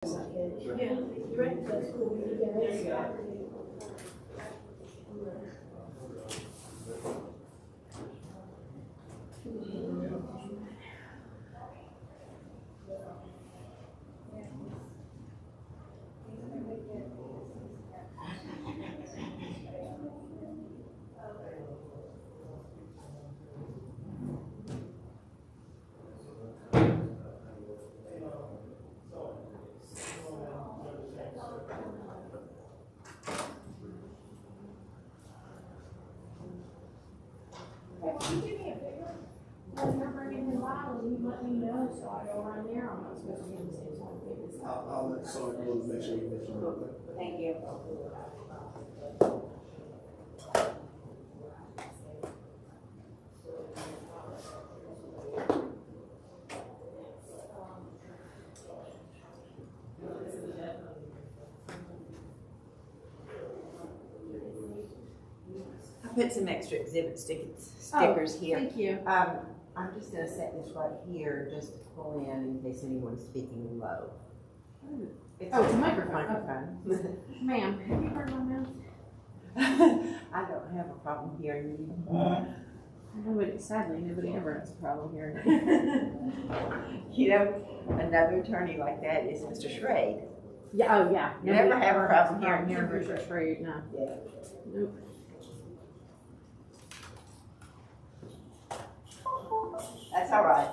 Yeah, right, that's cool. There you go. If you give me a bigger, when you're bringing him by, will you let me know so I go around there? I'm not supposed to be in the same time big as that. I'll let Sergeant Lewis make sure you get some real quick. Thank you. I put some extra exhibit stickers here. Thank you. I'm just gonna set this right here just to pull in case anyone's speaking low. It's a microphone. Ma'am, have you heard my mouth? I don't have a problem hearing you. Sadly, nobody ever has a problem hearing it. You know, another attorney like that is Mr. Schrade. Yeah, oh yeah. Never have a problem hearing here. him. Mr. Schrade, no. Yeah. Nope. That's all right.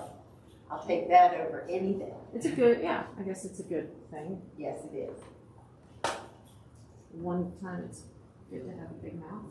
I'll take that over anything. It's a good, yeah, I guess it's a good thing. Yes, it is. One time it's good to have a big mouth.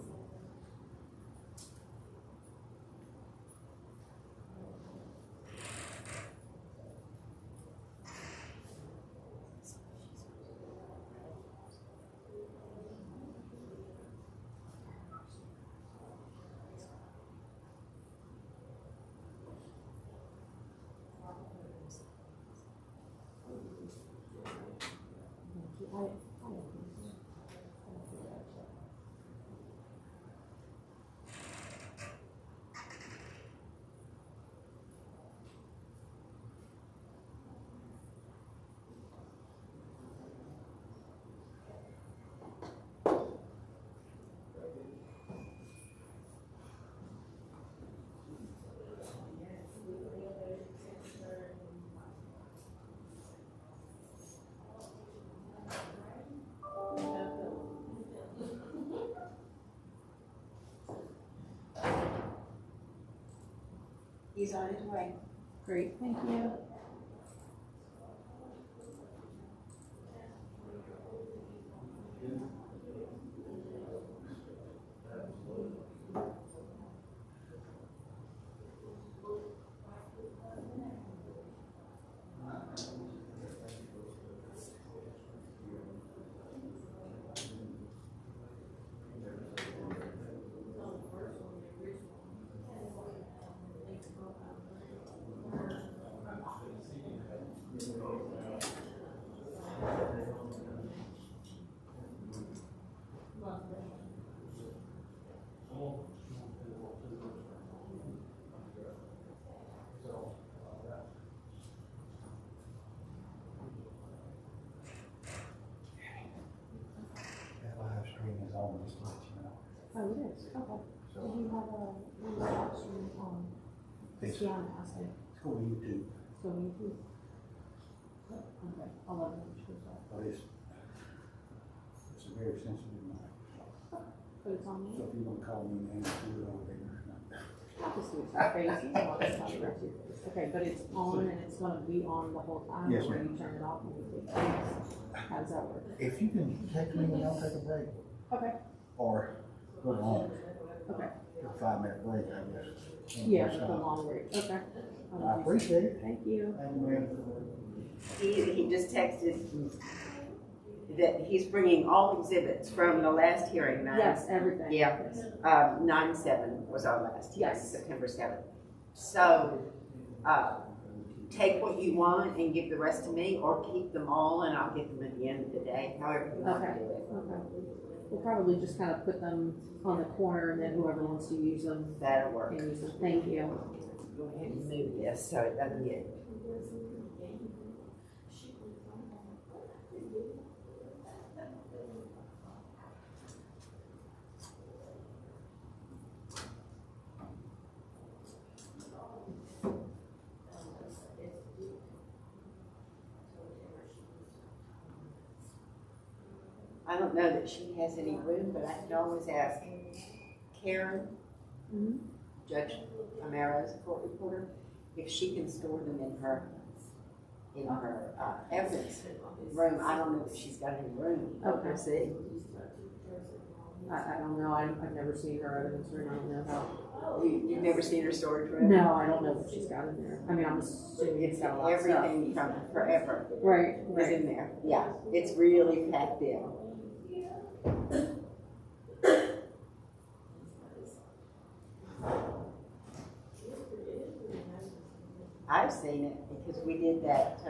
He's on his way. Great, thank you. That live stream is on, just to let you know. Oh, it is, okay. So Did you have a reaction on, it's, yeah, I'm asking, it's going to YouTube, so we do. Okay, I'll let them choose that. but it's a very sensitive mic. But it's on So me. if you want to call me name, do it over there. I'll just do it to your face, I'll just talk about your face. Okay, but it's on and it's gonna be on the whole time? Yes, or ma'am. you turn it off when you take breaks? How does that work? If you can text me when y'all take a break, Okay, or go long, okay. a 5-minute break, I guess. Yeah, with the long break, okay. I appreciate it. Thank you. Thank you, ma'am. He just texted that he's bringing all exhibits from the last hearing. Yes, everything. Yeah. Yes. 9/7 was our last hearing, Yes. September 7th. So, take what you want and give the rest to me, or keep them all and I'll get them at the end of the day, however you want to Okay. do it. Okay. We'll probably just kind of put them on the corner and then whoever wants to use them That'll work. can use them. Thank you. Go ahead and move this so it doesn't get. I don't know that she has any room, but I can always ask Karen, Mhm. Judge Amaro's court reporter, if she can store them in her evidence room. I don't know if she's got any room. Okay. We'll see. I don't know, I've never seen her evidence room, I don't know how. You've never seen her storage room? No, I don't know what she's got in there. I mean, I'm assuming it's got a lot of stuff. Everything from forever Right, is right. in there. Yeah, it's really packed in. I've seen it because we did that,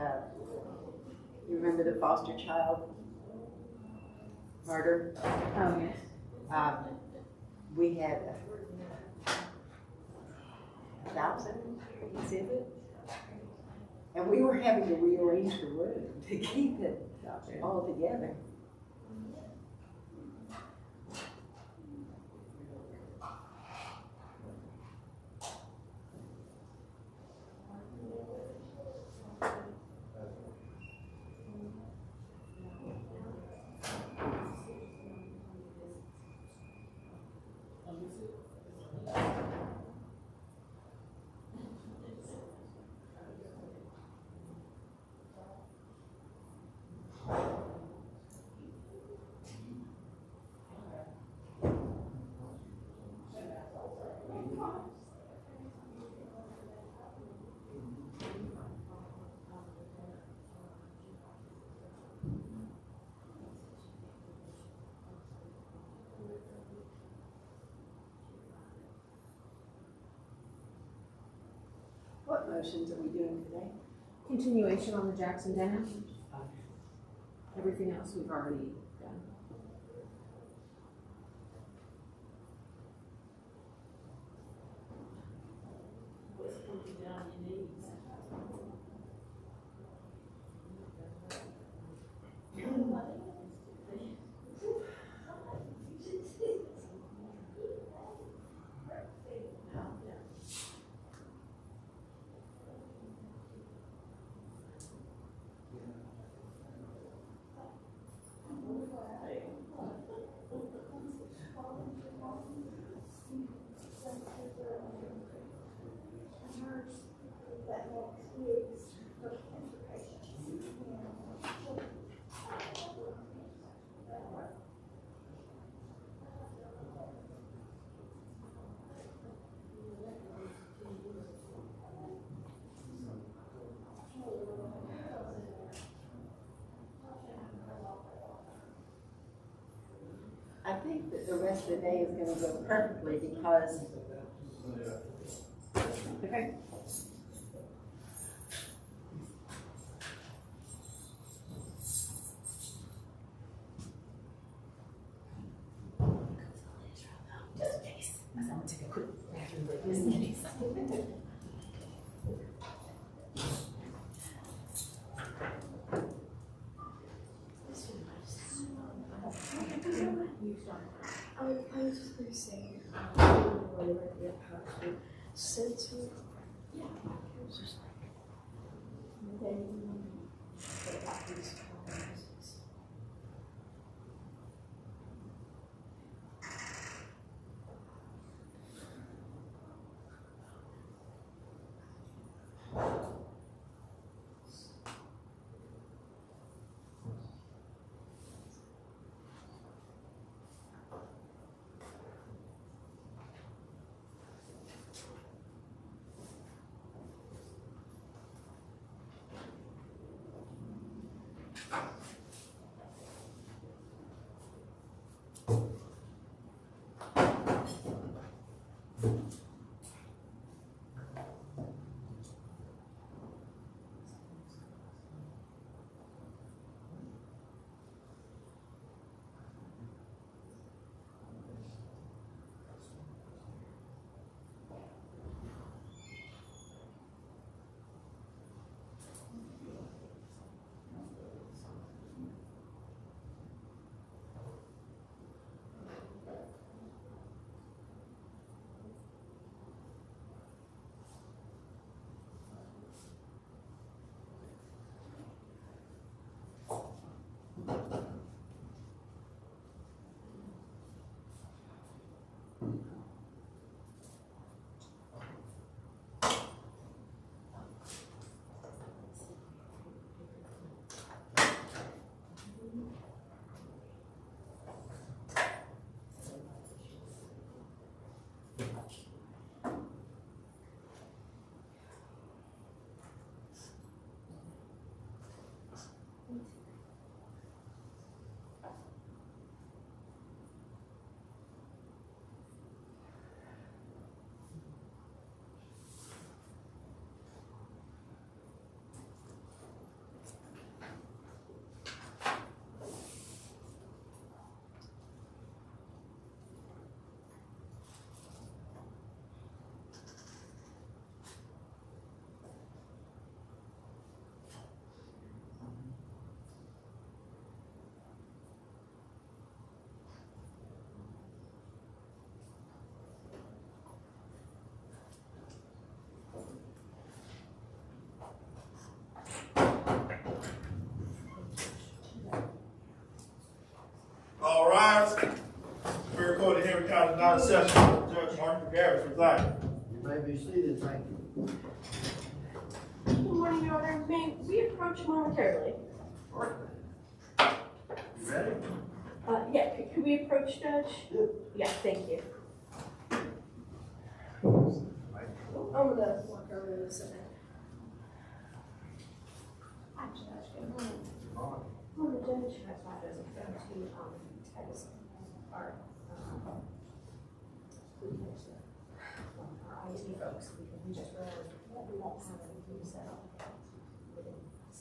you remember the foster child murder? Oh, yes. We had 1,000 exhibits, and we were having to rearrange the room to keep it Gotcha. all together. What motions are we doing today? Continuation on the Jackson Dam. Everything else we've already done. I think that the rest of the day is going to go perfectly because Okay. I was just going to say, since we, yeah, it was just like, then, about these colors. Lake County non-assessment, Judge Martin Garrett, presiding. You may be seated, thank you. Good morning, Your Honor. May we approach momentarily? You ready? Yeah, could we approach, Judge? Yeah. Yeah, thank you. I'm gonna walk over to this a minute. Hi, Judge. Good morning. Morning, Judge. That's why I doesn't go to, text our, our IT folks, because we just realized that we won't have anything set up.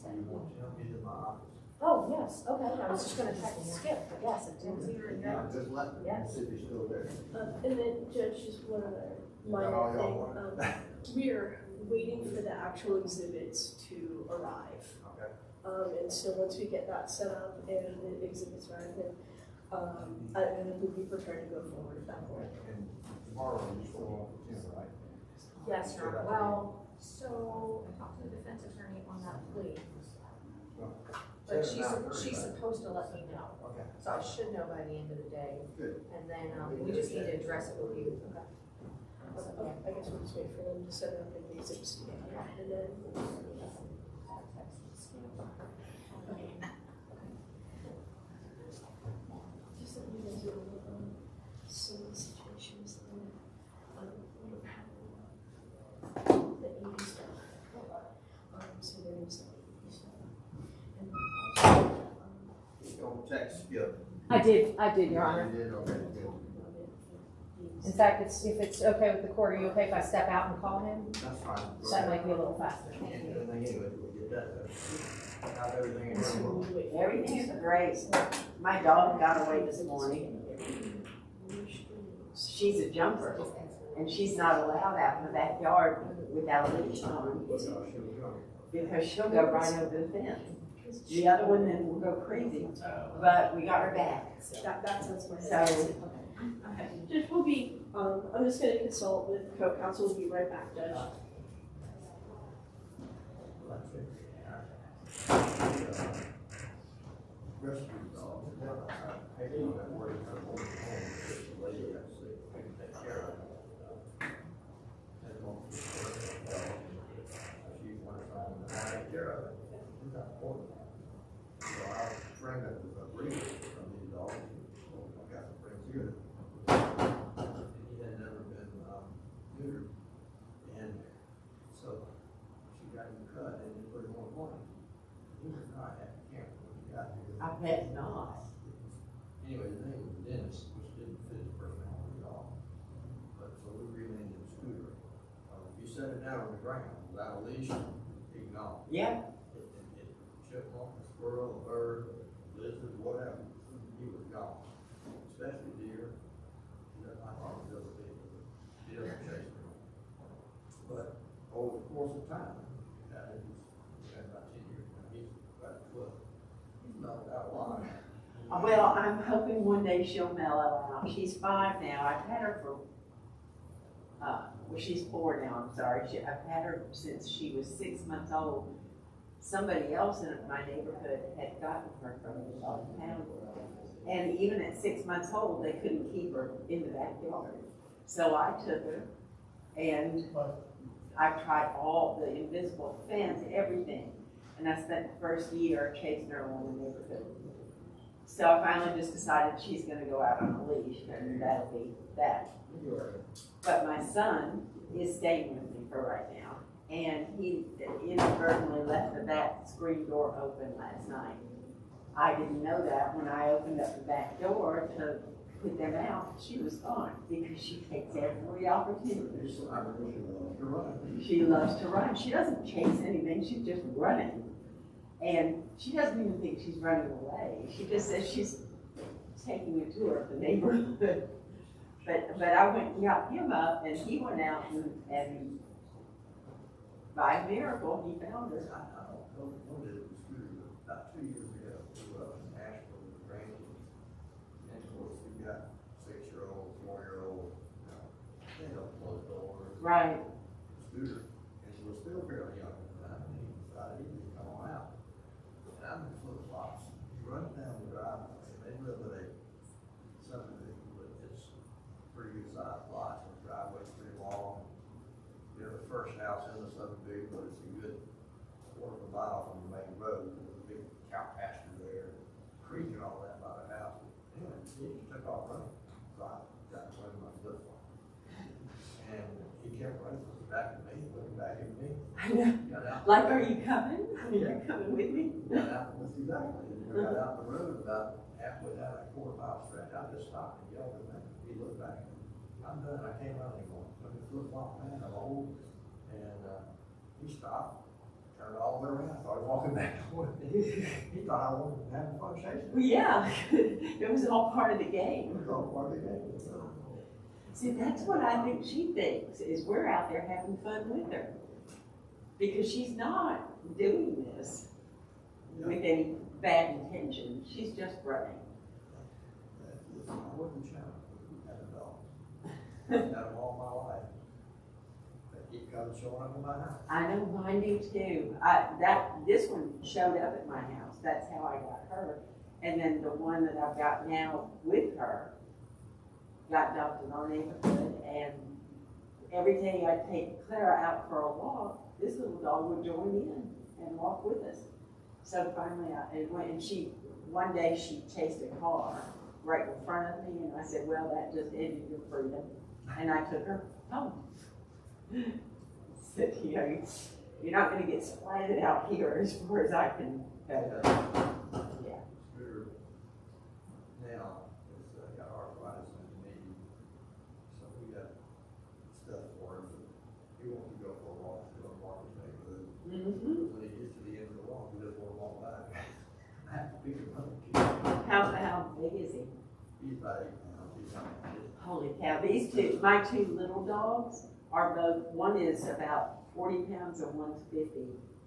You want to help me to my office? Oh, yes, okay, I was just gonna text Skip, but yes, I did see her in Yeah, there. just let me, Yes. see if he's still there. And then, Judge, just one other minor all y'all thing, want? we are waiting for the actual exhibits to arrive. Okay. And so once we get that set up and the exhibits arrive, then, I would be prepared to go forward at that point. And tomorrow you still on for 10, right? Yes, Your Honor. Well, so I talked to the defense attorney on that plea, but she's supposed to let me know. Okay. So I should know by the end of the day. Good. And then, we just need to address it with you. Okay. Okay, I guess we'll just wait for them to set it up and the exhibits to get here, and then. Okay. Just let you guys know, some of the situations that, we don't have the ED stuff. So there is the ED stuff. And then also, Don't text Skip. I did, Your Honor. You did, okay, good. In fact, if it's okay with the court, are you okay if I step out and call him? That's fine. So that might be a little faster. Can't do anything anyway, we'll get that done. How's everything in your world? Everything's great. My dog got away this morning. She's a jumper, and she's not allowed out in the backyard without a leash on, because she'll go right over the fence. The other one then will go crazy, but we got her back. That sounds my So, Okay, Judge, we'll be, I'm just gonna consult with co-counsel, we'll be right back, Judge. Rescue dog. I hate when that word comes home, just the lady got sick, I can take care of it. And won't take care of it. She wants to take care of it. She's not important. So I have a friend that was a breeder from these dogs. I got some friends here. He had never been neutered. And so she got him cut and they put him on one. He was not at camp when he got here. I bet not. Anyway, his name was Dennis, which didn't fit his personality at all. But so we renamed him Scooter. If you set it down on the ground without a leash, he's gone. Yeah. Chipmunk, a squirrel, a bird, a lizard, whatever, he was gone. Especially deer. I thought he was big, but he doesn't chase them. But over the course of time, he's had about 10 years now, he's about 12. He's knocked out a lot. Well, I'm hoping one day she'll mellow out. She's 5 now. I've had her for, well, she's 4 now, I'm sorry. I've had her since she was 6 months old. Somebody else in my neighborhood had gotten her from the dog pound. And even at 6 months old, they couldn't keep her in the backyard. So I took her and I tried all the invisible fence, everything. And I spent the first year chasing her around the neighborhood. So I finally just decided she's gonna go out on a leash and that'll be that. But my son is staying with me for right now. And he inadvertently left the back screen door open last night. I didn't know that when I opened up the back door to put them out, she was gone because she takes every opportunity. She loves to run. She doesn't chase anything, she's just running. And she doesn't even think she's running away. She just says she's taking a tour of the neighborhood. But I went and got him up and he went out and by miracle, he found her. About 2 years ago, we were up in Asheville with the grandkids. And of course, we got 6-year-olds, 4-year-olds, they don't close doors. Right. Scooter, and she was still fairly young at the time, and he decided he would come on out. And I'm in flip-flops, running down the driveway, and they live with a subdivision, but it's I know. Got out. Like, are you coming? Are you coming with me? Got out, that's exactly, and we got out the road about halfway down that quarter-mile stretch, I just stopped and yelled at him, he looked back, I'm done, I can't run anymore, took a flip-flop, man, I'm old, and, he stopped, turned all the way around, started walking back, he thought I wanted to have a fun chasing. Well, yeah, it was all part of the It game. was all part of the game. See, that's what I think she thinks, is we're out there having fun with her. Because she's not doing this with any bad intention, she's just running. I wasn't challenged, had a dog. Had them all my life. They keep coming, showing up in my house. I know mine do too. This one showed up at my house, that's how I got her. And then the one that I've got now with her got adopted in our neighborhood, and every day I take Clara out for a walk, this little dog would join in and walk with us. So finally, one day she chased a car right in front of me, and I said, well, that just ended your freedom. And I took her home. Said, you know, you're not gonna get splatted out here as far as I can go. Yeah. Scooter now has got arthritis in his knee, so we got stuff for him. He wants to go for a walk, he's gonna walk his neighborhood. Mm-hmm. When he gets to the end of the walk, he doesn't want to walk back. I have to pick him up. How big is he? He's about 8 pounds, he's not big. Holy cow, my two little dogs are both, one is about 40 pounds and one's 50.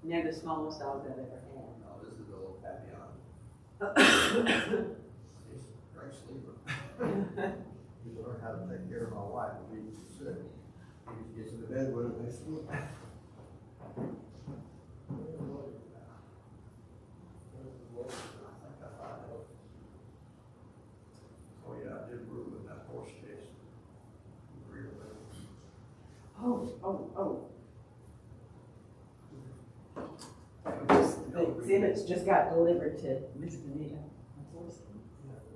And they're the smallest dogs I've ever had. No, this is a little Papillon. He's a great sleeper. He learned how to take care of my wife when he was sick. He just gets in the bed with her and they sleep. Oh yeah, I did rule in that horse case. Really? Oh. The exhibits just got delivered to Miss Benita. Yeah,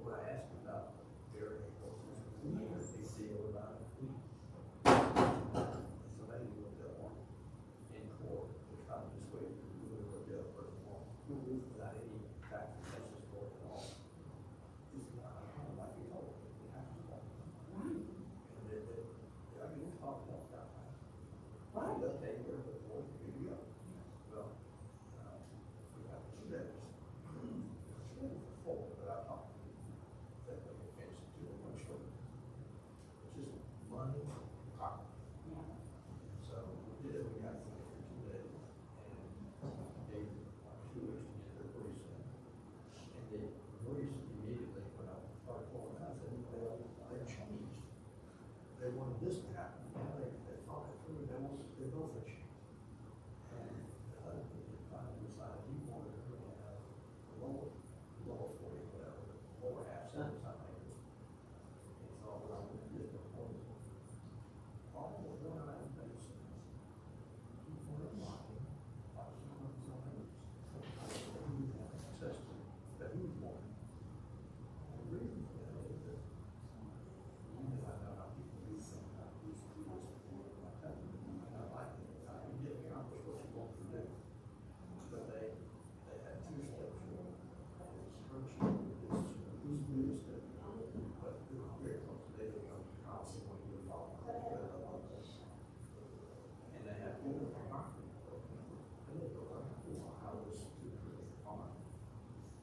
when I asked him about dairy horses, he made a big deal about it. Somebody looked at one in court to try to dissuade him to do what the other person wants, without any fact or basis for it at all. He's not, I don't like he told me, he has to walk. And I mean, we're talking about that. Right. They'll take care of the horse, here you go. Well, we have two days. Four that I talked to, that they fixed to a much shorter. It's just money, pocket. Yeah. So we did, we got them for 2 days, and gave them 2 weeks to get their briefs in. And the briefs immediately, when I started pulling out, said, well, they changed. They wanted this to happen, now they thought it through, they both are changed. And the husband finally decided he wanted her to have the lower 40, whatever, lower half, something like that. And so when I went to this proposal, all the one around the base, he wanted locking, I was one of his own owners. He didn't have access to, that he was wanting. And the reason for that is that, you know, I know how people do things, how people do this, like that, and I like it, you get accomplished what you want to do. But they had 2 steps. Who's the biggest step? But they were very close, they didn't go to house when you were following. And they had 4 property. And they go, how was to create a farm?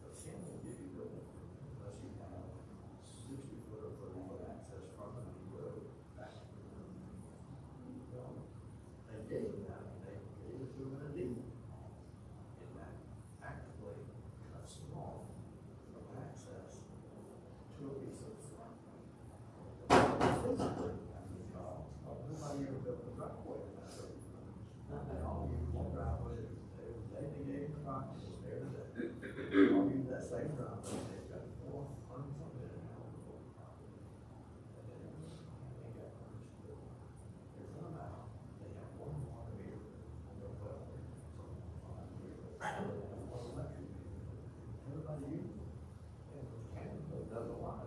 But Sam will give you building unless you have 60-foot or 30-foot access from the road back. Well, they gave them that, and they gave it to them in a deed. And that actively cuts them off from access to a piece of farm. Physically, nobody ever built a driveway in that area. And all you one driveway, they gave the property, was there today. All you that same driveway, they've got 400 something in it now. And then they got permission. There's one out, they have 1 water meter on their well. So 5 years. They have 1 electric meter. Everybody uses it. And the county does a lot.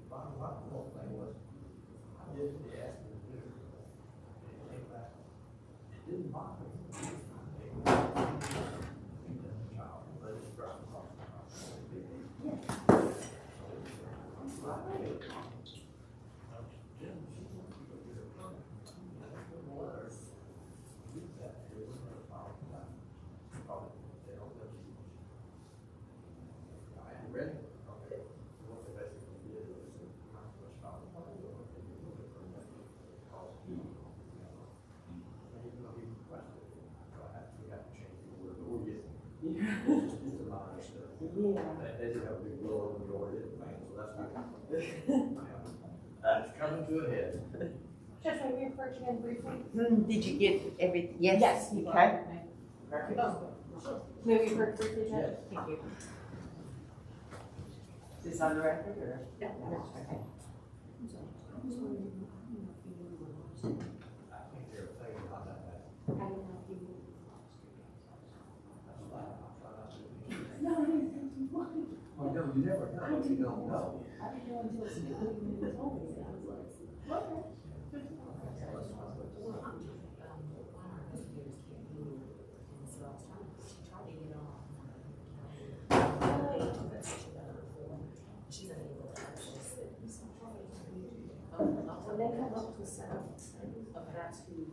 Bottom line, the whole thing was, I did what they asked me to do. And it came back It's a minor stuff. Yeah. They did have a big blow over the door, didn't they? So that's good. It's coming to a head. Judge, may we approach again briefly? Did you get everything? Yes. Yes. you Okay. are. Perfect. May we approach briefly, Judge? Yes. Thank you. Is this on the record or? Yeah. Okay. I think they're thinking about that. That's fine. I'll try not to. Oh, no, you never know. You don't know. When they come up to seven, that's who,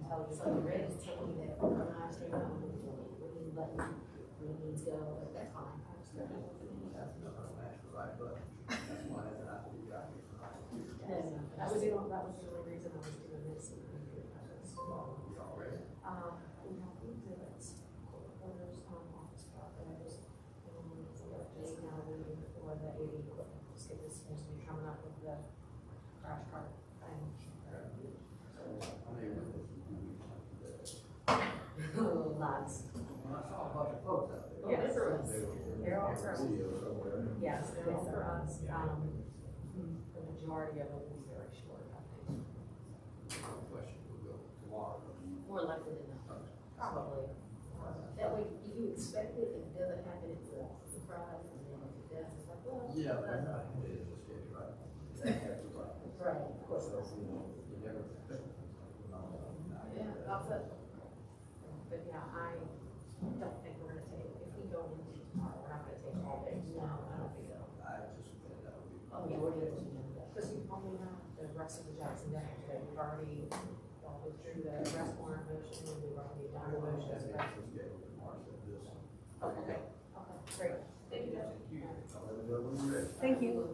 tell you, so the red is telling me that, I'm not saying, green button, green needs go, but that's fine. That's not a match the right button. That's why I have to be out here tonight. That was the only reason I was doing this. You all ready? We have the exhibits, orders, office property, I just, update now, waiting for the AV equipment, just get this, supposed to be coming up with the crash cart thing. Lots. Well, I saw a bunch of folks out there. Yeah, they're for us. They were- They're all for us. Video somewhere. Yes, they're all for us, the majority of it will be very short, I think. Question will go tomorrow. More likely than not, probably. That way, if you expect it, if it doesn't happen, it's a surprise, and then if it does, it's like, well. Yeah, but they're not, it is a sketch, right? Exactly right. Right, of course. So, you never. Yeah, that's it. But yeah, I don't think we're gonna take, if we go into tomorrow, we're not gonna take all day. No, I don't think so. I anticipate that would be. Because we only have the rest of the Jackson Dental today, we've already, withdrew the arrest warrant motion, and we've already done the motion. That's the schedule tomorrow, so this. Okay, great, thank you, Judge. I'll let it go when you're ready. Thank you.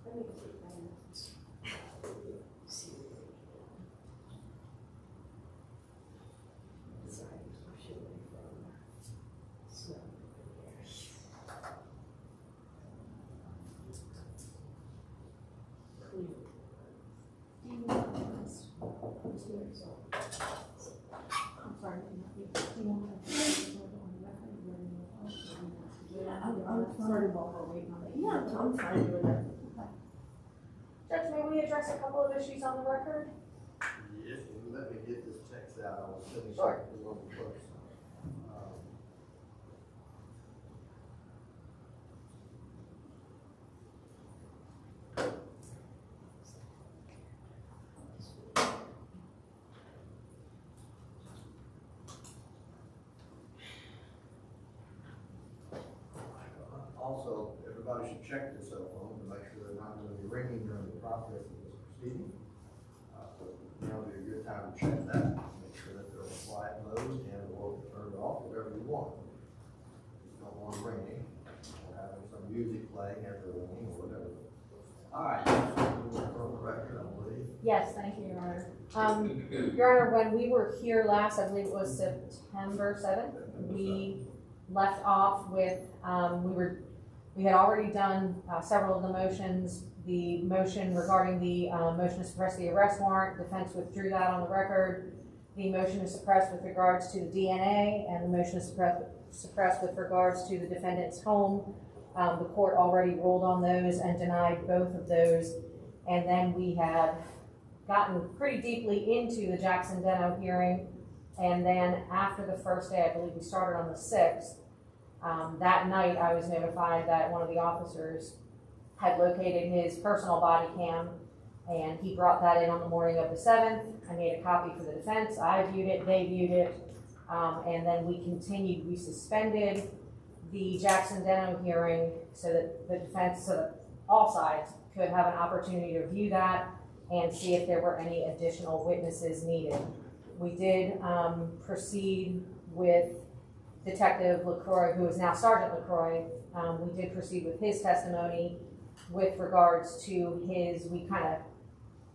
Let me take my notes. See. Sorry, I'm shooting from snow. Clear. Do you want this? I'm sorry. Do you want to? I'm sorry while we're waiting on it. Yeah, I'm fine with it. Judge, may we address a couple of issues on the record? Yes, if you let me get this text out, I will finish Sure. up the little books. Also, everybody should check their cell phone to make sure they're not going to be ringing during the process of this proceeding. Now would be a good time to check that, make sure that they're on quiet mode and or turned off, whatever you want. Just don't want them ringing, or having some music playing as they're ringing, or whatever. All right, from the record, I believe. Yes, thank you, Your Honor. Your Honor, when we were here last, I believe it was September 7th, we left off with, we had already done several of the motions. The motion regarding the motion to suppress the arrest warrant, defense withdrew that on the record. The motion to suppress with regards to the DNA, and the motion to suppress with regards to the defendant's home. The court already ruled on those and denied both of those. And then we had gotten pretty deeply into the Jackson Deno hearing. And then after the first day, I believe we started on the 6th, that night I was notified that one of the officers had located his personal body cam, and he brought that in on the morning of the 7th. I made a copy for the defense, I viewed it, they viewed it, and then we continued, we suspended the Jackson Deno hearing so that the defense, so that all sides could have an opportunity to view that. and see if there were any additional witnesses needed. We did proceed with Detective LaCroix, who is now Sergeant LaCroix. We did proceed with his testimony with regards to we kind of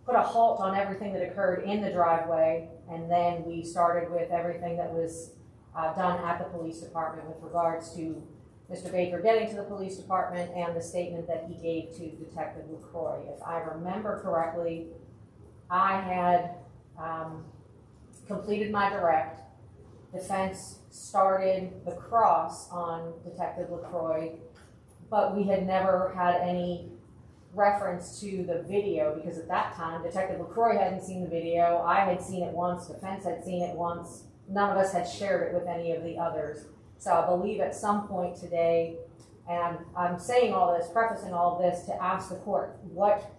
put a halt on everything that occurred in the driveway, and then we started with everything that was done at the police department with regards to Mr. Baker getting to the police department and the statement that he gave to Detective LaCroix. If I remember correctly, I had completed my direct. Defense started the cross on Detective LaCroix, but we had never had any reference to the video because at that time Detective LaCroix hadn't seen the video. I had seen it once, defense had seen it once. None of us had shared it with any of the others. So I believe at some point today, and I'm saying all this, prefacing all of this to ask the court what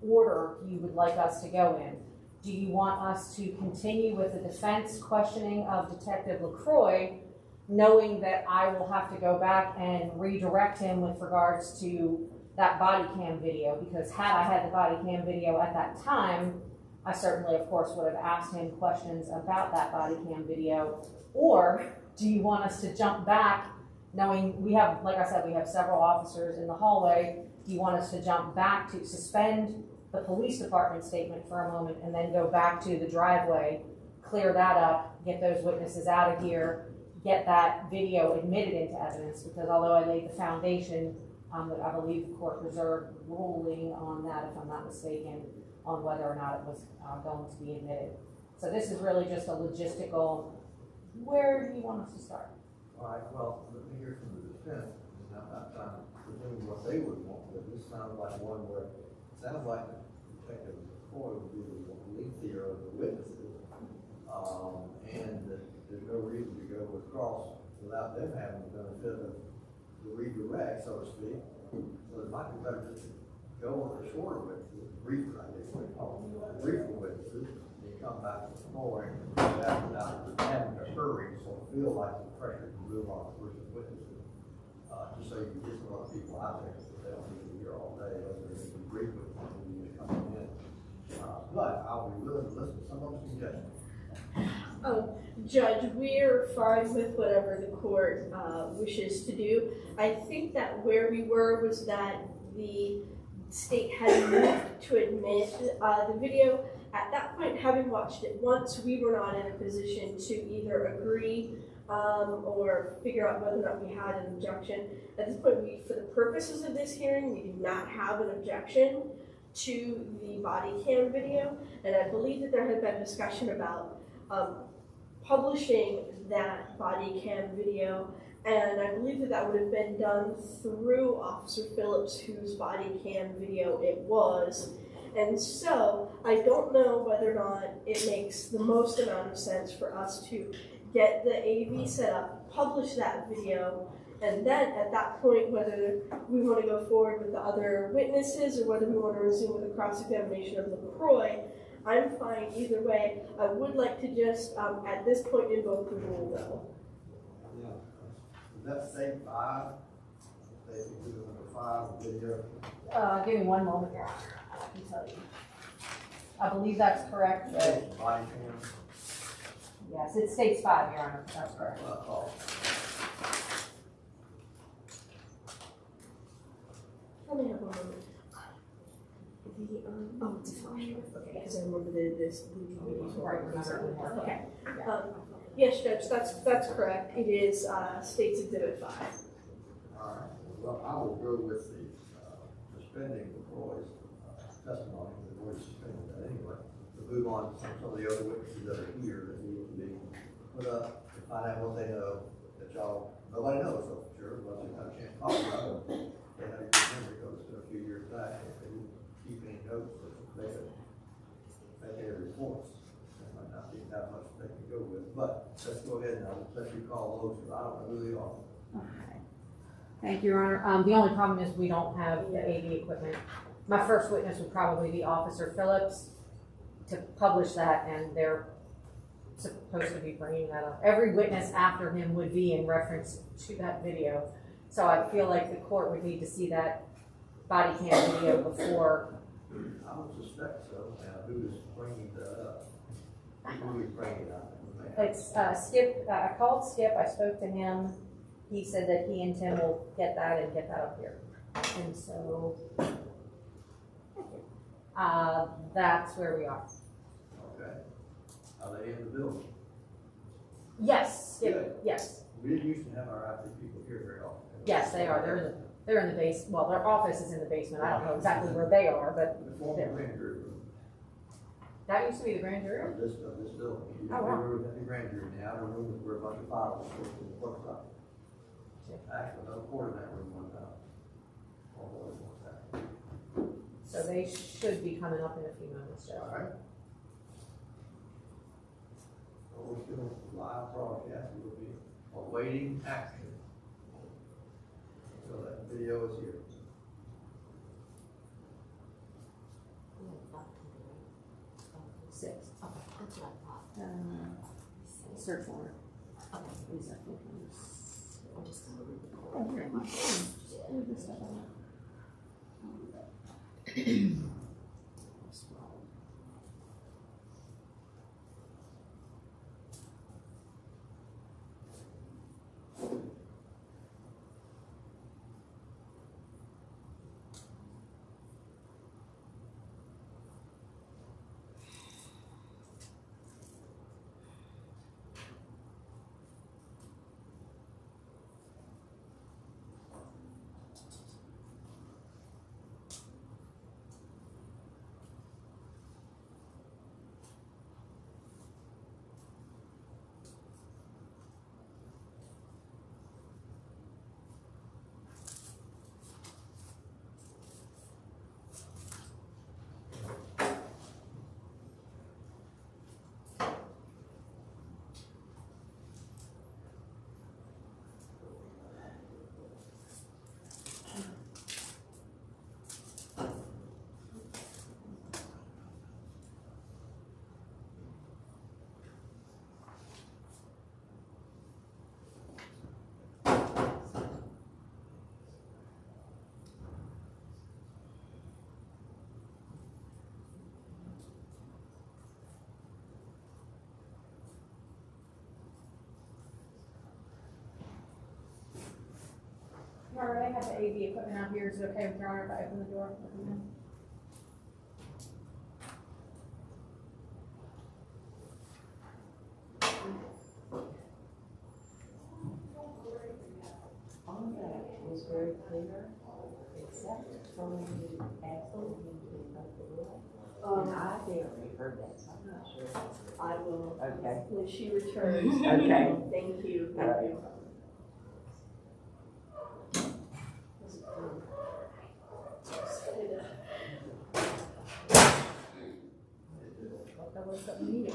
order you would like us to go in. Do you want us to continue with the defense questioning of Detective LaCroix, knowing that I will have to go back and redirect him with regards to that body cam video? Because had I had the body cam video at that time, I certainly, of course, would have asked him questions about that body cam video. Or do you want us to jump back, knowing we have, like I said, we have several officers in the hallway. Do you want us to jump back to suspend the police department statement for a moment and then go back to the driveway, clear that up, get those witnesses out of here, get that video admitted into evidence? Because although I laid the foundation, I believe the court reserved ruling on that, if I'm not mistaken, on whether or not it was going to be admitted. So this is really just a logistical, where do you want us to start? All right, well, let me hear from the defense, and I'm not trying to presume what they would want, but this sounds like one where, it sounds like Detective LaCroix would be the lengthier of the witnesses, and that there's no reason to go across without them having the benefit of the redirect, so to speak. So it might be better just to go with the shorter witnesses, briefer, I guess we call them, briefer witnesses, and come back to the floor and that without having to hurry, so it feel like the pressure to move on versus witnesses. Just so you get some other people out there, so they don't need to be here all day, other than to brief with them when you come in. But I'll be willing to listen to some of the suggestions. Judge, we're fine with whatever the court wishes to do. I think that where we were was that the state had moved to admit the video. At that point, having watched it once, we were not in a position to either agree or figure out whether or not we had an objection. At this point, for the purposes of this hearing, we do not have an objection to the body cam video, and I believe that there had been discussion about publishing that body cam video, and I believe that that would have been done through Officer Phillips, whose body cam video it was. And so I don't know whether or not it makes the most amount of sense for us to get the AV set up, publish that video, and then at that point, whether we want to go forward with the other witnesses or whether we want to resume with the cross-examination of LaCroix, I'm fine either way. I would like to just, at this point, invoke the rule, though. Yeah. Does that say 5? Basically, number 5 video. Give me one moment here. I can tell you. I believe that's correct. But Body cam. yes, it states 5, Your Honor. That's correct. Let me have one moment. Oh, it's a flash drive. Okay, because I remember this movie. Right, remember. Okay. Yes, Judge, that's correct. It is State's Exhibit 5. All right. Well, I will go with the suspending LaCroix's testimony. We've already suspended that anyway. We'll move on to some of the other witnesses that are here that need to be put up to find out what they know that nobody knows for sure, but they have a chance to talk about it. They had a good memory because it's been a few years back. If they didn't keep any notes, they could make any reports. There might not be that much they can go with, but let's go ahead and I'll let you call those because I don't know who they are. Okay. Thank you, Your Honor. The only problem is we don't have the AV equipment. My first witness would probably be Officer Phillips to publish that, and they're supposed to be bringing that up. Every witness after him would be in reference to that video. So I feel like the court would need to see that body cam video before I would suspect so, and who is bringing that up? Who is bringing it up? It's, Skip, I called Skip, I spoke to him, he said that he and Tim will get that and get that up here. And so, that's where we are. Okay. Are they in the building? Yes, Good. Skip, yes, We didn't used to have our IT people here very often. yes, they are, they're in the base, well, their office is in the basement, I don't know exactly where they are, but The former grand jury room that used to be the grand jury. of this building. You Oh, wow. remember the grand jury, the outer room is where a bunch of files were stored in the clerk's office. Actually, another quarter of that room one time. Although it was that. So they should be coming up in a few moments, Joe. All right. Well, we're still live broadcast, we'll be awaiting action. So that video is here. Six. Okay, that's what I thought. Search warrant. Okay. These are things. I'm just gonna read the code very much. Read this stuff out. All right, I have the AV equipment out here. Is it okay with your honor if I open the door? All that was very clear, except for the axle being up the roof. And I barely heard that, so I'm not sure. I will, Okay. when she returns. Okay. Thank you, All right. thank you. That was something needed.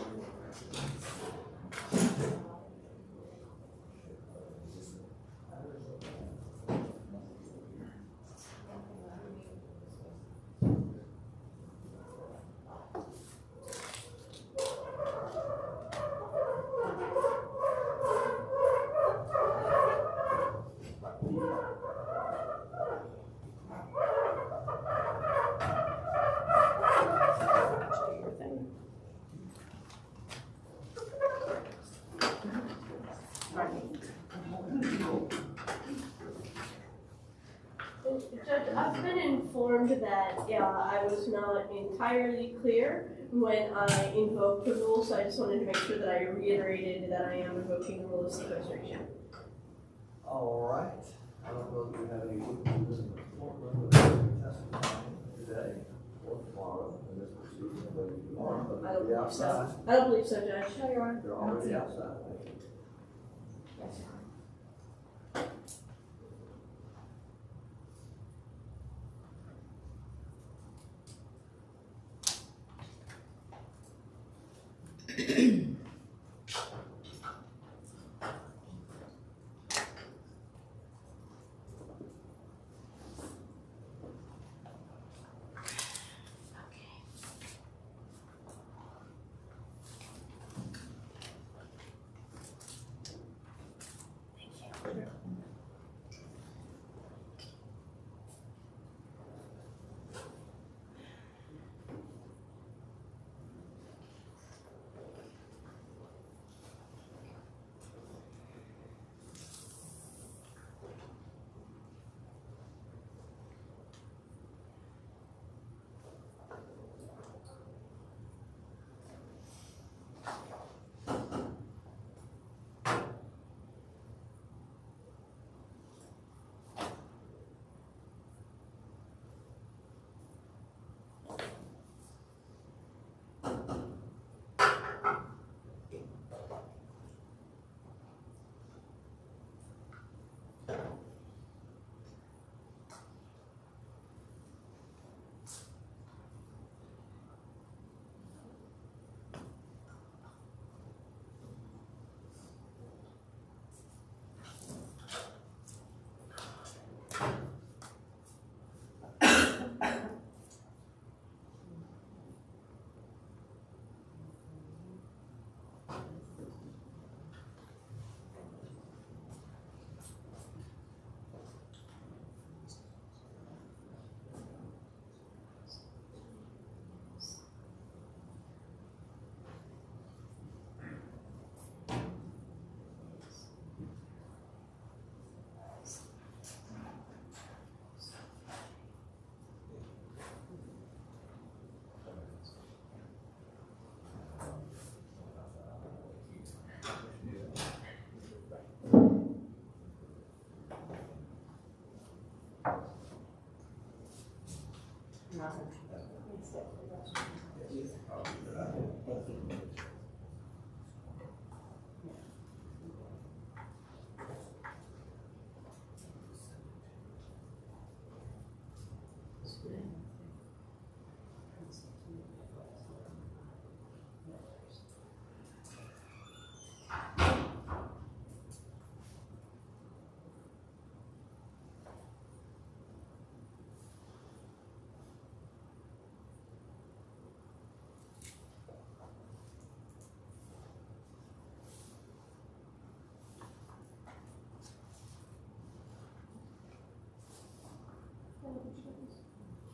Judge, I've been informed that I was not entirely clear when I invoked the rule, so I just wanted to make sure that I reiterated that I am invoking the rule of sequestration. All right. I don't know if we have any witnesses in the courtroom that will be testifying today or tomorrow in this proceeding, maybe tomorrow, but I they'll don't be believe so. outside. I don't believe so, Judge. No, Your Honor. They're already outside. Yes, Your Honor.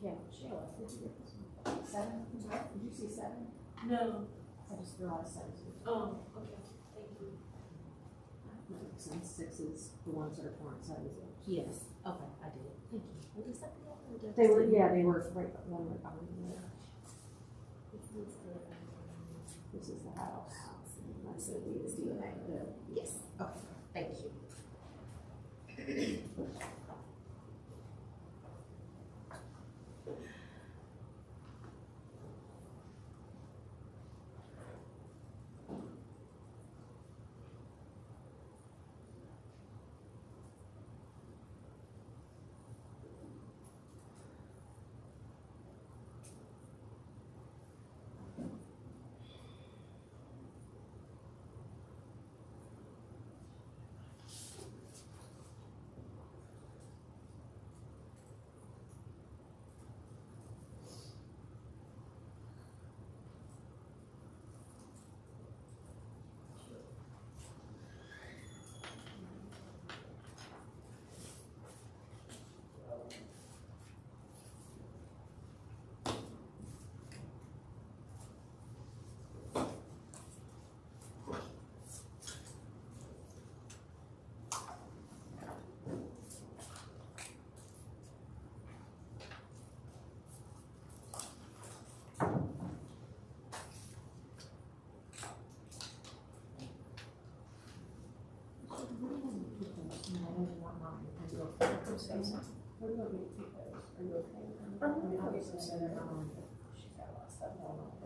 Yeah, Sheila, did you get this one? 7? Did you see 7? No. I just realized 7. Oh, okay, thank you. Since 6 is the ones that are coinciding. Yes, okay, I did. Thank you. What is that? They were, yeah, they were right, one right behind there. This is the house. I said the DNA. Yes, okay, thank you.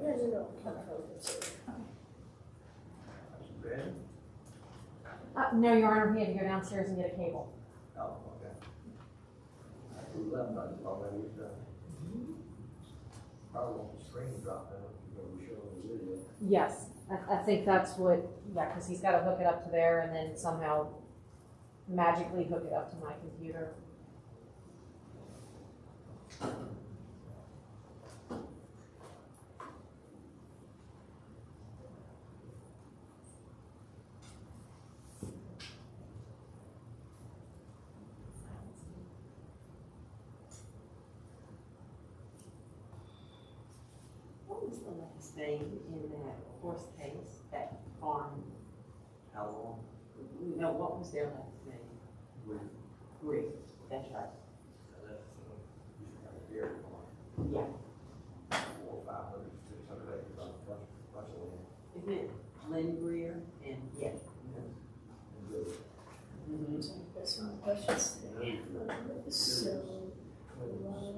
Yeah, no, Ben? No, Your Honor, he had to go downstairs and get a cable. Oh, okay. We left, I just thought maybe it's done. Probably want the screen drop down, because we showed the video. Yes, I think that's what, yeah, because he's got to hook it up to there and then somehow magically hook it up to my computer. What was the last name in that horse case, that farm? How long? No, what was their last name? Green, that's right. That's, you should have a dairy farm. Yeah. 400, 500, 600 acres on bunch of land. Isn't it Lynn Greer and, yeah. And good. That's my questions. So,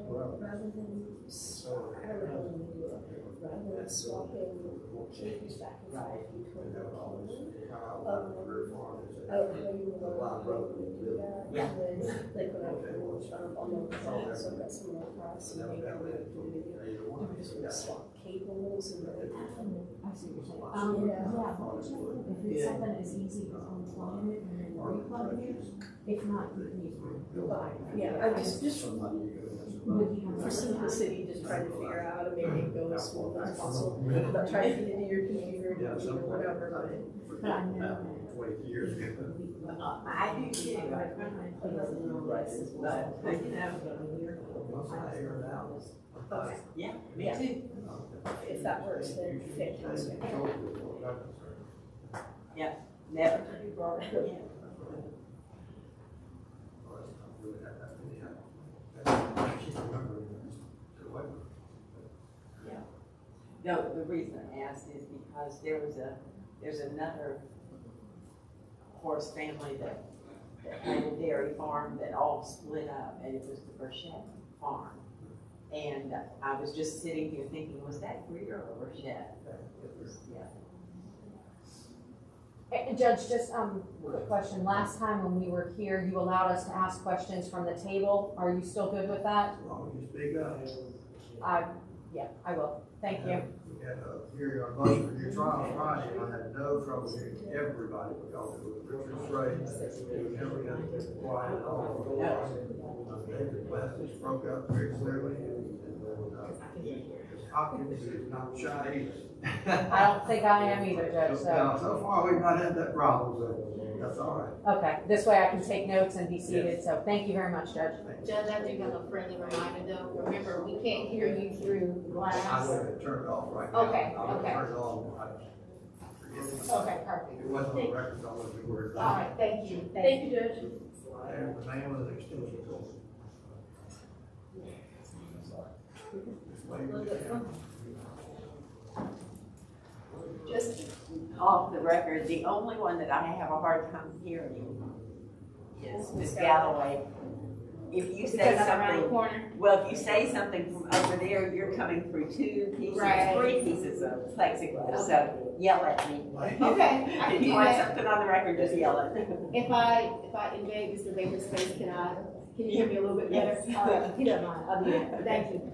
rather than, I don't know when we do it, rather than swapping cables back and forth between the I would tell you when we do that, Yeah. and then, like, when I was on the phone, so I've got some more class and make them do the video. We just would swap cables and then. I see what you're saying. Yeah. If it's something as easy as unplugging it and then replugging it, if not, you can use mine. Yeah, I just for simplicity, just trying to figure out how to make it go as smooth as possible. I'm not trying to get into your computer or whatever, But I know. 20 years ago. I do too, I try my things in little lessons, but, you know. Once I figured it out. Okay. Yeah, me Yeah. too. If that works, then fit. Yeah, never to be brought up again. No, the reason I asked is because there's another horse family that had a dairy farm that all split up, and it was the Burchett farm. And I was just sitting here thinking, was that Greer or Rochette? It was, yeah. Judge, just, quick question. Last time when we were here, you allowed us to ask questions from the table. Are you still good with that? As long as you speak up. Yeah, I will. Thank you. We had a hearing on motion for new trial Friday, and I had no trouble hearing everybody because it was Richard Stray. It was never got quiet at all. David West spoke up very clearly, and Hopkins is not shy either. I don't think I am either, Judge, so. No, so far, we've not had that problem, so that's all right. Okay, this way I can take notes and be seated, so thank you very much, Judge. Judge, I do have a friendly reminder though. Remember, we can't hear you through I'm glass. going to turn it off right now. Okay, I'm going to okay. turn it on. I forget it. Okay, perfect. It wasn't on the record, so I wasn't aware. All right, thank you. Thank you, Judge. And the name of the extension cord. Just wait a minute. Just off the record, the only one that I have a hard time hearing is Ms. Galloway. If you say Because I'm around the something, corner. well, if you say something from over there, you're coming through two pieces, Right. 3 pieces of plexiglass, so yell at me. Okay, I If can you do want that. something on the record, just yell it. If I invade Mr. Baker's space, can you hear me a little bit better? Yes. All right, if you don't mind, I'll do that. Thank you.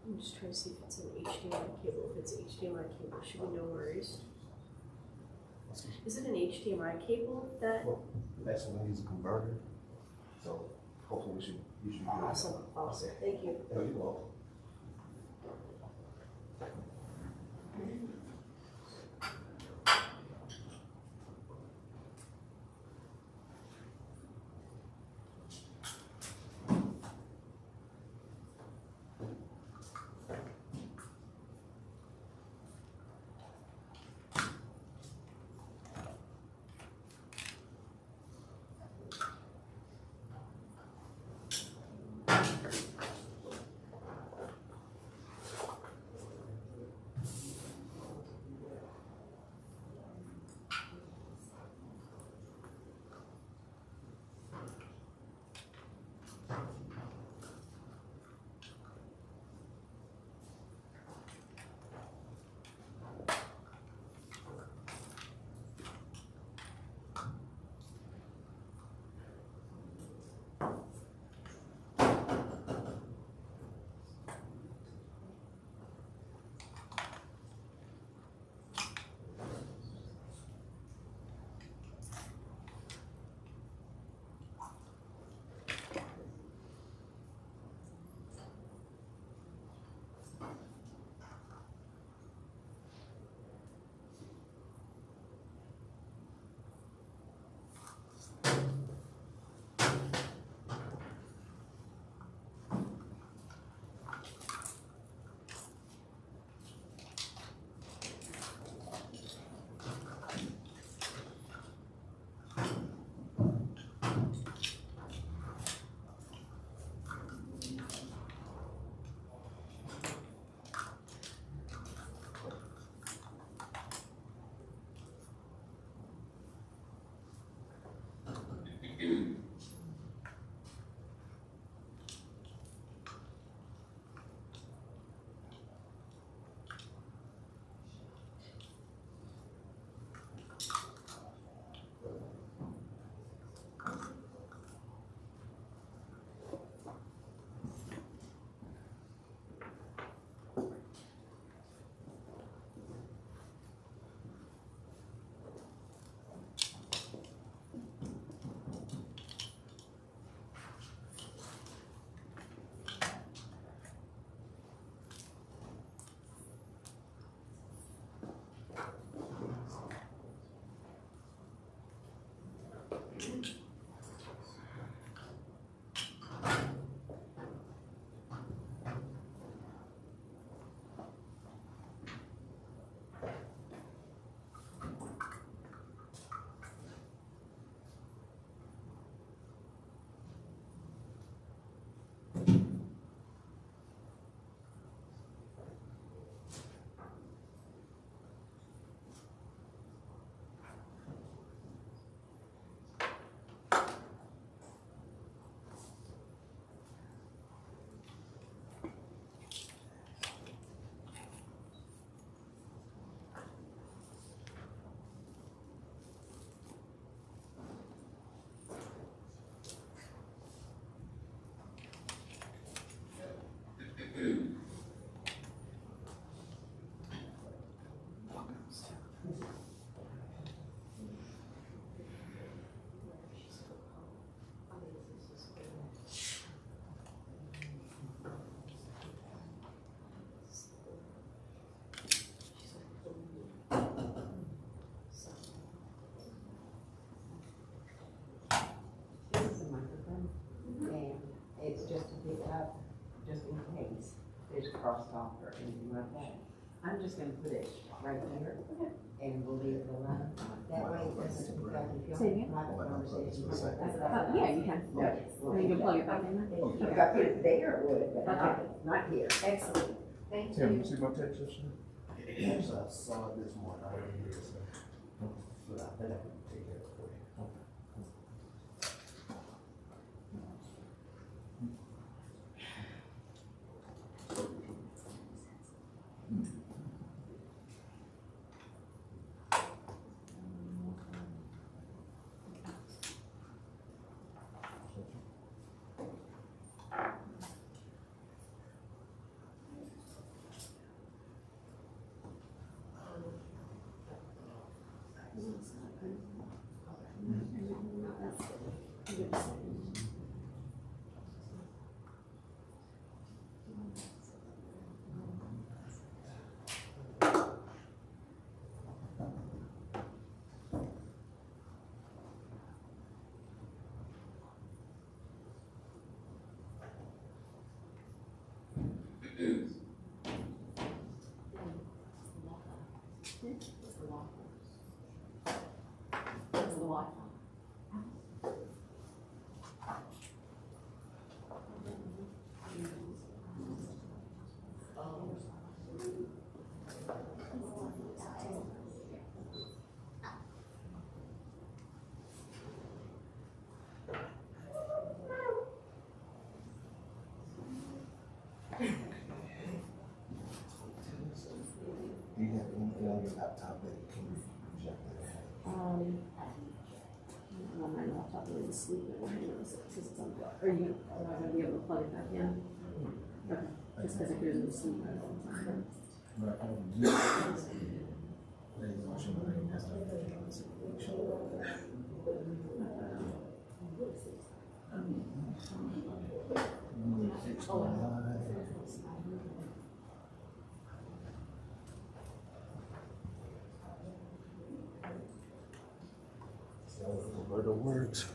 I'm just trying to see if it's an HDMI cable. If it's an HDMI cable, should be no worries. Is it an HDMI cable that? Well, the next one is a converter, so hopefully you should be good. Awesome, awesome. Thank you. No, you're welcome. just to pick up, just in case there's a crosstalk or anything like that. I'm just gonna put it right there, and we'll leave it alone. That way it doesn't pick up if Say you again? have a conversation. Yeah, you can. No, You can plug it back in there. If I put it there, it would, but not here. Excellent. Thank Tim, you. you see my text yesterday? Yes, I saw it this morning, I didn't hear it, so. But I think I can take care of it for you. Do you have anything on your laptop that can project that? On my laptop, really to sleep, but I notice it because it's on. Are you gonna be able to plug it back in? Okay, just because it goes into sleep mode all the time. Right, I don't use it. There's a machine learning, that's not really on the situation. Roberto works.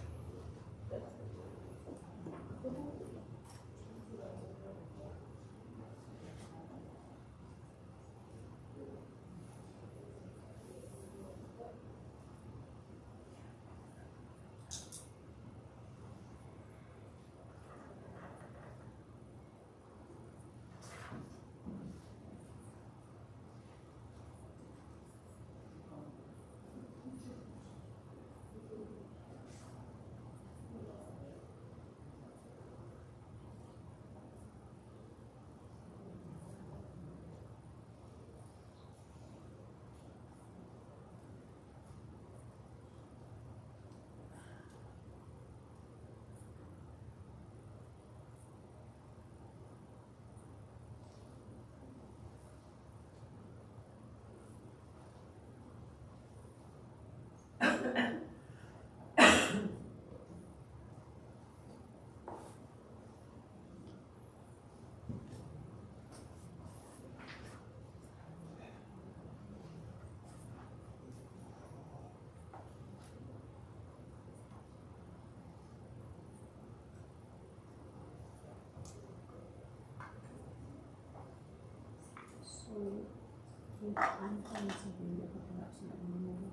I'm trying something to hook it up so that when we're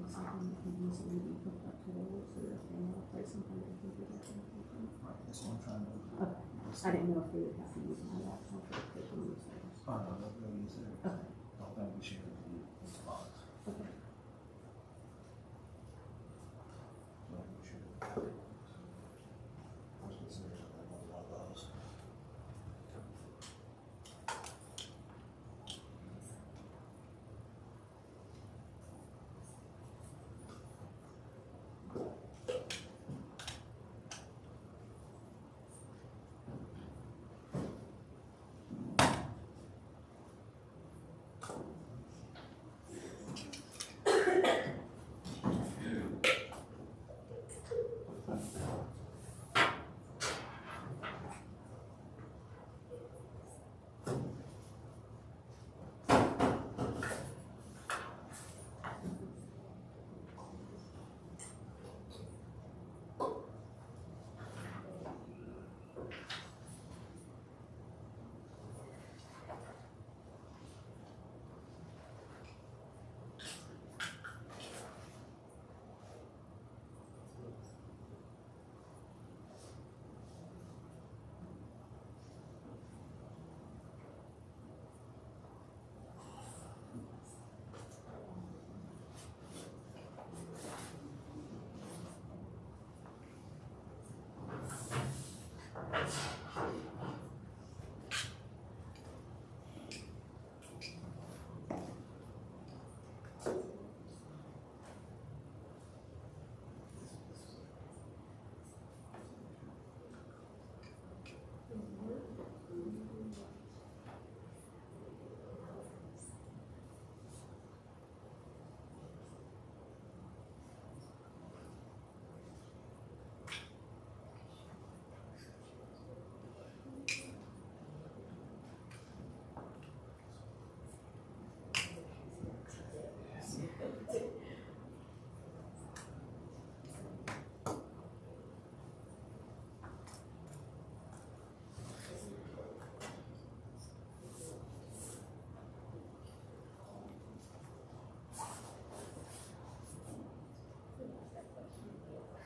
something that can easily be hooked up to the wall so that if they want to play something they can do that. Right, that's what I'm trying to do. Okay, I didn't know if they would have to use my laptop or if they can use theirs. Oh, no, that's really easy. Okay. I think we share it with the box. Okay. So we should. I was considering like one of those.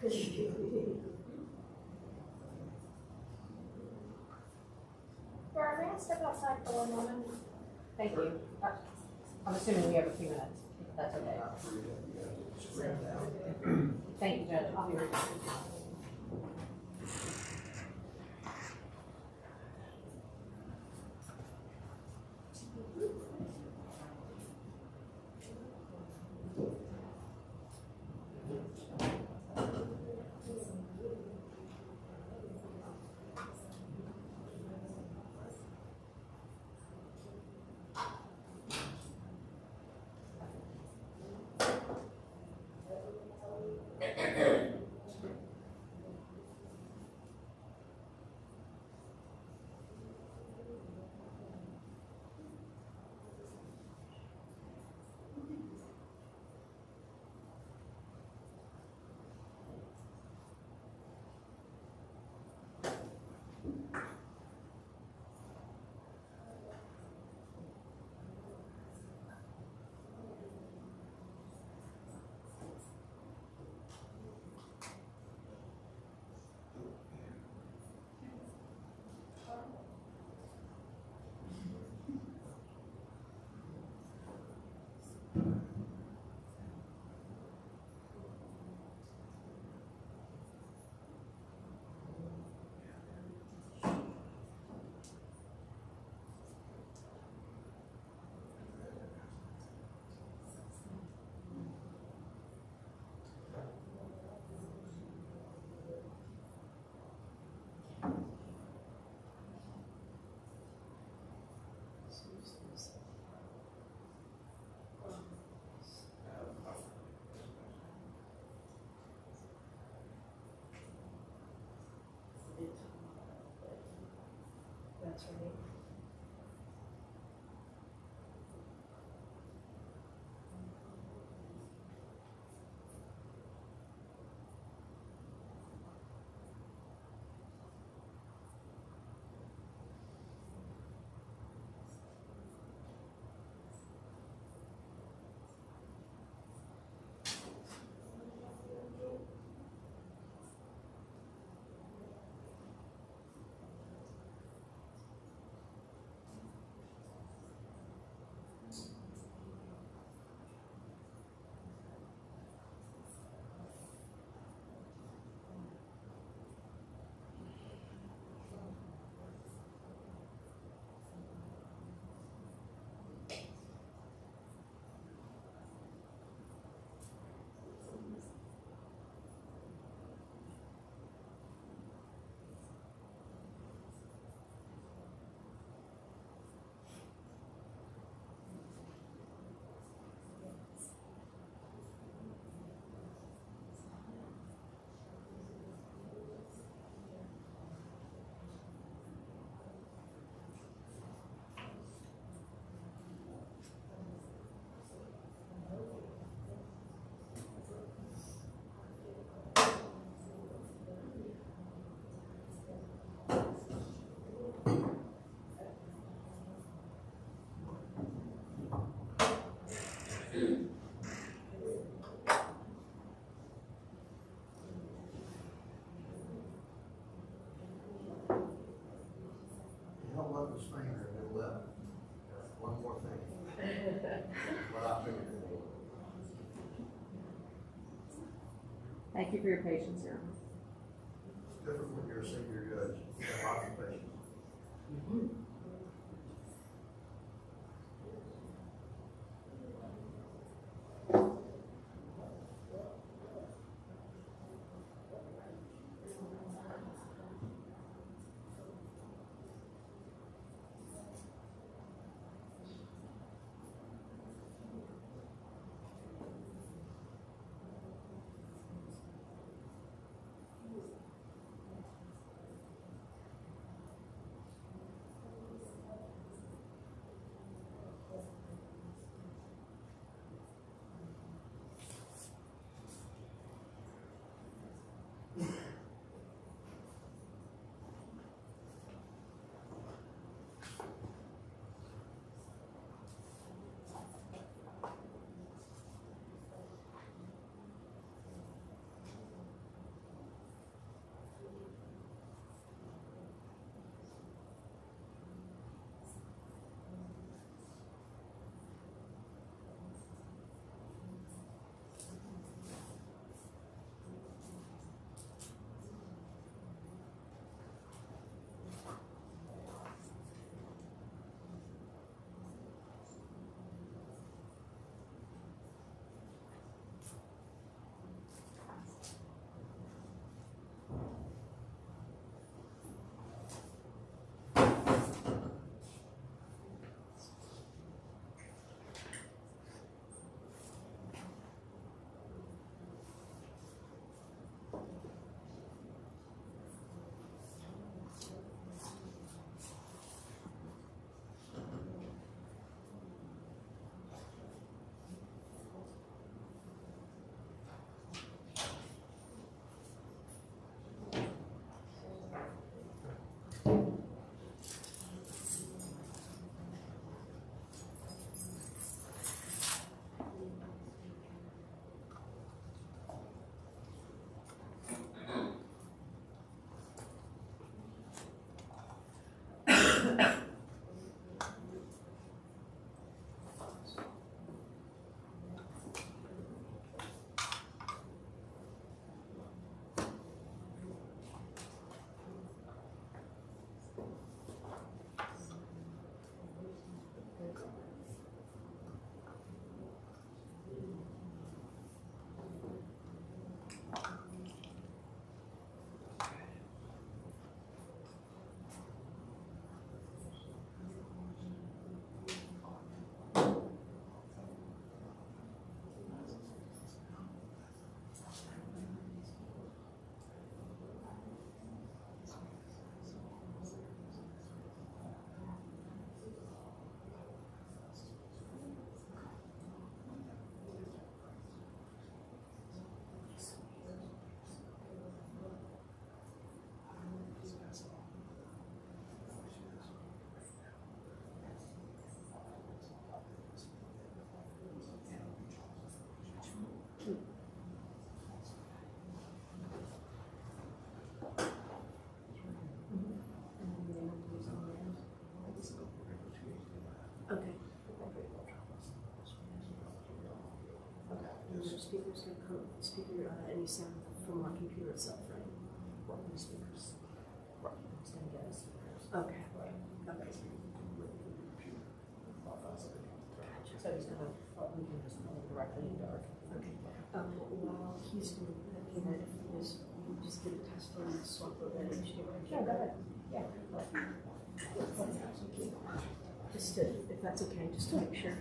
Laura, may I step outside for 1 moment? Thank you. I'm assuming we have a few minutes, if that's okay. Thank you, Judge. I'll be right back. That's right. Don't let this finger go left. One more thing. What I figured. Thank you for your patience here. It's different when you're a senior judge. You have lots of patience. Okay. And your speaker's gonna come, speaker, any sound from our computer itself, right? Any speakers? It's gonna get us. Okay. Okay. So he's gonna, we can just plug directly into our. Okay. While he's doing that, can I, just get a test on the swap of that issue? Sure, go ahead. Yeah. Just to, if that's okay, just to make sure.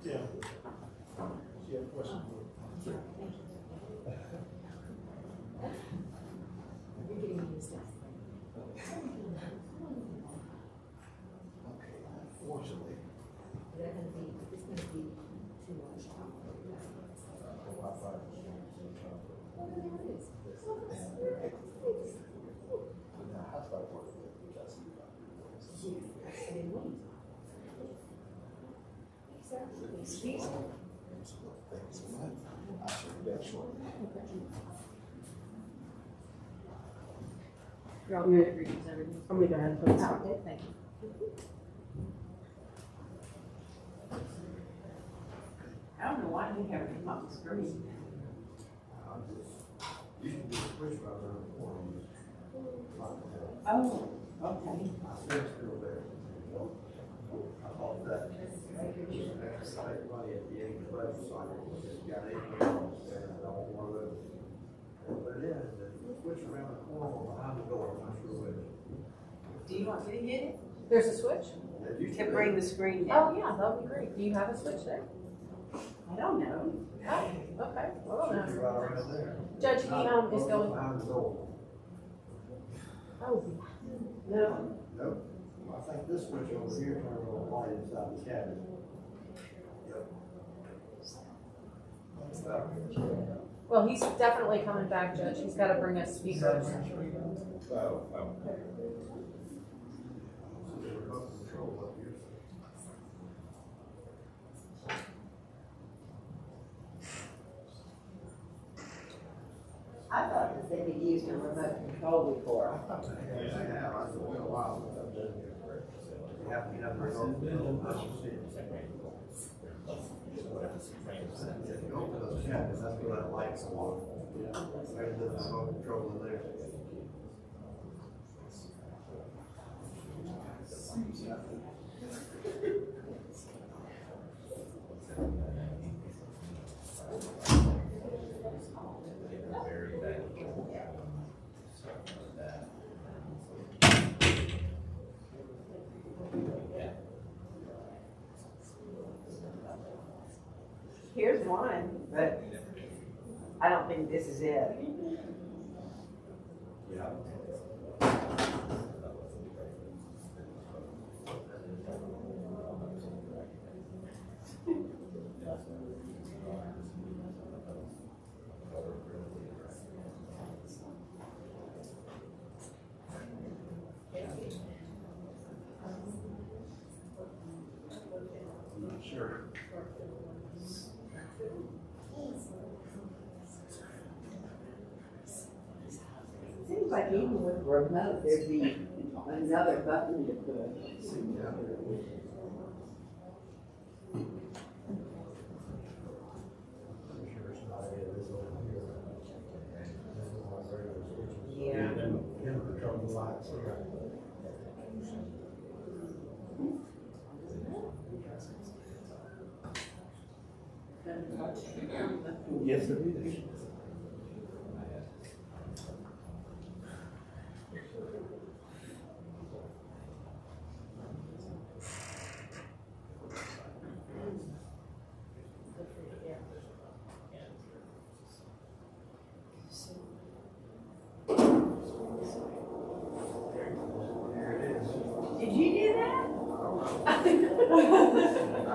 Yeah. She had a question. You're getting used to it. Fortunately. They're gonna be, it's gonna be too much. You're all good, reads everything. I'm gonna go ahead and put this on. Okay, thank you. I don't know why they haven't come up with screen. You should do a switch right around the corner. Oh, okay. I see it's still there. I thought that. Everybody at the end of the budget cycle just got $8 and I don't want to. But it is, the switch around the corner behind the door, I'm not sure which. Do you want me to get it? There's a switch? That used To be. bring the screen down? Oh, yeah, that would be great. Do you have a switch there? I don't know. Oh, okay. Well, Should be no. right around there. Judge, he, is going, Behind the door. oh, No. Nope. I think this switch over here turns on the light inside the cabinet. Yep. well, he's definitely coming back, Judge. He's gotta bring us speakers. I thought that they had used a remote control before. Yeah, I have, it's been a while since I've been here. You have to have the result. Go to those cabinets, that's where that light's on. There's the remote control in there. Here's one, but I don't think this is it. Yeah. I'm not sure. like even with remote, there'd be another button to push. I'm sure it's not any of this over here. This is my regular switches. Yeah. Then control the lights here. Yes, it is. There it is. Did you do that? I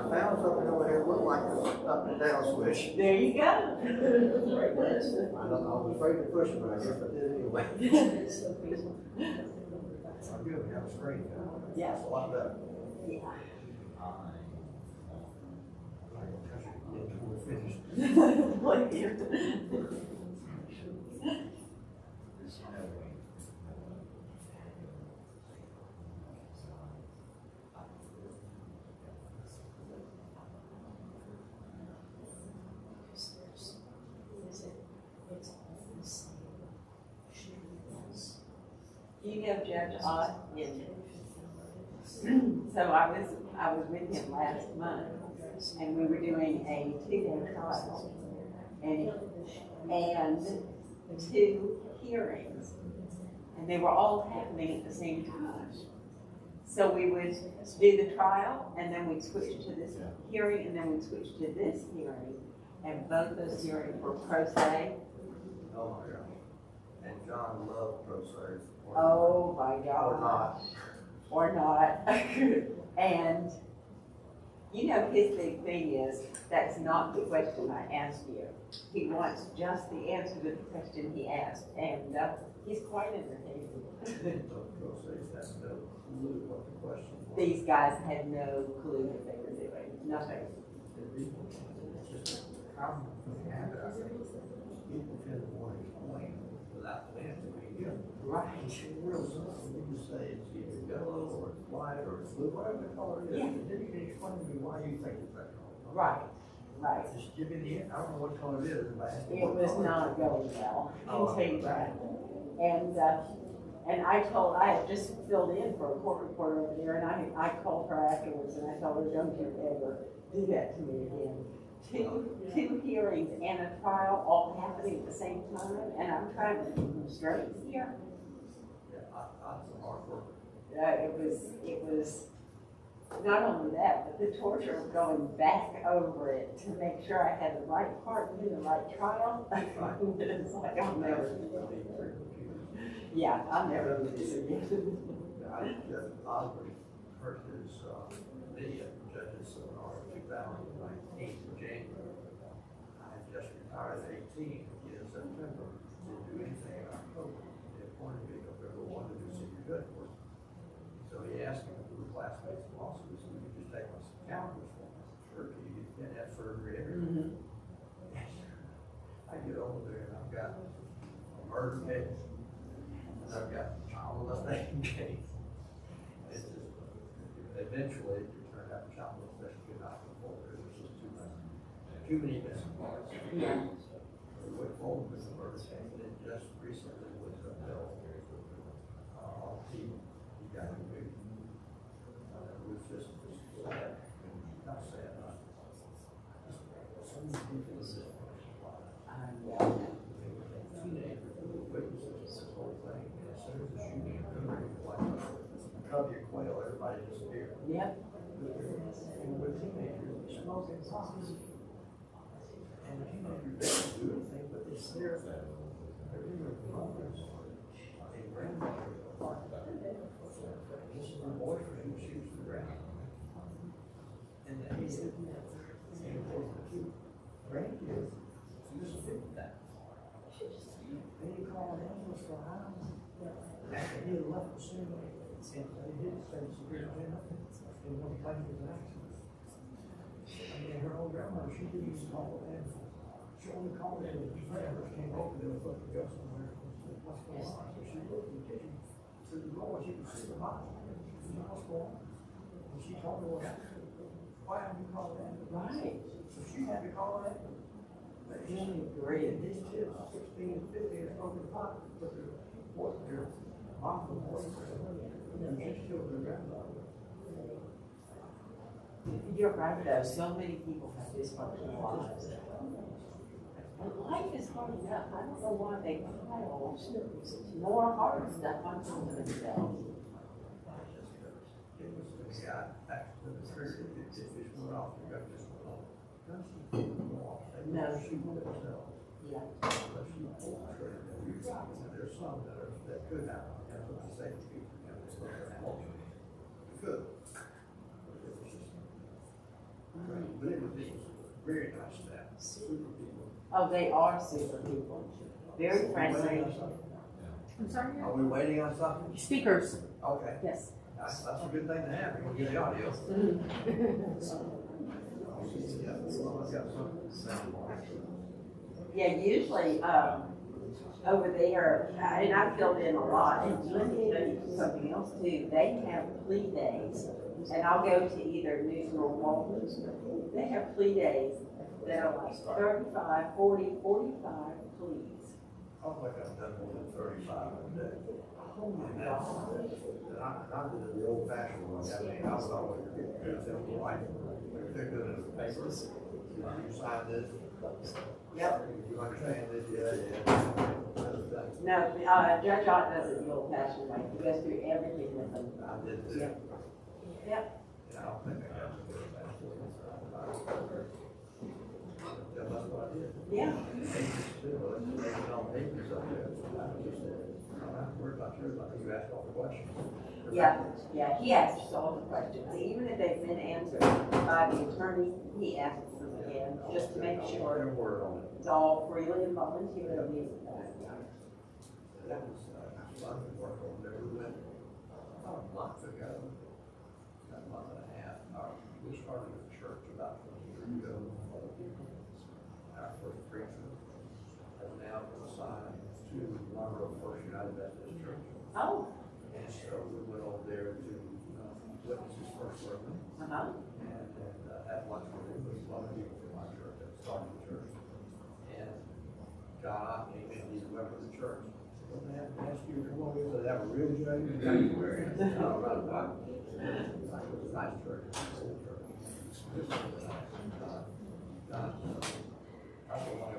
found something over here, looked like a up and down switch. There you go. I was afraid to push it, but I guess I did anyway. I'm good, we have a screen now. Yeah. It's a lot better. Yeah. I'm not gonna touch it until we're finished. You know Judge Ott, so I was with him last month, and we were doing a 2-day trial, and 2 hearings, and they were all happening at the same time. So we would do the trial, and then we'd switch to this hearing, and then we'd switch to this hearing, and both those hearings were pro se. Oh my God. And John loved pro se. Oh my Or God. not. Or not. And, you know, his big thing is, that's not the question I asked you. He wants just the answer to the question he asked, and he's quite entertaining. Pro se has no clue what the question was. These guys had no clue what they were doing, nothing. It's just a common habit, I think. People tend to want to explain without the answer being given. Right. It's real simple. You just say it's either yellow or it's white or it's blue, whatever the color is. Yeah. And then you can explain to me why you think it's that color. Right, right. Just give me the, I don't know what color it is. If I ask you It what was color not going well, I Oh, can tell you that. And I had just filled in for a court reporter over there, and I called her afterwards, and I told her, don't you ever do that to me again. Two hearings and a trial all happening at the same time, and I'm trying to keep them straight here. Yeah, I'm hard work. It was not only that, but the torture of going back over it to make sure I had the right part in the right trial. It's like, I'll never, yeah, I'll never do this again. I just oddly heard his video judges seminar in 2019 in January. I had just retired at 18 in September. Didn't do anything in October. They appointed me November 1 to do senior judge work. So he asked me who were classmates in law school, so you could just take my calendars for me. Sure, you can have surgery every. I get over there and I've got a murder case. And I've got a child molestation case. It's just, eventually, it turned out child molestation could not go forward. It was just too many missing parts. Yeah. We went forward with the murder case, and it just recently was upheld. He got convicted. It was just sad, not sad, so many people in this teenagers who were witnesses to this whole thing, and as soon as the shooting occurred, like a cubby of quail, everybody disappeared. Yep. And with teenagers, smoking pots. And the teenagers don't do anything, but they stare at that. They're in their mothers and grandmothers apart. This is my boyfriend who shoots the ground. And then he said, and of course, the two grandkids used to think that. They didn't call an ambulance for a house. After he had left the scene, and they hit his face, and he ran up and went to claim his accident. And then her old grandmother, she didn't even call the ambulance. She only called it when the family came over, they were supposed to go somewhere. What's going on? So she through the door, she could see the light. She said, what's going on? And she told me what happened. Why have you called that? Right. So she had to call that. But she Great. and these kids, 16 and 15, are broken pot, but their mom was and just killed their granddaughter. You're right, though, so many people have dysfunctional lives. And life is hard enough, I don't know why they pile more hard stuff onto themselves. It was the guy back to the church, it just went off, the gun just went off. No. She would have known. Yeah. But she pulled the trigger. And there's some that could happen, and what I say to people, you know, it's not gonna happen. It could. But it was just. But it was very nice staff, super people. Oh, they are super people, very friendly. I'm sorry? Are we waiting on something? Speakers, Okay, yes. that's a good thing to have, we'll get the audio. Yeah, someone's got something. Yeah, usually, over there, and I filled in a lot, and let me tell you something else too, they have plea days. And I'll go to either Newton or Walton, they have plea days that are like 35, 40, 45 pleas. I don't think I've done more than 35 a day. Oh my And God. I did the old fashioned one, I mean, I was always good to the wife. They're good at the papers. You sign this. Yep. You understand this, yeah. No, Judge Ott does it the old fashioned way, he goes through everything with them. I did too. Yep. Yep. I don't think I got to do it. Yeah, that's what I did. Yeah. They don't hate me so good. I just said, I'm not worried about yours, I think you asked all the questions. Yeah, he asks all the questions, even if they've been answered by the attorney, he asks them again, just to make sure Their word on it. it's all freely and voluntarily. That was, fun to work over there. We went about a month ago, a month and a half. We started a church about 20 years ago. Our first preacher has now been assigned to Monroe First United Methodist Church. Oh, And so we went over there to witness his first sermon. uh-huh. And at lunch with him was a lot of people from my church that started the church. And John came in, he's a member of the church. Well, they have to ask you, well, we said, have a real job, you got to wear it. No, right about it. It was a nice church, it was a cool church. This was nice. John, I don't want to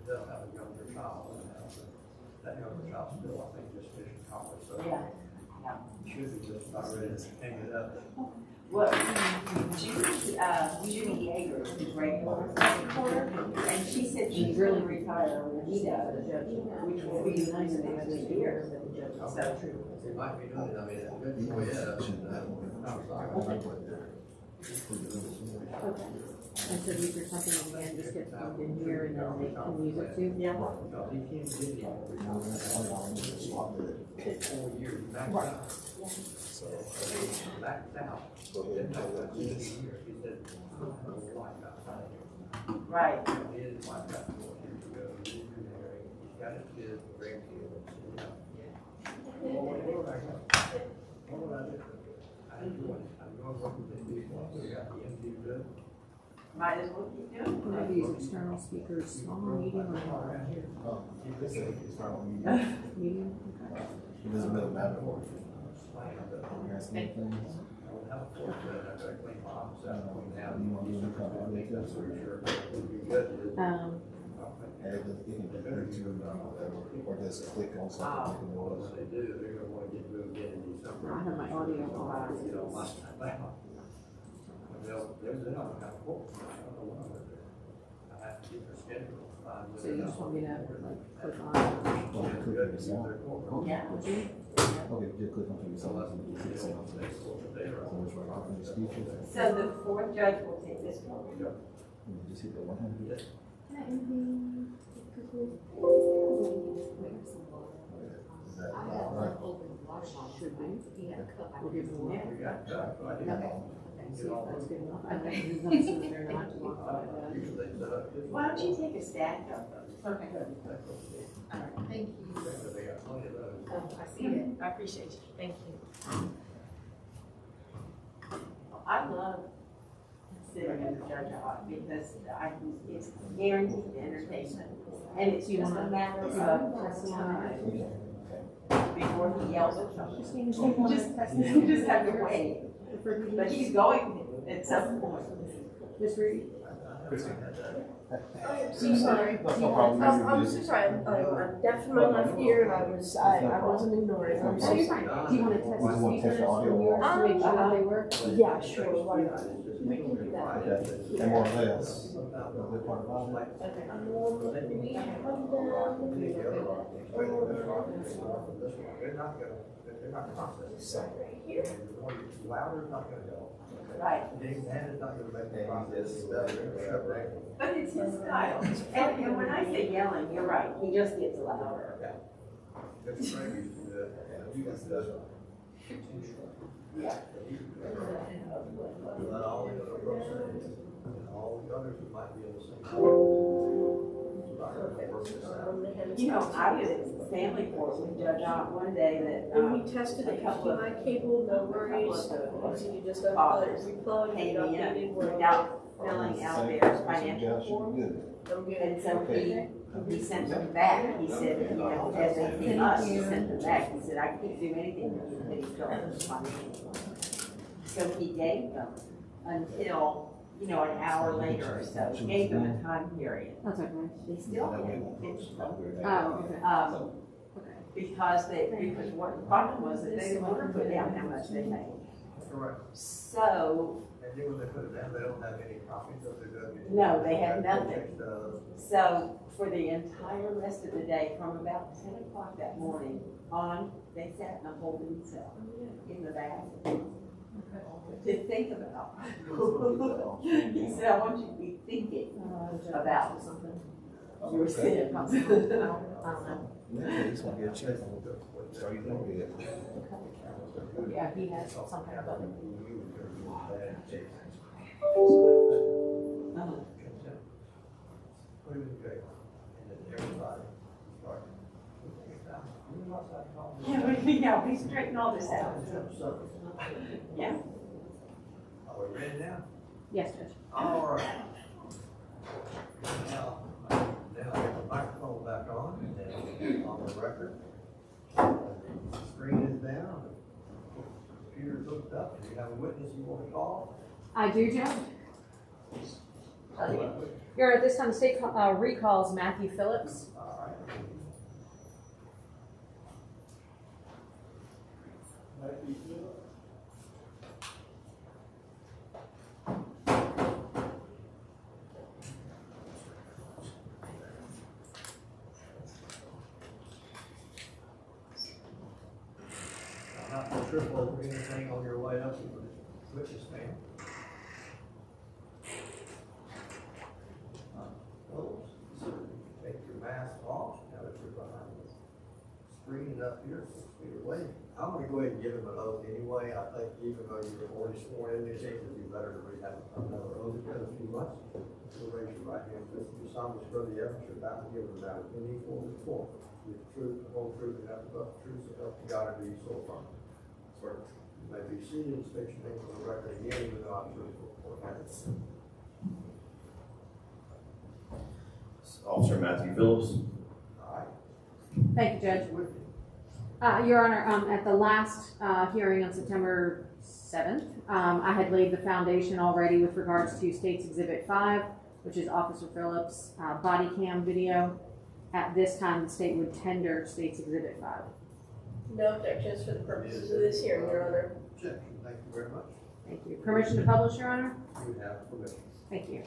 they'll have a younger child. That younger child still, I think, just finished college, so. Yeah, yeah. Should be just about ready to hang it up. Well, Judy Yeager is the great reporter, and she said she's really retire when he does, which will be nice in the next year. So, It might be doing it, I mean, it's good for And so these are something again, just get plugged in here and then they can use it too? yeah. No, he can't get it. 4 years, maxed out. So, maxed out. Didn't know that he was here. He said, I don't like outside here. Right. He didn't like that 4 years ago. He's remarried. He's got his kids, grandkids, you know. Well, what would I do? What would I do? I'm going to work with the people. We got the MD good. Might as well keep doing Can I use external speakers, small, medium, or large? Medium, okay. It doesn't really matter what. You ask me things. I don't have a fork, but I gotta clean my office out. You want to do any kind of makeup or Sure, it would be good to. it can be very too, or just click on something. What they do, they're gonna wanna get moved in December. I have my audio on. You know, my, they'll have a kind of book. I don't know what I'm gonna do. I have to keep their schedule. So you just want me to like click on? Good to see their book. Yeah. Would you? Okay, just click on your So that's song. what you see on the next one, but they are. So it's right off of your speakers. So the fourth judge will take this one. Just hit the 100. Is that right? Should be. We'll give them one. Yeah. We got, I did. See if that's good enough. I think it's not so they're not too long, but, Usually they set up. Why don't you take a stack of them? Okay. Thank you. Thank you. They got plenty of those. I see it. I appreciate you. Thank you. I love sitting in the judge office because it's guaranteed entertainment. And it's just a matter of time before he yells at something. You just have to wait. But he's going at some point. Ms. Reed? I'm so sorry. That's no problem. I'm so sorry. I'm deaf in my left ear and I wasn't ignoring. I'm so You're sorry. fine. Do you want to test You the just want to test speakers the audio? from yours to make sure that they work? Yeah, sure. Why not? We can do that. Okay, and more or less, the good part about it. We have They're not processing. this right here. Louder is not gonna help. Right. Big hand is not gonna make the process better. But it's his style. And when I say yelling, you're right. He just gets louder. That's crazy. You got stuff. Yeah. Let all the other folks say, and all the others who might be in the same. You know, I was at family court with Judge Ott one day that, And we tested it, HDMI cable, no worries. So you just unplug, replug, came it updated, in we're without filling out their financial Suggestion, form. good. I'm good. And so he sent them back. He said, you know, as they came us, he sent them back. He said, I can't do anything with you, but he's filling out the financial form. So he gave them until, you know, an hour later or so, he gave them a time period. That's okay. They still haven't finished them. Oh, okay. Because what the problem was that they didn't want to put down how much they made. Correct. So, And then when they put it down, they don't have any copies of their W. no, they had nothing. Uh, So for the entire rest of the day, from about 10 o'clock that morning on, they sat in a holding cell in the bathroom to think about. He said, I want you to be thinking about something. Your sin. In that case, we'll get a check. So you know it. Yeah, he has some kind of a. Put it in jail, and then everybody started. Yeah, we straighten all this out. Yeah. Are we ready now? Yes, Judge. All right. Now I have the microphone back on, and on the record. The screen is down, the computer's hooked up. Do you have a witness you want to call? I do, Judge. Your Honor, at this time, the state recalls Matthew Phillips. All right. I'm not gonna trip over anything on your way up to the witness stand. Close. Take your mask off, now that you're behind the screen up here, 6 feet away. I'm gonna go ahead and give him an oath anyway. I think even though you've already sworn in, it would be better to read that another oath in a few months. So raise your right hand, please. You solemnly swear the evidence you're about to give is about any form of form. With the truth, the whole truth, and nothing but the truth, so help you God, and be so firm. Swear. You may be seated and state your name for the record again, even though I'm truthful. Officer Matthew Phillips. All right. Thank you, Judge. With you. Your Honor, at the last hearing on September 7th, I had laid the foundation already with regards to State's Exhibit 5, which is Officer Phillips' body cam video. At this time, the state would tender State's Exhibit 5. No objections for the purposes of this hearing, Your Honor. Objection. Thank you very much. Thank you. Permission to publish, Your Honor? You have permission. Thank you.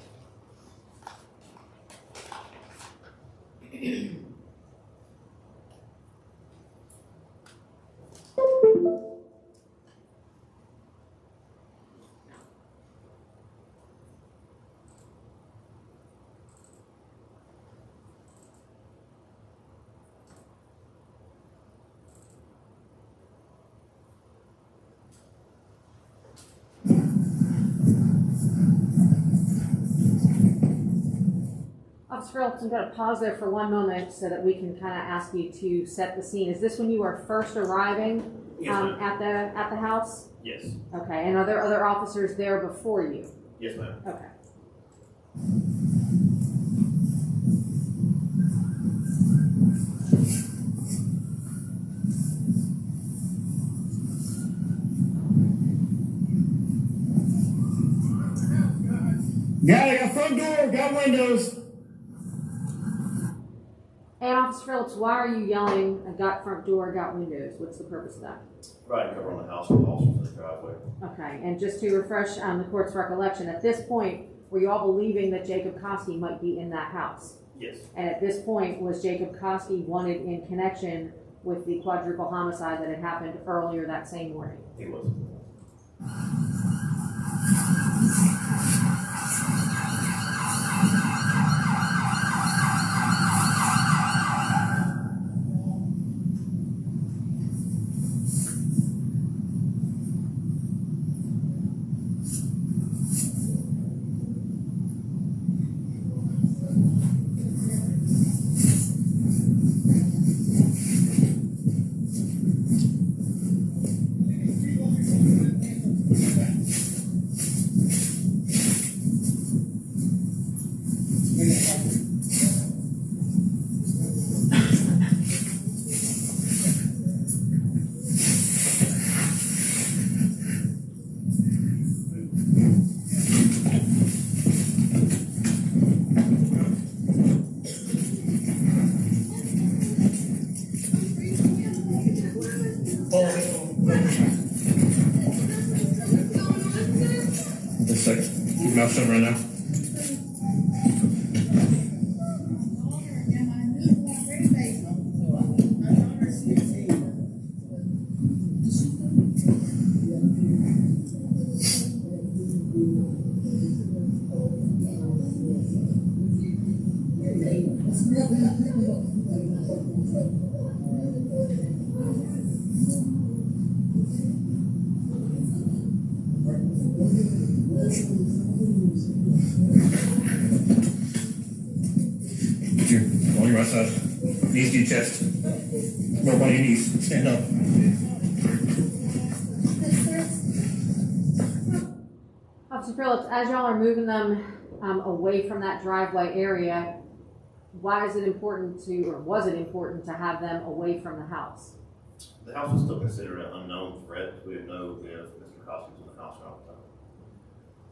Officer Phillips, I'm going to pause there for one moment so that we can kind of ask you to set the scene. Is this when you were first arriving Yes, ma'am. at the house? Yes. Okay, and are there other officers there before you? Yes, ma'am. Okay. Got front door, got windows. And Officer Phillips, why are you yelling, I got front door, got windows? What's the purpose of that? Providing cover on the house with officers in the driveway. Okay, and just to refresh the court's recollection, at this point, were you all believing that Jacob Koski might be in that house? Yes. And at this point, was Jacob Koski wanted in connection with the quadruple homicide that had happened earlier that same morning? He was. Just a second. Keep your mouth shut right now. Put your, on your right side. Knees to your chest. No, on your knees. Stand up. Officer Phillips, as y'all are moving them away from that driveway area, why is it important to, or was it important to have them away from the house? The house was still considered an unknown threat. We didn't know if Mr. Koski was in the house around the time.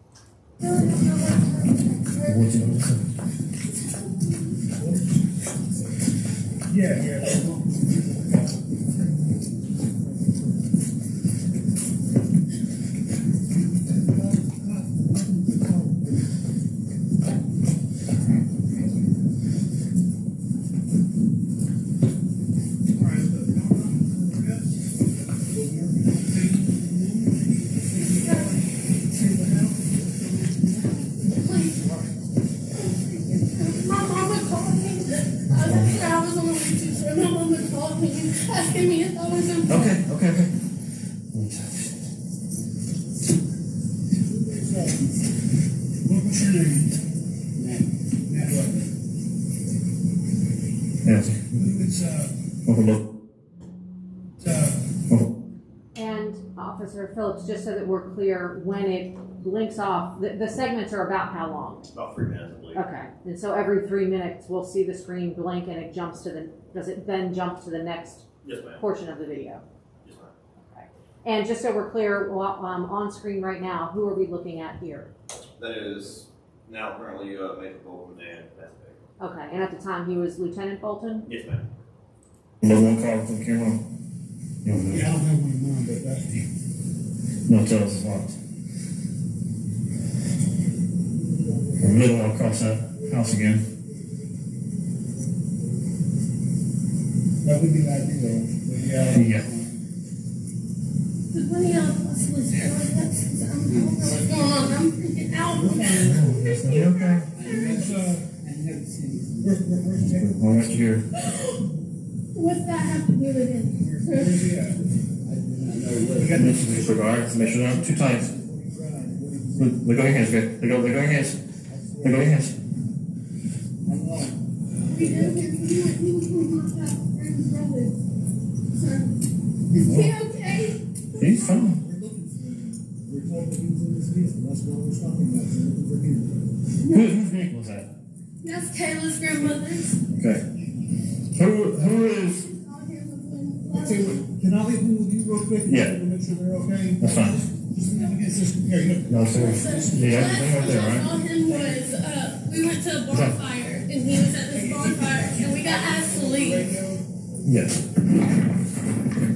My mama called me. I was on the way to school. My mama called me asking me if I was in. Okay. What's your name? Nancy. And Officer Phillips, just so that we're clear, when it blinks off, the segments are about how long? About 3 minutes, I believe. Okay, and so every 3 minutes, we'll see the screen blink and it jumps to the, does it then jump to the next Yes, ma'am. portion of the video? Yes, ma'am. Okay. And just so we're clear, on screen right now, who are we looking at here? That is now currently Major Bolton and Matthew Baker. Okay, and at the time he was Lieutenant Bolton? Yes, ma'am. No one call from the camera. Yeah, I don't have one in mind, but that's No, tell us what. We're middle across that house again. that would be ideal. But Yeah. The money on the bus was going up since I don't know what's going on. I'm freaking out. Okay. where's Jacob? Well, Mr. here. What's that have to do with it? Where's he at? We got this in disregard. Make sure they're not too tight. Let go of your hands, okay? Let go of your hands. Let go of your hands. We did it. He was with my friend's brother. So, is he okay? He's fine. We're looking for him. We're told that he was in this vehicle. That's what we're talking about. We're looking for him. Whose vehicle was that? That's Kayla's grandmother's. Okay. Who is? Okay, can I leave him with you real quick? Yeah. To make sure they're okay? That's fine. Just against this. Here, you No, sir. Yeah, everything right there, Last right? time I saw him was, we went to a bonfire, and he was at this bonfire, and we got asked to leave. Yes.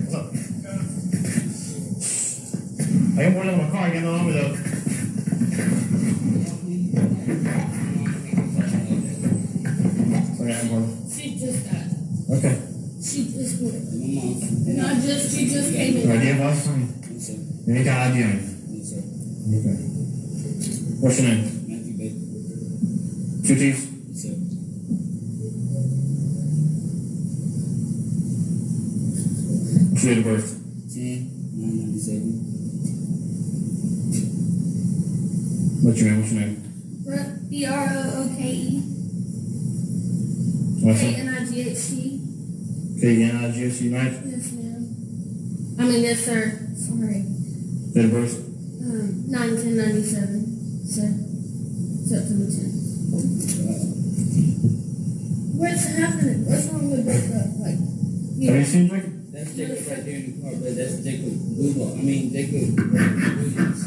What's up? I got one in my car. I got no arm though. Okay, I'm going. She just died. Okay. She just went. And she just came in. Idea boss? Any kind of idea? Okay. What's your name? Matthew Baker. Two T's? Yes, sir. What's your date of birth? 10/9/97. What's your name? What's your name? BROOKE. What's your name? KNIGHT. KNIGHT, right? Yes, ma'am. I mean, yes, sir. Sorry. Date of birth? 9/10/97. Sir. September 10th. What's happening? What's wrong with breakup? Like, Have you seen Jacob? That's Jacob right there in the car, but that's Jacob Google. I mean, Jacob Williams.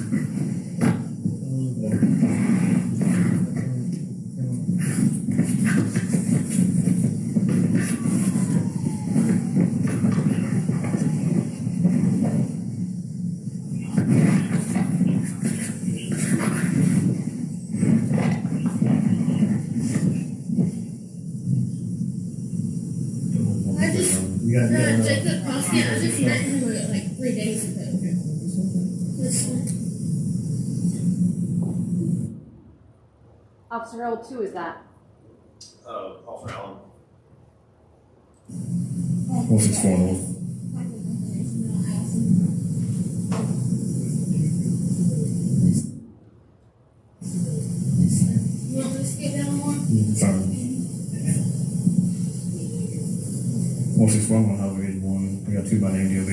I just, You got Jacob Crossy, I just met him like 3 days ago. Yes, sir. Officer Harold, who is that? Officer Allen. What's this going on? You want me to skip down more? Sorry. 161 Highway 81. We got two by name DOB.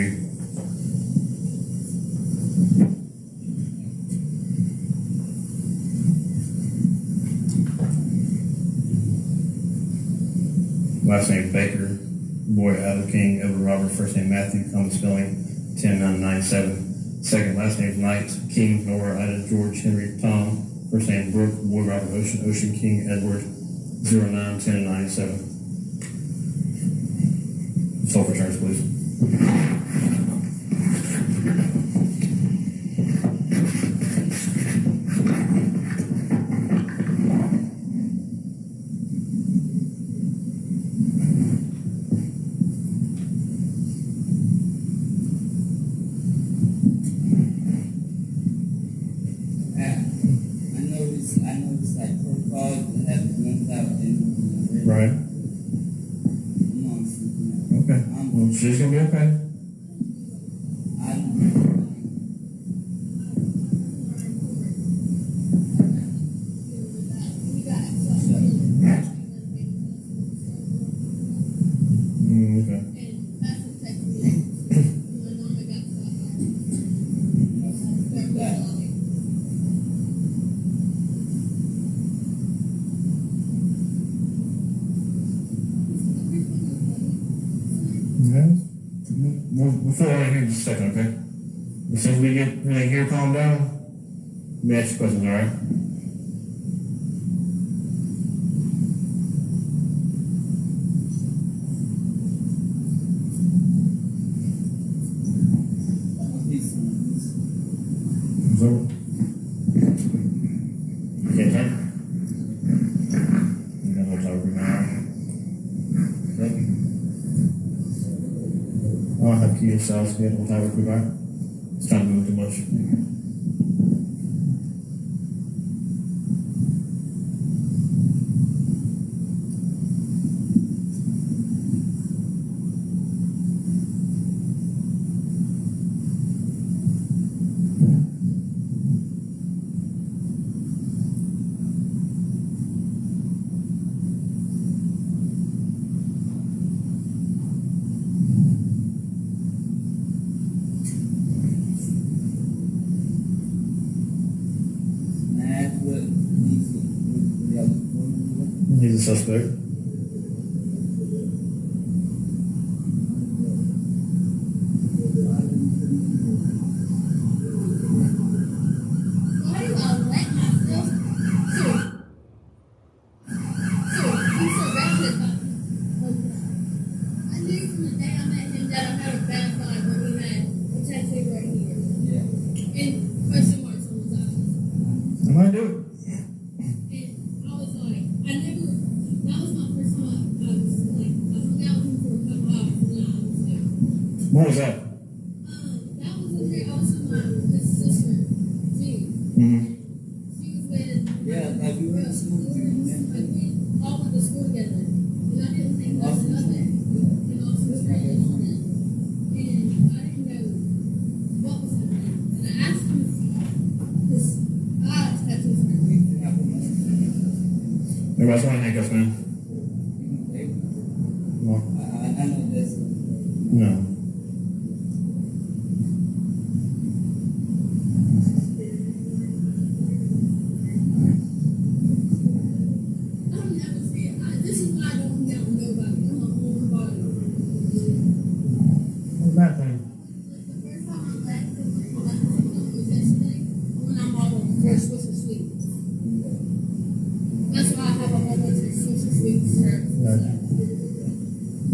Last name Baker, boy Adam King, Edward Robert, first name Matthew, common spelling 10997. Second last name Knight, King, Nora, Ida, George, Henry, Tom, first name Brooke, boy Robert, Ocean King, Edward, 091097. Self returns, please. I noticed like protocol to have guns out and Right. I'm on sleeping now. Okay. Well, she's gonna be okay. I Okay. Yeah. We'll fill out here in just a second, okay? As soon as we get everything here calmed down, let me ask you questions, all right? It's over. Okay, turn. You got no time for now. Yep. I'll have key yourselves, get no time for back. It's not moving too much. the suspect. Why do I let myself? Sir, you surrounded by. I knew from the day I met him that I had a bad vibe when he had a tattoo right here. Yeah. And question marks on his eyes. I might do it. And I was like, that was my first time I was like, I hung out with him for a couple hours and then I was like, When was that? that was the day I was with his sister, Jean. Mm-hmm. She was with, Yeah, like we went to school together. like we all went to school together. And I didn't think nothing of it. And also training on it. And I didn't know what was happening. And I asked him his eyes tattoos right there. Everybody's wearing handcuffs, man. Well, I know this. no. I don't never see it. This is why I don't hang out with nobody. I'm a whole body. What's that thing? Like the first time I left was yesterday when I'm all for Swiss and Sweet. That's why I have a whole bunch of Swiss and Sweet shirts. Gotcha.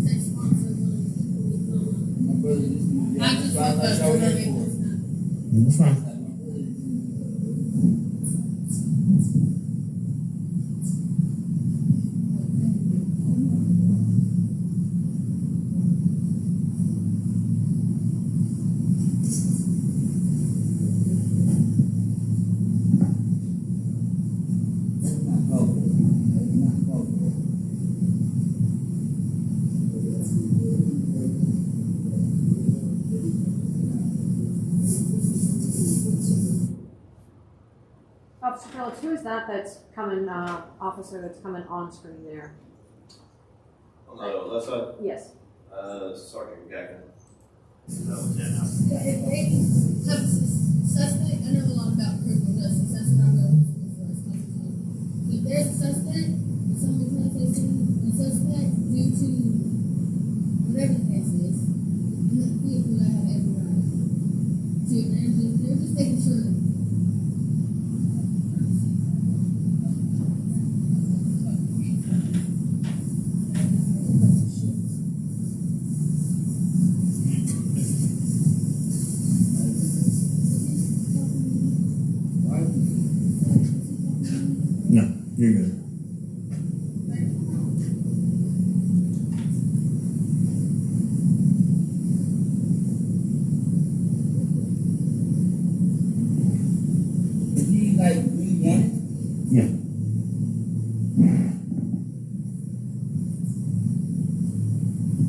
They sponsor one. My brother used to be I just like woke up y'all to here make for. this time. That's fine. Like my brother used to That's not helpful. That's not helpful. Officer Phillips, who is that that's coming, officer that's coming on screen there? On the left side, Yes. Sergeant Gagnon. If they have a suspect, I know a lot about criminal justice. That's what I'm going to school for. If there's a suspect, if someone's not facing a suspect due to whatever the case is, and the people that have every right to, and they're just making sure. No, you're good. Is he like really wanted? Yeah.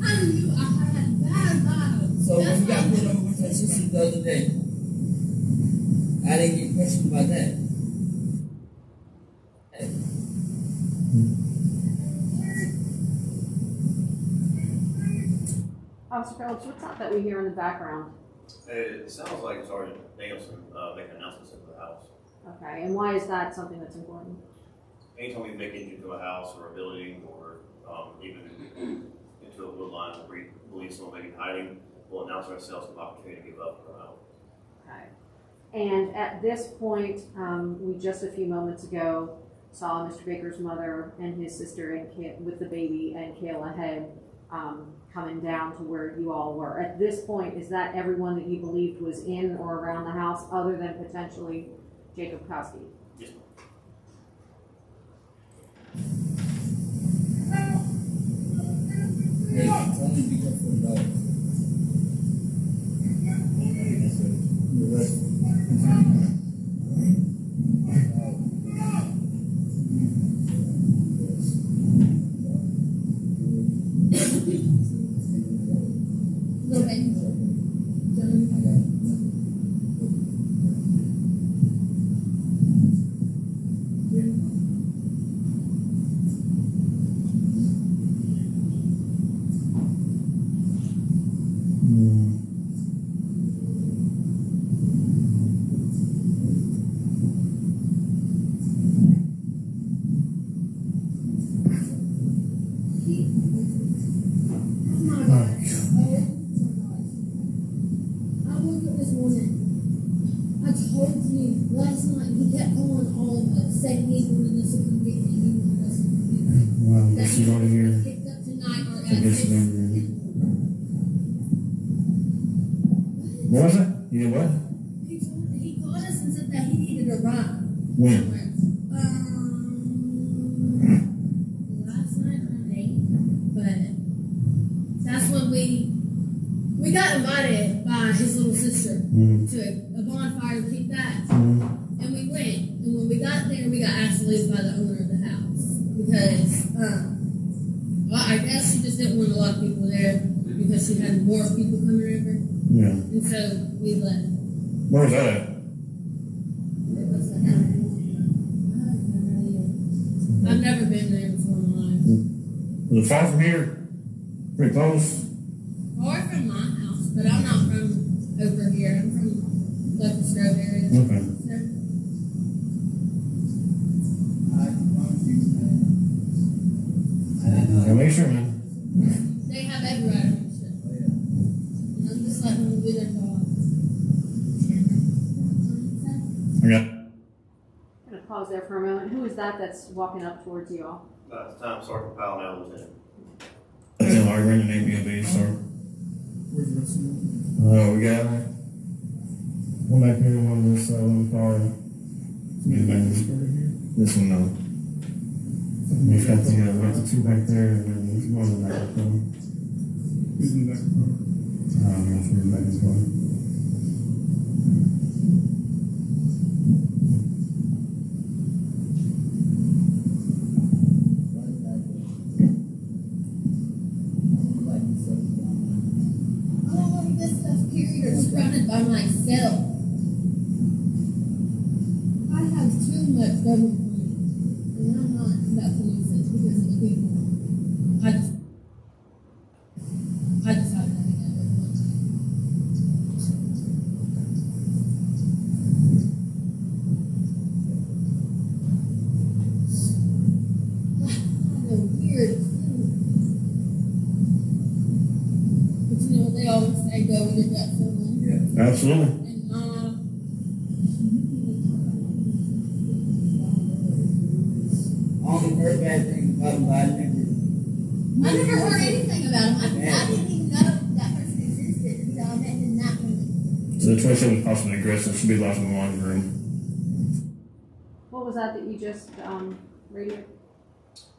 I knew I had bad vibes. So when That's you got why pulled over with your sister the other day, I didn't get questioned about that. Officer Phillips, what's that we hear in the background? It sounds like Sergeant Danielson making announcements into the house. Okay, and why is that something that's important? Anytime we make it into a house or a building or even into a wood line where we believe someone may be hiding, we'll announce ourselves with the opportunity to give up or out. Okay. And at this point, we just a few moments ago saw Mr. Baker's mother and his sister and with the baby and Kayla Head coming down to where you all were. At this point, is that everyone that you believed was in or around the house other than potentially Jacob Koski? Yes, Hey, tell me to be careful with dogs. The rest. go back and forth. kept calling all of us, saying he wanted us to come get him, he wanted us to come get him. Well, That this he is over here. was picked up tonight or I guess at it's 6. over here. What was it? You did what? He called us and said that he needed a ride. When? Last night around 8, but that's when we got invited by his little sister to a bonfire to kick back, and we went. And when we got there, we got asked to leave by the owner of the house because, well, I guess she just didn't want a lot of people there because she had more people coming over, Yeah. and so we left. Where was that at? I've never been there before in my life. Was it far from here? Pretty close? Or from my house, but I'm not from over here. I'm from Locust Grove area. Okay. Yeah, make sure, man. They have every right on this stuff. And I'm just letting them do their job. I got I'm gonna pause there for a moment. Who is that that's walking up towards you all? At the time, Sergeant Powell, now Lieutenant. that's in our random name BOB, so. Where's the rest of them? We got one back here, one this, one car. This one, no. We've got the two back there, and then there's one in the back of the car. Who's in the back of the car? I don't know if we're back in the car. I don't want this stuff carried or surrounded by myself. I have too much government money, and I'm not about to use it because of the people. I just have to have it every once. I know, weird. But you know what they always say, go with your gut feeling. Yeah. Absolutely. And Only heard bad things about him, but I never heard anything about him. I didn't even know that person existed until I met him that one. So the 27 possibly aggressive should be locked in the laundry room. What was that you just radioed?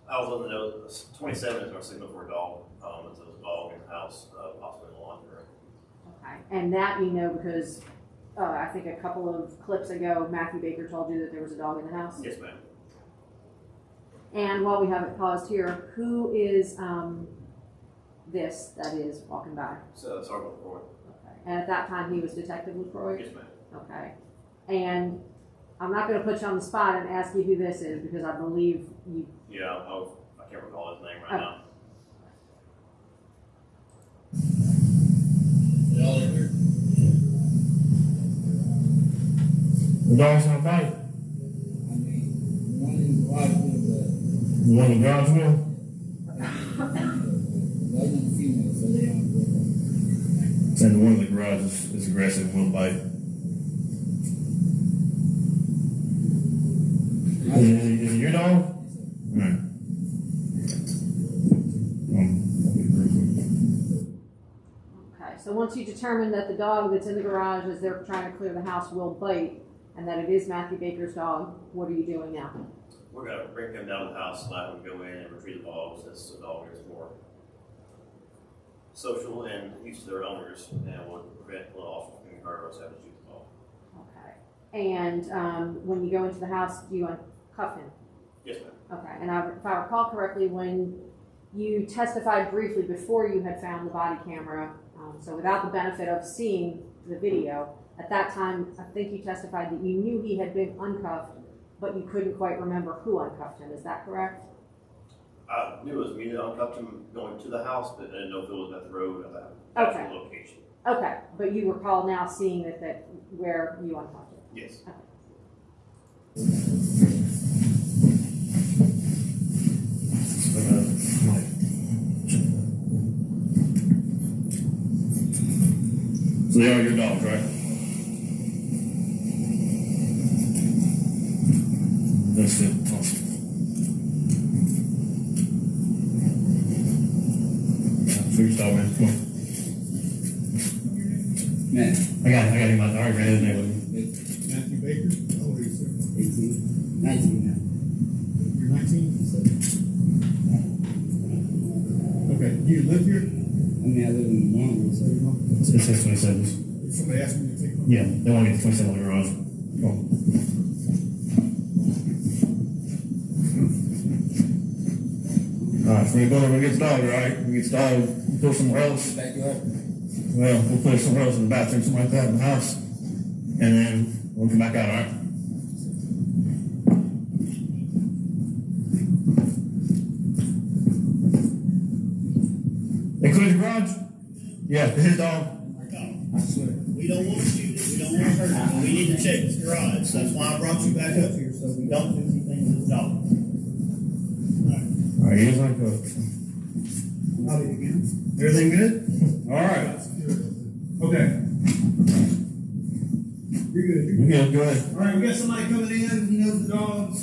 I was on the note, 27 is our signal for a dog. It's a dog in the house, possibly in the laundry room. Okay, and that you know because I think a couple of clips ago, Matthew Baker told you that there was a dog in the house. Yes, ma'am. And while we have it paused here, who is this that is walking by? So, Sergeant LaCroix. Okay, and at that time he was Detective LaCroix? Yes, ma'am. Okay, and I'm not going to put you on the spot and ask you who this is because I believe you. Yeah, I can't recall his name right now. The dog's not bite. I mean, one in the garage with The one in the garage wheel? the other one's female, so they don't work. And the one in the garage is aggressive and will bite. Is it your dog? Alright. Okay, so once you determine that the dog that's in the garage as they're trying to clear the house will bite, and that it is Matthew Baker's dog, what are you doing now? We're going to bring him down to the house, allow him to go in and retrieve the dog since the dog is more social and used to their owners and would prevent little officers from being hurt or having to shoot the dog. Okay, and when you go into the house, do you uncuff him? Yes, ma'am. Okay, and if I recall correctly, when you testified briefly before you had found the body camera, so without the benefit of seeing the video, at that time, I think you testified that you knew he had been uncuffed, but you couldn't quite remember who uncuffed him. Is that correct? I knew it was me that uncuffed him going to the house, but I didn't know if it was at the road or the Okay. actual location. Okay, but you recall now seeing that where you uncuffed him. Yes. So they are your dogs, right? That's it. Awesome. Freestyle, man. Come on. Matt. I got him out there. I already ran his name with me. Matthew Baker. How old are you, sir? 18. 19 now. You're 19? Okay. Do you live here? I mean, I live in Monroe, so you know. It says 27. If somebody asked me to take one. Yeah, they want to get the 27 on the garage. Come on. Alright, so we're going to get started, alright? We get started, we'll put somewhere else. Back you up. Well, we'll put it somewhere else in the bathroom, something like that in the house. And then we'll come back out, alright? They cleared the garage? Yeah, his dog. I swear. We don't want to shoot it. We don't want to hurt it. But we need to check this garage. That's why I brought you back up here, so we don't do anything to the dog. Alright, here's my coach. Howdy again. Everything good? Alright. Okay. You're good. You good, go ahead. Alright, we got somebody coming in. He knows the dogs.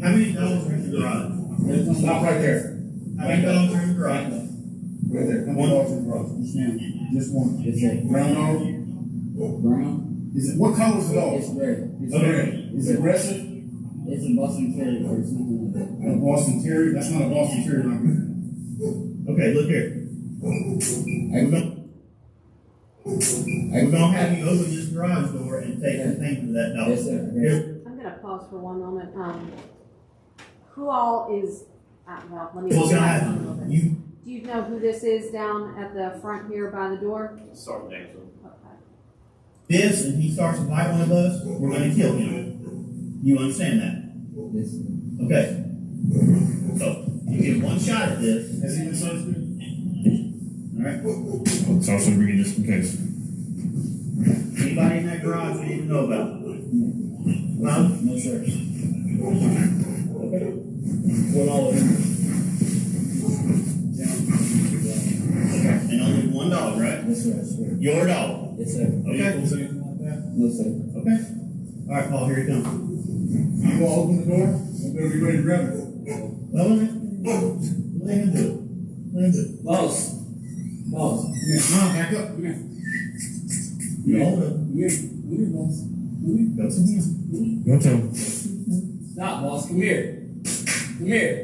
How many dogs are in the garage? Stop right there. How many dogs are in the garage? Right there. How many dogs in the garage? Just one. It's a Brown dog? brown. Is it, what color is the dog? It's red. It's Okay. red. Is it aggressive? It's a Boston Terrier or something like that. A Boston Terrier? That's not a Boston Terrier, not good. Okay, look here. We're gonna have you open this garage door and take the thing to that dog. Yes, sir. Here. I'm gonna pause for one moment. Who all is, well, let me. What's gonna back happen? a little bit. You, Do you know who this is down at the front here by the door? Sergeant Anderson. Okay. this, and he starts to bite one of us, we're gonna kill him. You understand that? Yes, sir. Okay. So, you get one shot at this. Has he been substituted? Alright. It's also bringing just in case. Anybody in that garage we need to know about? Huh? No, sir. Okay. What all of them? Okay. And only one dog, right? Yes, sir. I swear. Your dog. Yes, sir. Okay. Anything like that? No, sir. Okay. Alright, Paul, here he comes. You gonna open the door? I'm gonna be ready to grab it. Well, let him do it. Let him do it. Boss. Boss. Come here. Come on, back up. Come here. You hold up. Come here. Come here, boss. Come here. Go to him. Go to him. Stop, boss. Come here. Come here.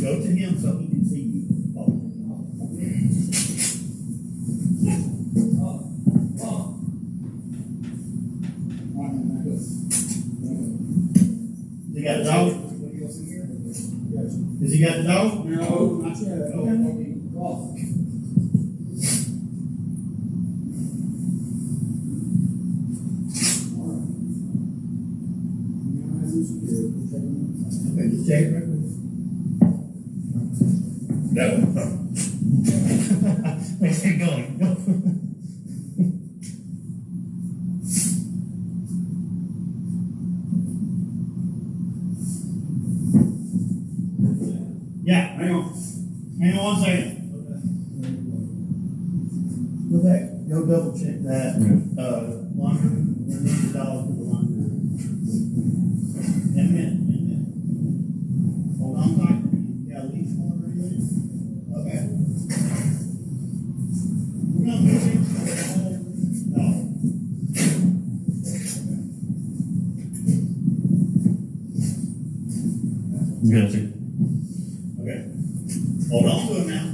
Go to him so he can see you. Paul. He got the dog? Has he got the dog? No, not yet. Okay. Boss. Okay, just check it right quick. That one. Let's keep going. Yeah, hang on. Hang on 1 second. Go back. Go double check that. Laundry room. We need the dog for the laundry room. In a minute. Hold on tight. Yeah, leave one ready. Okay. We're gonna move him. No. Guilty. Okay. Hold on to him now.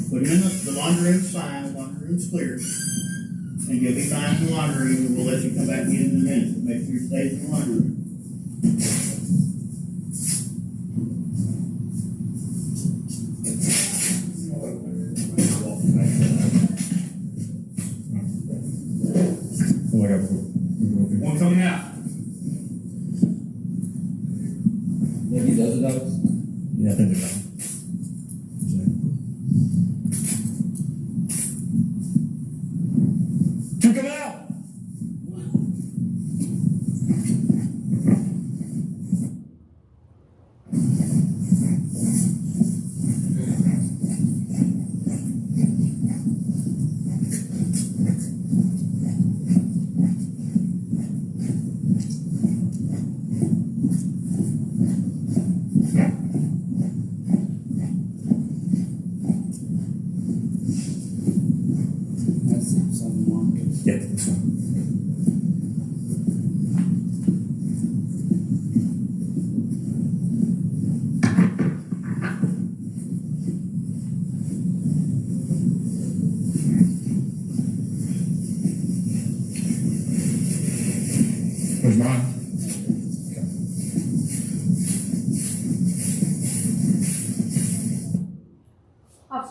Put him in the laundry room's fine, the laundry room's clear. And you'll be fine in the laundry room, and we'll let you come back and get in a minute, but make sure you stay in the laundry room. Whatever. One coming out. Yeah, these other dogs. Yeah, I think they're done. Two come out!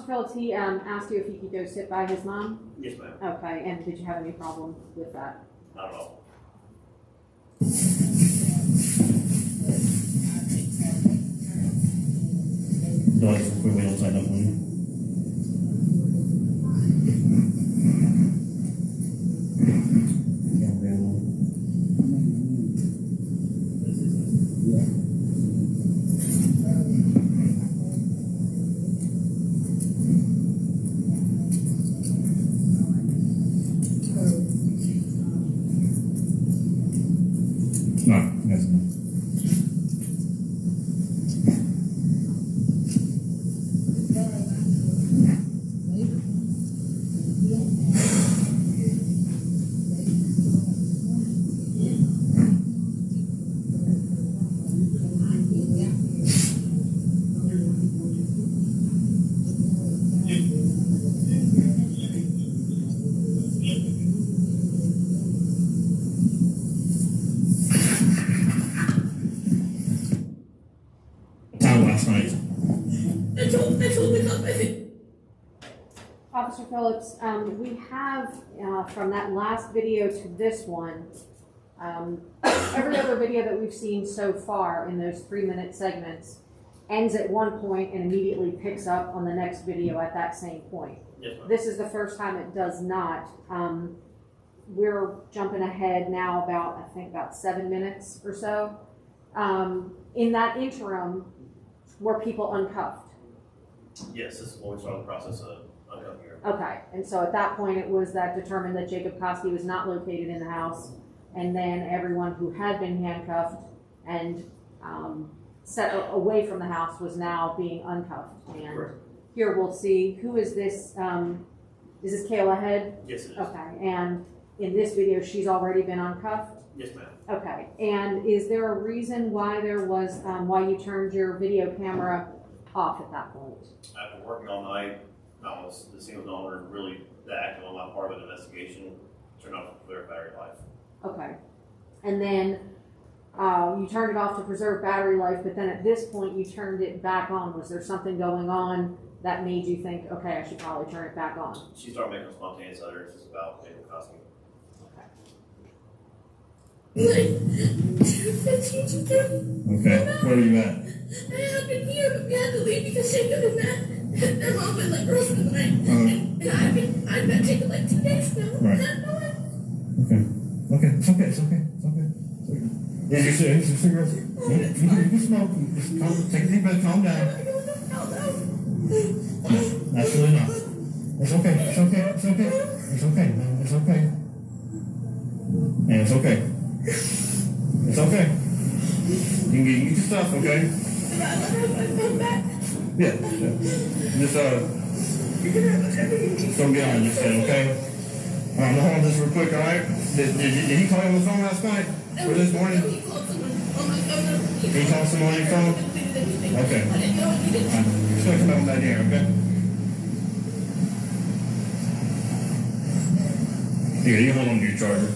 Phillips, he asked you if you could go sit by his mom? Yes, ma'am. Okay, and did you have any problem with that? Not at all. Do I just quickly outside that one? No, that's not. Time last night. Officer Phillips, we have, from that last video to this one, every other video that we've seen so far in those 3-minute segments ends at one point and immediately picks up on the next video at that same point. Yes, ma'am. This is the first time it does not. We're jumping ahead now about 7 minutes or so. In that interim, were people uncuffed? Yes, this is when we started the process of uncuffing her. Okay, and so at that point it was that determined that Jacob Koski was not located in the house, and then everyone who had been handcuffed and set away from the house was now being uncuffed. And Correct. here we'll see, who is this? Is this Kayla Head? Yes, it is. Okay, and in this video she's already been uncuffed? Yes, ma'am. Okay, and is there a reason why there was, why you turned your video camera off at that point? After working all night, the scene was no longer really that active on my part of an investigation. Turned off to clear battery life. Okay, and then you turned it off to preserve battery life, but then at this point you turned it back on. Was there something going on that made you think, okay, I should probably turn it back on? She started making spontaneous utterances about Jacob Koski. Okay, where are you at? I have been here, but we had to leave because Jacob and Matt, their mom went like girls for the night. And I've been taking like 2 days now. Right. Okay, it's okay. Yeah, you should cigarette. You can smoke. Just take a deep breath, calm down. No, absolutely not. It's okay. Man, it's okay. Man, it's okay. It's okay. You can get your stuff, okay? Yeah. Just don't get on this thing, okay? I'm gonna hold this real quick, alright? Did he call you on the phone last night? Or this morning? He called someone on my phone. He called someone on your phone? Okay. I didn't know he did. Just gonna come back here, okay? Here, you hold on to your charger.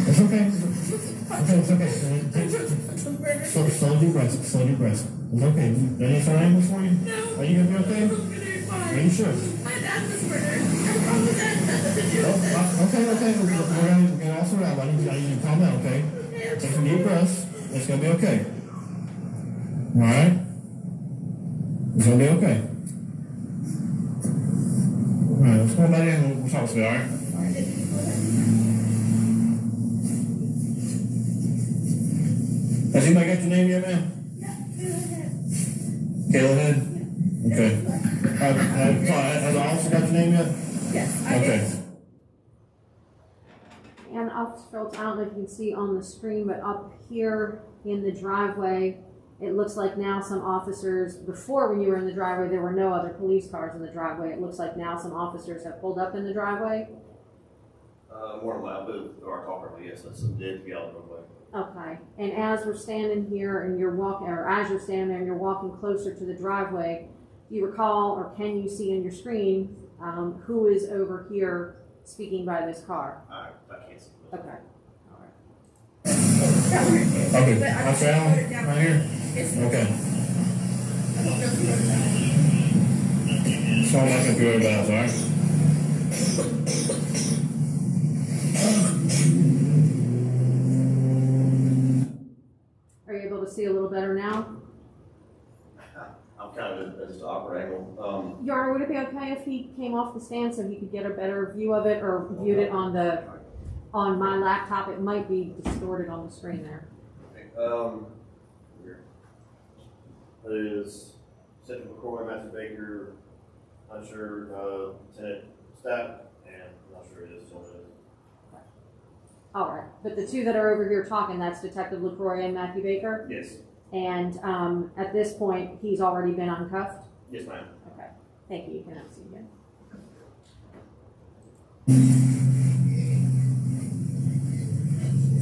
It's okay. It's okay. Slow deep breaths. It's okay. That ain't some ambulance for you? No. Are you gonna be okay? I'm gonna be fine. Are you sure? My dad was murdered. I promise that had nothing to do with that. Okay. We're gonna all sort out. I need you to calm down, okay? Take some deep breaths. It's gonna be okay. Alright? It's gonna be okay. Alright, let's go back in and we'll talk to you, alright? Has anybody got your name yet, ma'am? Kayla Head? Okay. Has the officer got your name yet? Yes, Okay. And Officer Phillips, I don't know if you can see on the screen, but up here in the driveway, it looks like now some officers, before when you were in the driveway, there were no other police cars in the driveway. It looks like now some officers have pulled up in the driveway. More than likely, our call probably, yes, that's some dead to be out of the way. Okay, and as we're standing here and you're walking, or as you're standing there and you're walking closer to the driveway, do you recall or can you see on your screen who is over here speaking by this car? I can't see. Okay. Okay, I found right here. Okay. So I'm not gonna do it about, all right? Are you able to see a little better now? I'm kind of at just an awkward angle. Your Honor, would it be okay if he came off the stand so he could get a better view of it, or viewed it on my laptop? It might be distorted on the screen there. Here. That is Central McCoy, Matthew Baker, unsure, Lieutenant Staff, and I'm not sure it is. All right, but the two that are over here talking, that's Detective LaCroix and Matthew Baker? Yes. And at this point, he's already been uncuffed? Yes, ma'am. Okay, thank you. You can have a seat again.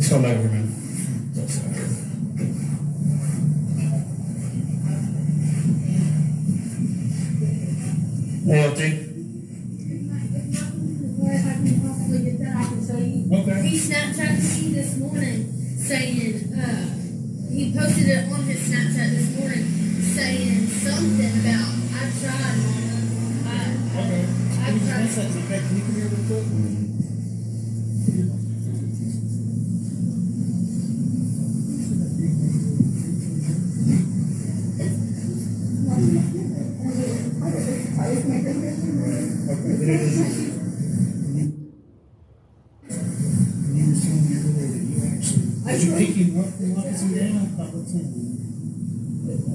Come back here, man. ALT. Okay. He Snapchatted me this morning saying, he posted it on his Snapchat this morning saying something about, I tried, Mama. I tried. Did you pick him up from officer down? About what time?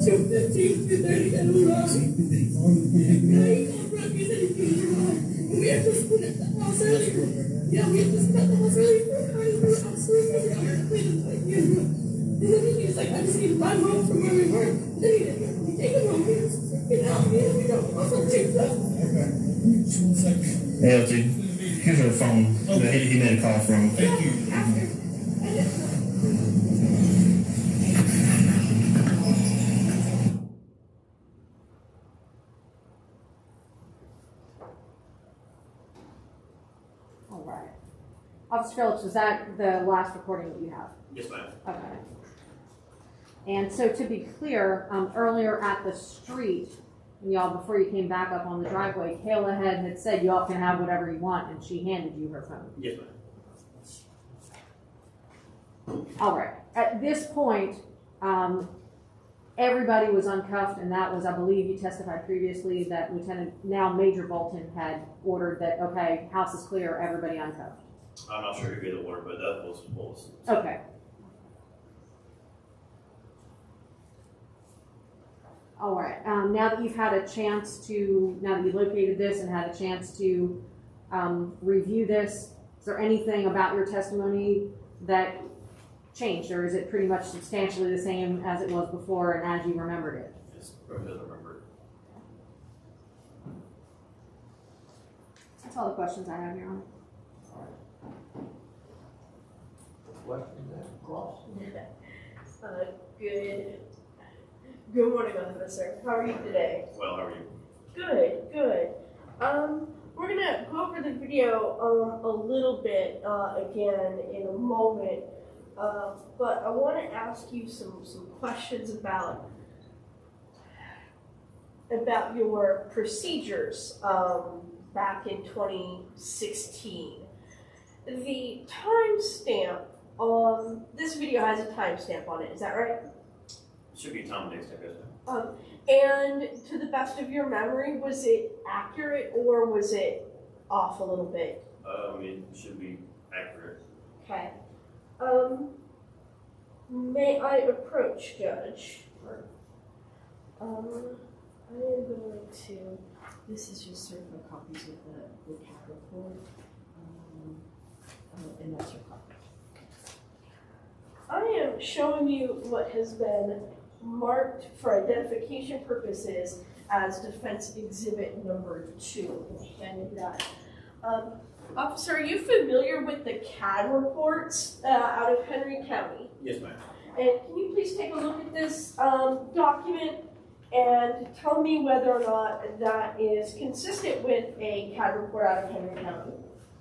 2:15, 2:30, I don't know. So you picked him up. Yeah, he called Brooke, he said he came to ride. And we had just been at the house earlier. Yeah, we had just been at the house earlier. I was sleeping out here cleaning like you. And then he was like, I just need to run home from where we were. And then he take him home. He was freaking out. We don't also take stuff. Okay. Just 1 second. ALT. Here's her phone that he made a call from. Thank you. After. All right. Officer Phillips, is that the last recording that you have? Yes, ma'am. Okay. And so to be clear, earlier at the street, y'all, before you came back up on the driveway, Kayla had said y'all can have whatever you want, and she handed you her phone. Yes, ma'am. All right. At this point, everybody was uncuffed, and that was, I believe you testified previously that now Major Bolton had ordered that, okay, house is clear, everybody uncuffed. I'm not sure who gave the order, but that was what was. Okay. All right. Now that you've had a chance to, now that you located this and had a chance to review this, is there anything about your testimony that changed, or is it pretty much substantially the same as it was before and as you remembered it? Yes, Brooke doesn't remember it. That's all the questions I have, Your Honor. Good morning, officer. How are you today? Well, how are you? Good, good. We're gonna go over the video a little bit again in a moment, but I want to ask you some questions about your procedures back in 2016. The timestamp on this video has a timestamp on it. Is that right? Should be Tom next time, yes, ma'am. And to the best of your memory, was it accurate or was it off a little bit? It should be accurate. Okay. May I approach, Judge? Sure. I am going to. This is just certified copies of the CAT report, and that's your copy. I am showing you what has been marked for identification purposes as defense exhibit number 2. And that. Officer, are you familiar with the CAD reports out of Henry County? Yes, ma'am. And can you please take a look at this document? and tell me whether or not that is consistent with a CAD report out of Henry County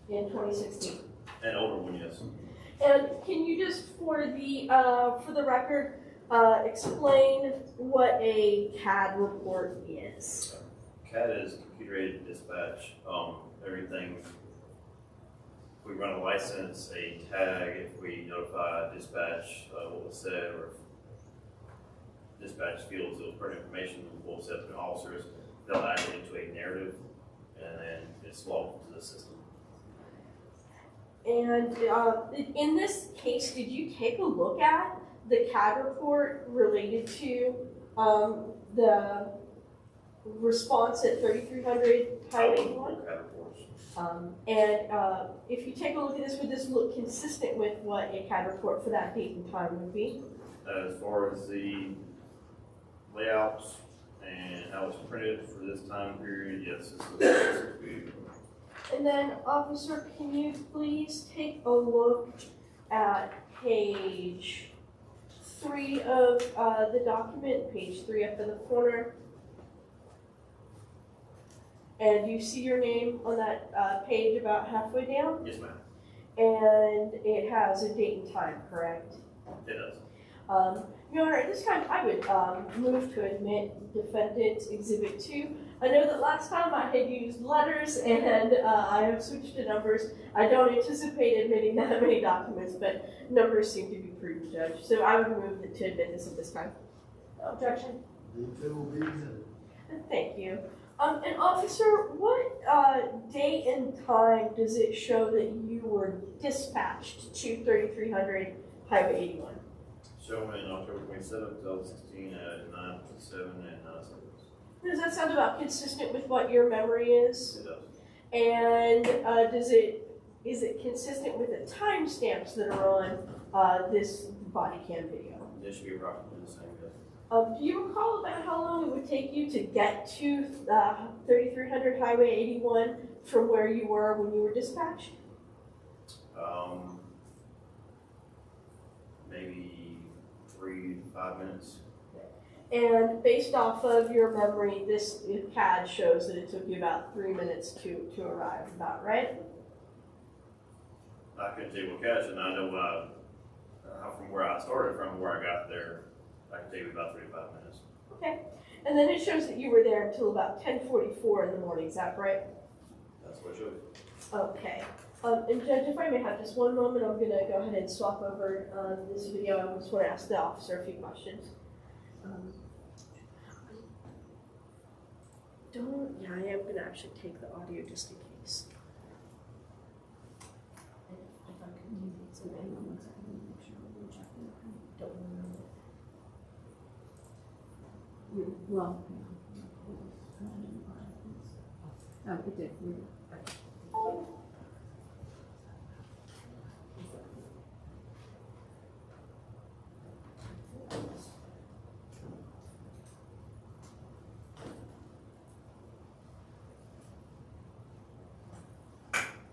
in 2016. An older one, yes. And can you just, for the record, explain what a CAD report is? CAD is computer-aided dispatch. Everything, if we run a license, a tag, if we notify dispatch what was said, or if dispatch feels those pertinent information, we'll set to officers, they'll add it into a narrative, and then it's logged into the system. And in this case, did you take a look at the CAD report related to the response at 3300 Highway 1? CAD reports. And if you take a look at this, would this look consistent with what a CAD report for that date and time would be? As far as the layouts and how it's printed for this time period, yes, this is And then, officer, can you please take a look at page 3 of the document, page 3 up in the corner? And you see your name on that page about halfway down? Yes, ma'am. And it has a date and time, correct? It does. Your Honor, at this time, I would move to admit Defendant Exhibit 2. I know that last time I had used letters and I have switched to numbers. I don't anticipate admitting that many documents, but numbers seem to be prudent, Judge. So I would move to admit this at this time. Objection? Thank you. And officer, what date and time does it show that you were dispatched to 3300 Highway 81? Showing October 27th, 2016 at 9:57 and 9 seconds. Does that sound about consistent with what your memory is? It does. And is it consistent with the timestamps that are on this body cam video? It should be approximately the same, yes. Do you recall about how long it would take you to get to 3300 Highway 81 from where you were when you were dispatched? Maybe 3 to 5 minutes. And based off of your memory, this CAD shows that it took you about 3 minutes to arrive, about right? I couldn't tell you what catch, and I know from where I started from where I got there, I can tell you about 3 to 5 minutes. Okay. And then it shows that you were there until about 10:44 in the morning, is that right? That's what it showed. Okay. And Judge, if I may have just one moment, I'm going to go ahead and swap over this video. I just want to ask the officer a few questions. Yeah, I am going to actually take the audio just in case. If I can do it, so hang on 1 second, let me make sure I'm checking. Don't remember. Well, oh, it did.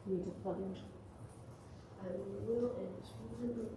You need to plug in. I will in just one moment.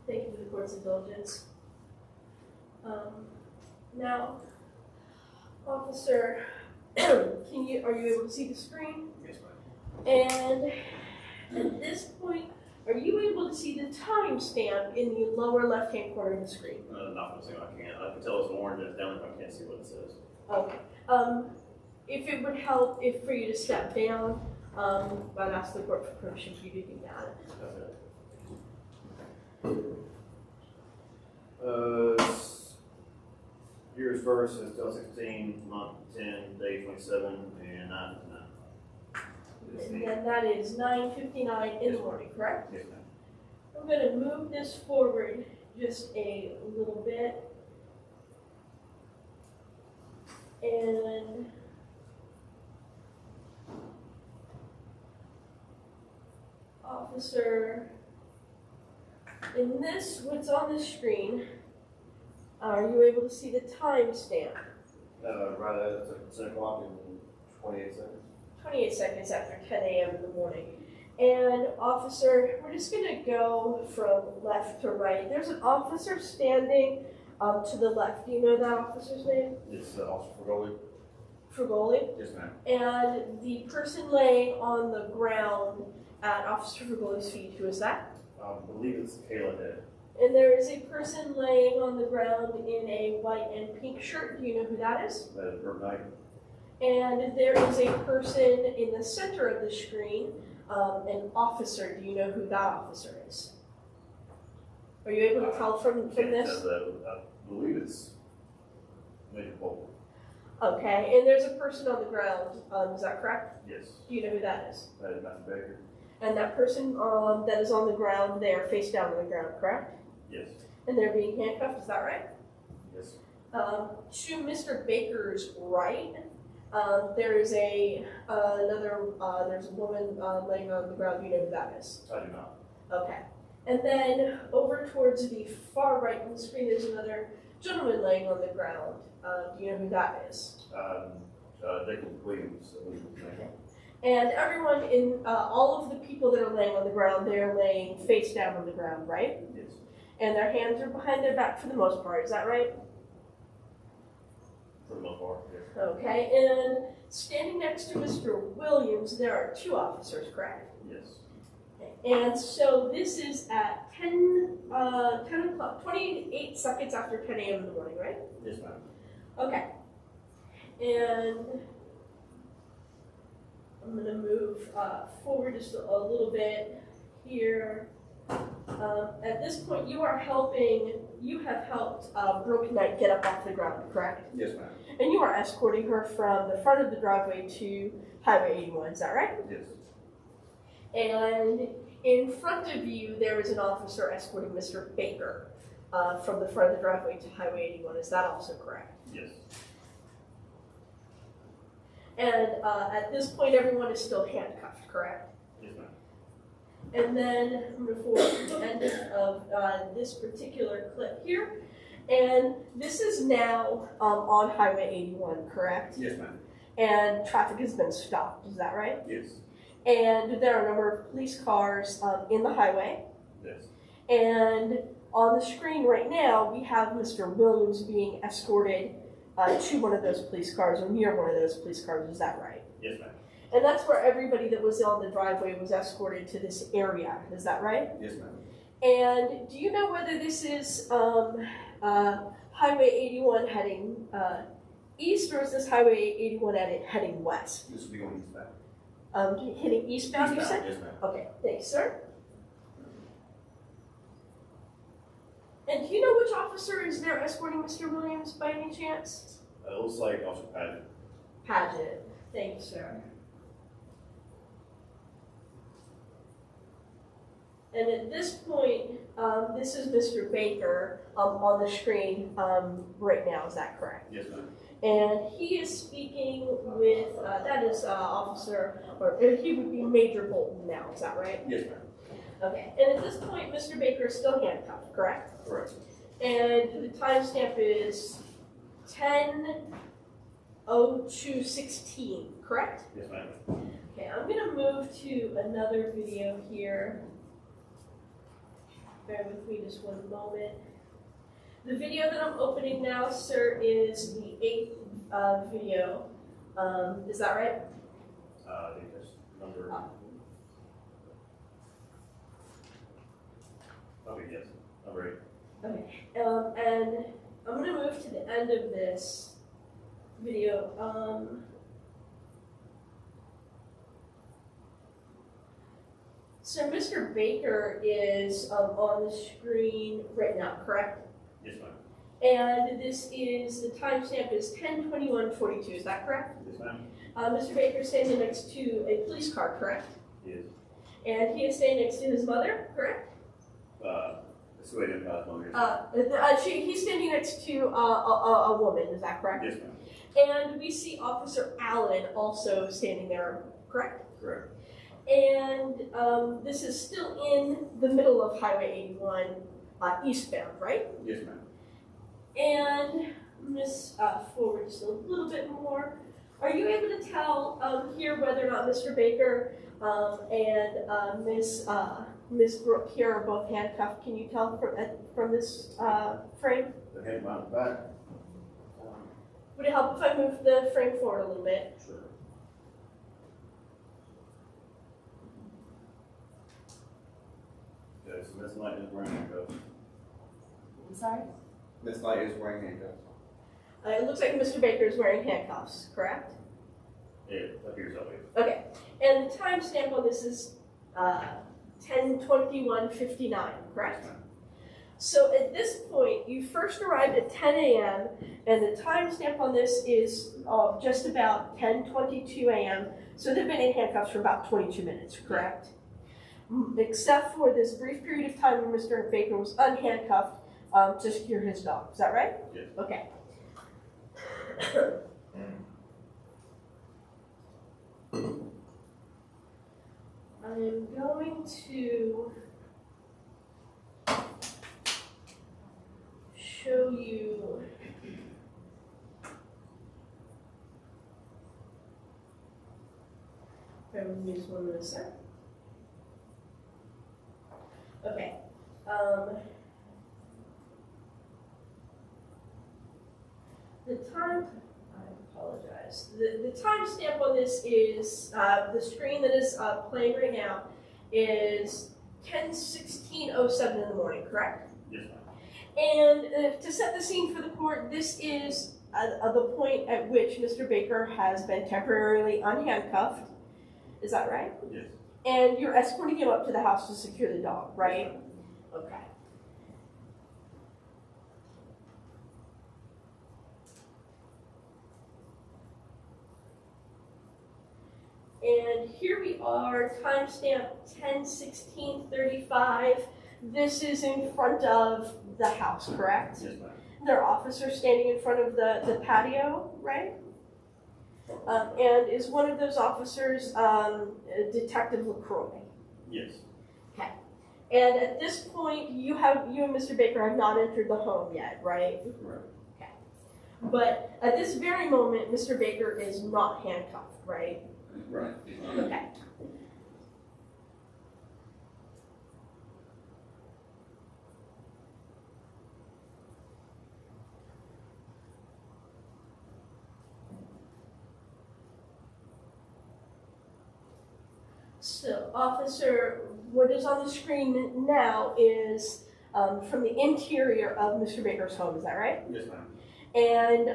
Thank you for the court's indulgence. Now, officer, are you able to see the screen? Yes, ma'am. And at this point, are you able to see the timestamp in the lower left-hand corner of the screen? Not going to say I can't. I can tell it's orange and it's down there, but I can't see what it says. Okay. if it would help if for you to step down, I'd ask the court for permission for you to do that. Yours first is till 16, month 10, day 27, and 9 to 9. And then that is 9:59 in the morning, correct? Yes, ma'am. I'm gonna move this forward just a little bit. And officer, in this, what's on the screen, are you able to see the timestamp? Right at 10 o'clock and 28 seconds. 28 seconds after 10 a.m. in the morning. And officer, we're just gonna go from left to right. There's an officer standing to the left. Do you know that officer's name? It's Officer Frugoli. Frugoli. Yes, ma'am. And the person laying on the ground at Officer Frugoli's feet, who is that? I believe it's Kayla Head. And there is a person laying on the ground in a white and pink shirt. Do you know who that is? That is Brooke Knight. And there is a person in the center of the screen, an officer. Do you know who that officer is? Are you able to tell from this? I believe it's Major Bolton. Okay, and there's a person on the ground. Is that correct? Yes. Do you know who that is? That is Matthew Baker. And that person that is on the ground, they are face down on the ground, correct? Yes. And they're being handcuffed. Is that right? Yes. To Mr. Baker's right, there is there's a woman laying on the ground. Do you know who that is? I do not. Okay. And then over towards the far right on the screen, there's another gentleman laying on the ground. Do you know who that is? Dickens Williams, I believe his name. And everyone all of the people that are laying on the ground, they're laying face down on the ground, right? Yes. And their hands are behind their back for the most part. Is that right? For the most part, yes. Okay. And standing next to Mr. Williams, there are two officers, correct? Yes. And so this is at 10 o'clock, 28 seconds after 10 a.m. in the morning, right? Yes, ma'am. Okay. And I'm going to move forward just a little bit here. At this point, you have helped Brooke Knight get up off the ground, correct? Yes, ma'am. And you are escorting her from the front of the driveway to Highway 81, is that right? Yes. And in front of you, there is an officer escorting Mr. Baker from the front of the driveway to Highway 81. Is that also correct? Yes. And at this point, everyone is still handcuffed, correct? Yes, ma'am. And then I'm going to forward to the end of this particular clip here. And this is now on Highway 81, correct? Yes, ma'am. And traffic has been stopped, is that right? Yes. And there are a number of police cars in the highway. Yes. And on the screen right now, we have Mr. Williams being escorted to one of those police cars, or near one of those police cars. Is that right? Yes, ma'am. And that's where everybody that was on the driveway was escorted to this area. Is that right? Yes, ma'am. And do you know whether this is Highway 81 heading east, or is this Highway 81 heading west? This will be going eastbound. Heading eastbound, you said? Yes, ma'am. Okay, thanks, sir. And do you know which officer is there escorting Mr. Williams by any chance? It looks like Officer Paget. Paget. Thank you, sir. And at this point, this is Mr. Baker on the screen right now. Is that correct? Yes, ma'am. And he is speaking with, that is Officer, or he would be Major Bolton now. Is that right? Yes, ma'am. Okay. And at this point, Mr. Baker is still handcuffed, correct? Correct. And the timestamp is 10:02:16, correct? Yes, ma'am. Okay, I'm gonna move to another video here. Bear with me just one moment. The video that I'm opening now, sir, is the 8th video. Is that right? I think that's number. Okay, yes. Number 8. Okay. And I'm gonna move to the end of this video. So Mr. Baker is on the screen right now, correct? Yes, ma'am. And this is, the timestamp is 10:21:42, is that correct? Yes, ma'am. Mr. Baker is standing next to a police car, correct? Yes. And he is standing next to his mother, correct? Let's wait in past one. He's standing next to a woman, is that correct? Yes, ma'am. And we see Officer Allen also standing there, correct? Correct. And this is still in the middle of Highway 81, eastbound, right? Yes, ma'am. And Miss forward just a little bit more. Are you able to tell here whether or not Mr. Baker and Miss Brooke here are both handcuffed? Can you tell from this frame? The head mounted back. Would it help if I move the frame forward a little bit? Sure. Okay, so Miss Knight is wearing handcuffs. I'm sorry? Miss Knight is wearing handcuffs. It looks like Mr. Baker is wearing handcuffs, correct? It appears that way. Okay. And the timestamp on this is 10:21:59, correct? Yes, ma'am. So at this point, you first arrived at 10 a.m. and the timestamp on this is just about 10:22 a.m. So they've been in handcuffs for about 22 minutes, correct? Except for this brief period of time when Mr. Baker was unhandcuffed to secure his dog. Is that right? Yes. Okay. I am going to show you just 1 minute, sir. Okay. The time, I apologize. The timestamp on this is, the screen that is playing right now is 10:16:07 in the morning, correct? Yes, ma'am. And to set the scene for the court, this is the point at which Mr. Baker has been temporarily unhandcuffed. Is that right? Yes. And you're escorting him up to the house to secure the dog, right? Okay. And here we are, timestamp 10:16:35. This is in front of the house, correct? Yes, ma'am. There are officers standing in front of the patio, right? And is one of those officers Detective LaCroix? Yes. Okay. And at this point, you and Mr. Baker have not entered the home yet, right? Correct. Okay. But at this very moment, Mr. Baker is not handcuffed, right? Right. Okay. So, officer, what is on the screen now is from the interior of Mr. Baker's home, is that right? Yes, ma'am. And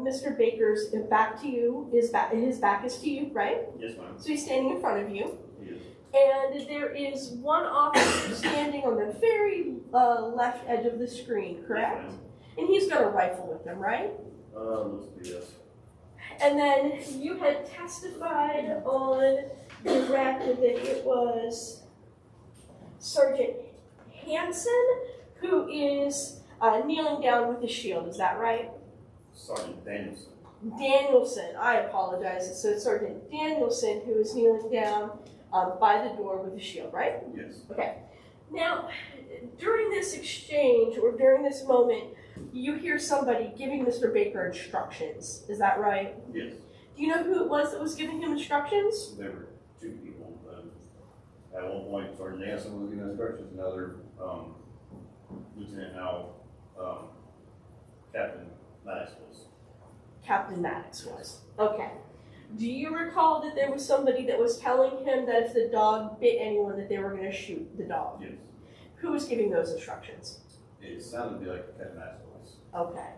Mr. Baker's back to you, his back is to you, right? Yes, ma'am. So he's standing in front of you. Yes. And there is one officer standing on the very left edge of the screen, correct? Yes, ma'am. And he's got a rifle with him, right? Let's do this. And then you had testified on the record that it was Sergeant Hansen who is kneeling down with the shield. Is that right? Sergeant Danielson. Danielson. I apologize. So it's Sergeant Danielson who is kneeling down by the door with the shield, right? Yes. Okay. Now, during this exchange or during this moment, you hear somebody giving Mr. Baker instructions. Is that right? Yes. Do you know who it was that was giving him instructions? There were two people. At one point, Sergeant Danielson was giving instructions, another Lieutenant Al, Captain Maddox was. Captain Maddox was. Okay. Do you recall that there was somebody that was telling him that if the dog bit anyone that they were going to shoot the dog? Yes. Who was giving those instructions? It sounded to be like Captain Maddox was. Okay.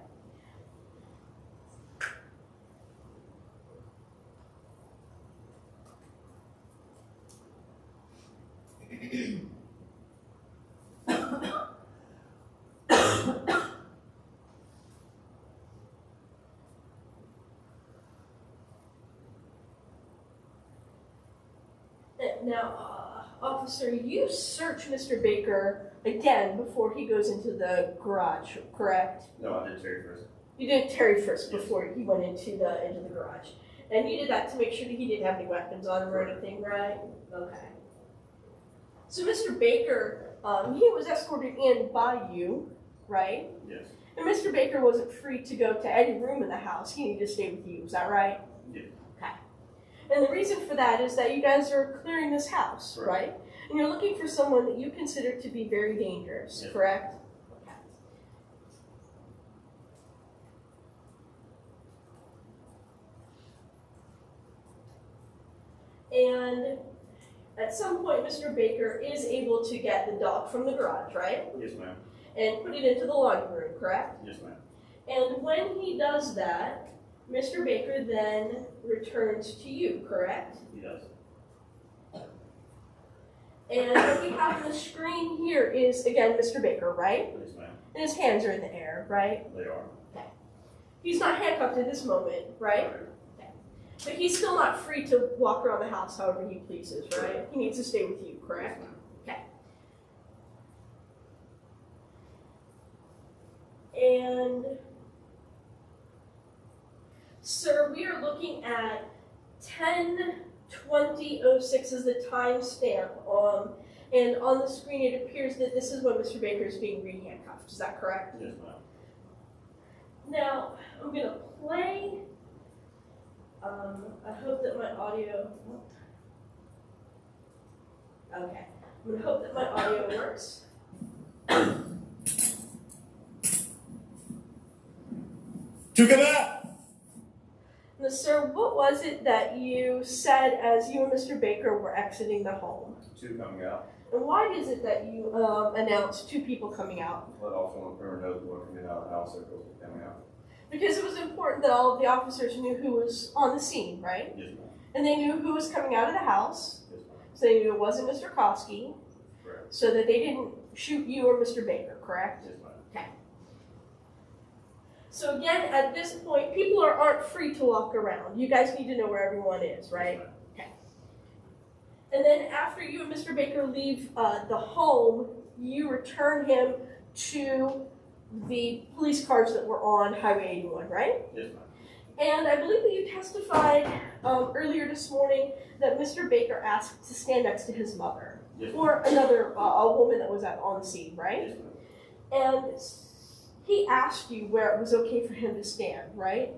Now, officer, you search Mr. Baker again before he goes into the garage, correct? No, I did Terry first. You did Terry first before he went into the garage. And you did that to make sure that he didn't have any weapons on him or anything, right? Okay. So Mr. Baker, he was escorted in by you, right? Yes. And Mr. Baker wasn't free to go to any room in the house. He needed to stay with you. Is that right? Yeah. Okay. And the reason for that is that you guys are clearing this house, right? And you're looking for someone that you consider to be very dangerous, Yes. correct? Okay. And at some point, Mr. Baker is able to get the dog from the garage, right? Yes, ma'am. And put it into the laundry room, correct? Yes, ma'am. And when he does that, Mr. Baker then returns to you, correct? He does. And what we have on the screen here is, again, Mr. Baker, right? Yes, ma'am. And his hands are in the air, right? They are. He's not handcuffed at this moment, right? But he's still not free to walk around the house however he pleases, right? He needs to stay with you, correct? Okay. And, sir, we are looking at 10:20:06 as the time stamp. And on the screen it appears that this is when Mr. Baker is being re-handcuffed. Is that correct? Yes, ma'am. Now, I'm going to play. I hope that my audio. Okay. I'm going to hope that my audio works. Took it out. Now, sir, what was it that you said as you and Mr. Baker were exiting the home? Two coming out. And why is it that you announced two people coming out? Let also on the perimeter knows one coming out of the house, circles coming out. Because it was important that all of the officers knew who was on the scene, right? Yes, ma'am. And they knew who was coming out of the house, Yes, ma'am. so they knew it wasn't Mr. Koski, Correct. so that they didn't shoot you or Mr. Baker, correct? Yes, ma'am. So again, at this point, people aren't free to walk around. You guys need to know where everyone is, right? Yes, Okay. And then after you and Mr. Baker leave the home, you return him to the police cars that were on Highway 81, right? Yes, ma'am. And I believe that you testified earlier this morning that Mr. Baker asked to stand next to his mother, Yes, ma'am. or another a woman that was on the scene, right? Yes, ma'am. And he asked you where it was okay for him to stand, right?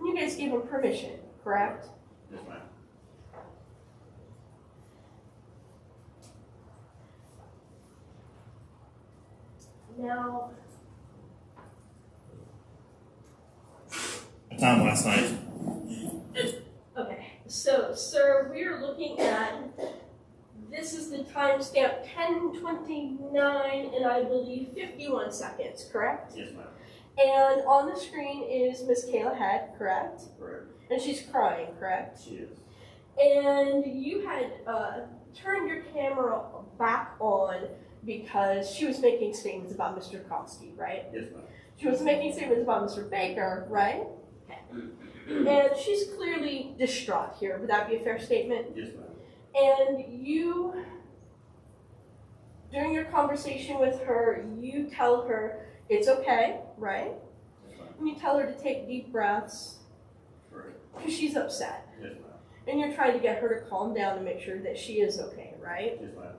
And you guys gave him permission, correct? Yes, ma'am. Now, Time last night. okay, so, sir, we are looking at, this is the timestamp 10:29 and I believe 51 seconds, correct? Yes, ma'am. And on the screen is Miss Kayla Head, correct? Correct. And she's crying, correct? She is. And you had turned your camera back on because she was making statements about Mr. Koski, right? Yes, ma'am. She was making statements about Mr. Baker, right? Okay. And she's clearly distraught here. Would that be a fair statement? Yes, ma'am. And you, during your conversation with her, you tell her it's okay, right? Yes, ma'am. And you tell her to take deep breaths Correct. because she's upset. Yes, ma'am. And you're trying to get her to calm down and make sure that she is okay, right? Yes, ma'am.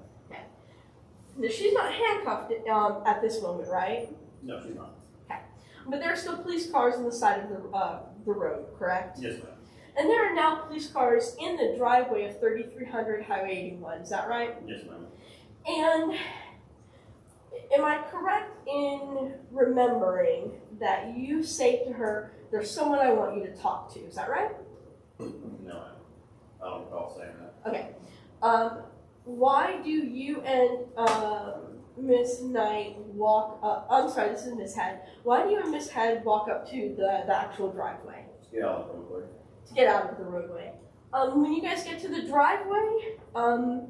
Now, she's not handcuffed at this moment, right? No, she's not. But there are still police cars on the side of the road, correct? Yes, ma'am. And there are now police cars in the driveway of 3300 Highway 81, is that right? Yes, ma'am. And am I correct in remembering that you say to her, there's someone I want you to talk to, is that right? No, ma'am. I don't recall saying that. Okay. Why do you and Miss Knight walk up, I'm sorry, this is Miss Head. Why do you and Miss Head walk up to the actual driveway? Get out of the roadway. To get out of the roadway. When you guys get to the driveway, do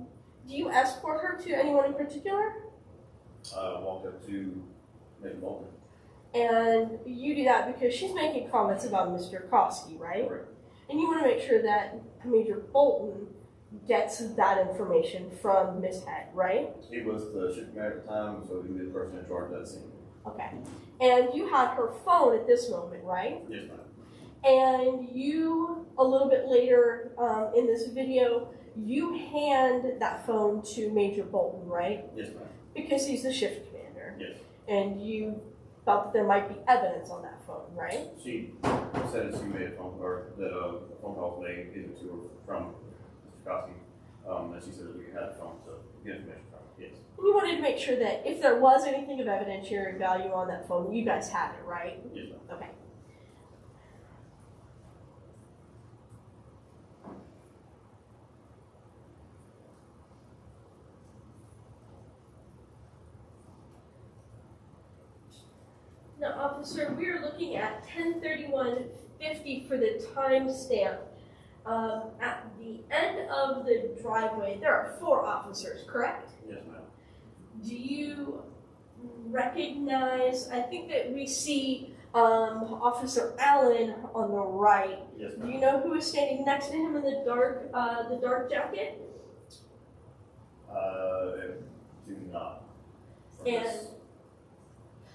you escort her to anyone in particular? Walked up to Miss Bolton. And you do that because she's making comments about Mr. Koski, right? Correct. And you want to make sure that Major Bolton is okay, right? Yes, ma'am. And you want to make sure that Mr. Koski is okay, right? And gets that information from Miss Head, right? He was the shift commander at the time, so he would be the person in charge of that scene. Okay. And you had her phone at this moment, right? Yes, ma'am. And you, a little bit later in this video, you hand that phone to Major Bolton, right? Yes, ma'am. Because he's the shift commander. Yes. And you felt that there might be evidence on that phone, right? She said that she made a phone, or that a phone call was made, given to her from Mr. Kosky, and she said that we had the phone to get information from her. Yes. And you wanted to make sure that if there was anything of evidentiary value on that phone, you guys had it, right? Yes, ma'am. Okay. Now, officer, we are looking at 10:31:50 for the timestamp. At the end of the driveway, there are 4 officers, correct? Yes, ma'am. Do you recognize, I think that we see Officer Allen on the right. Yes, Do ma'am. you know who is standing next to him in the dark jacket? Do not. And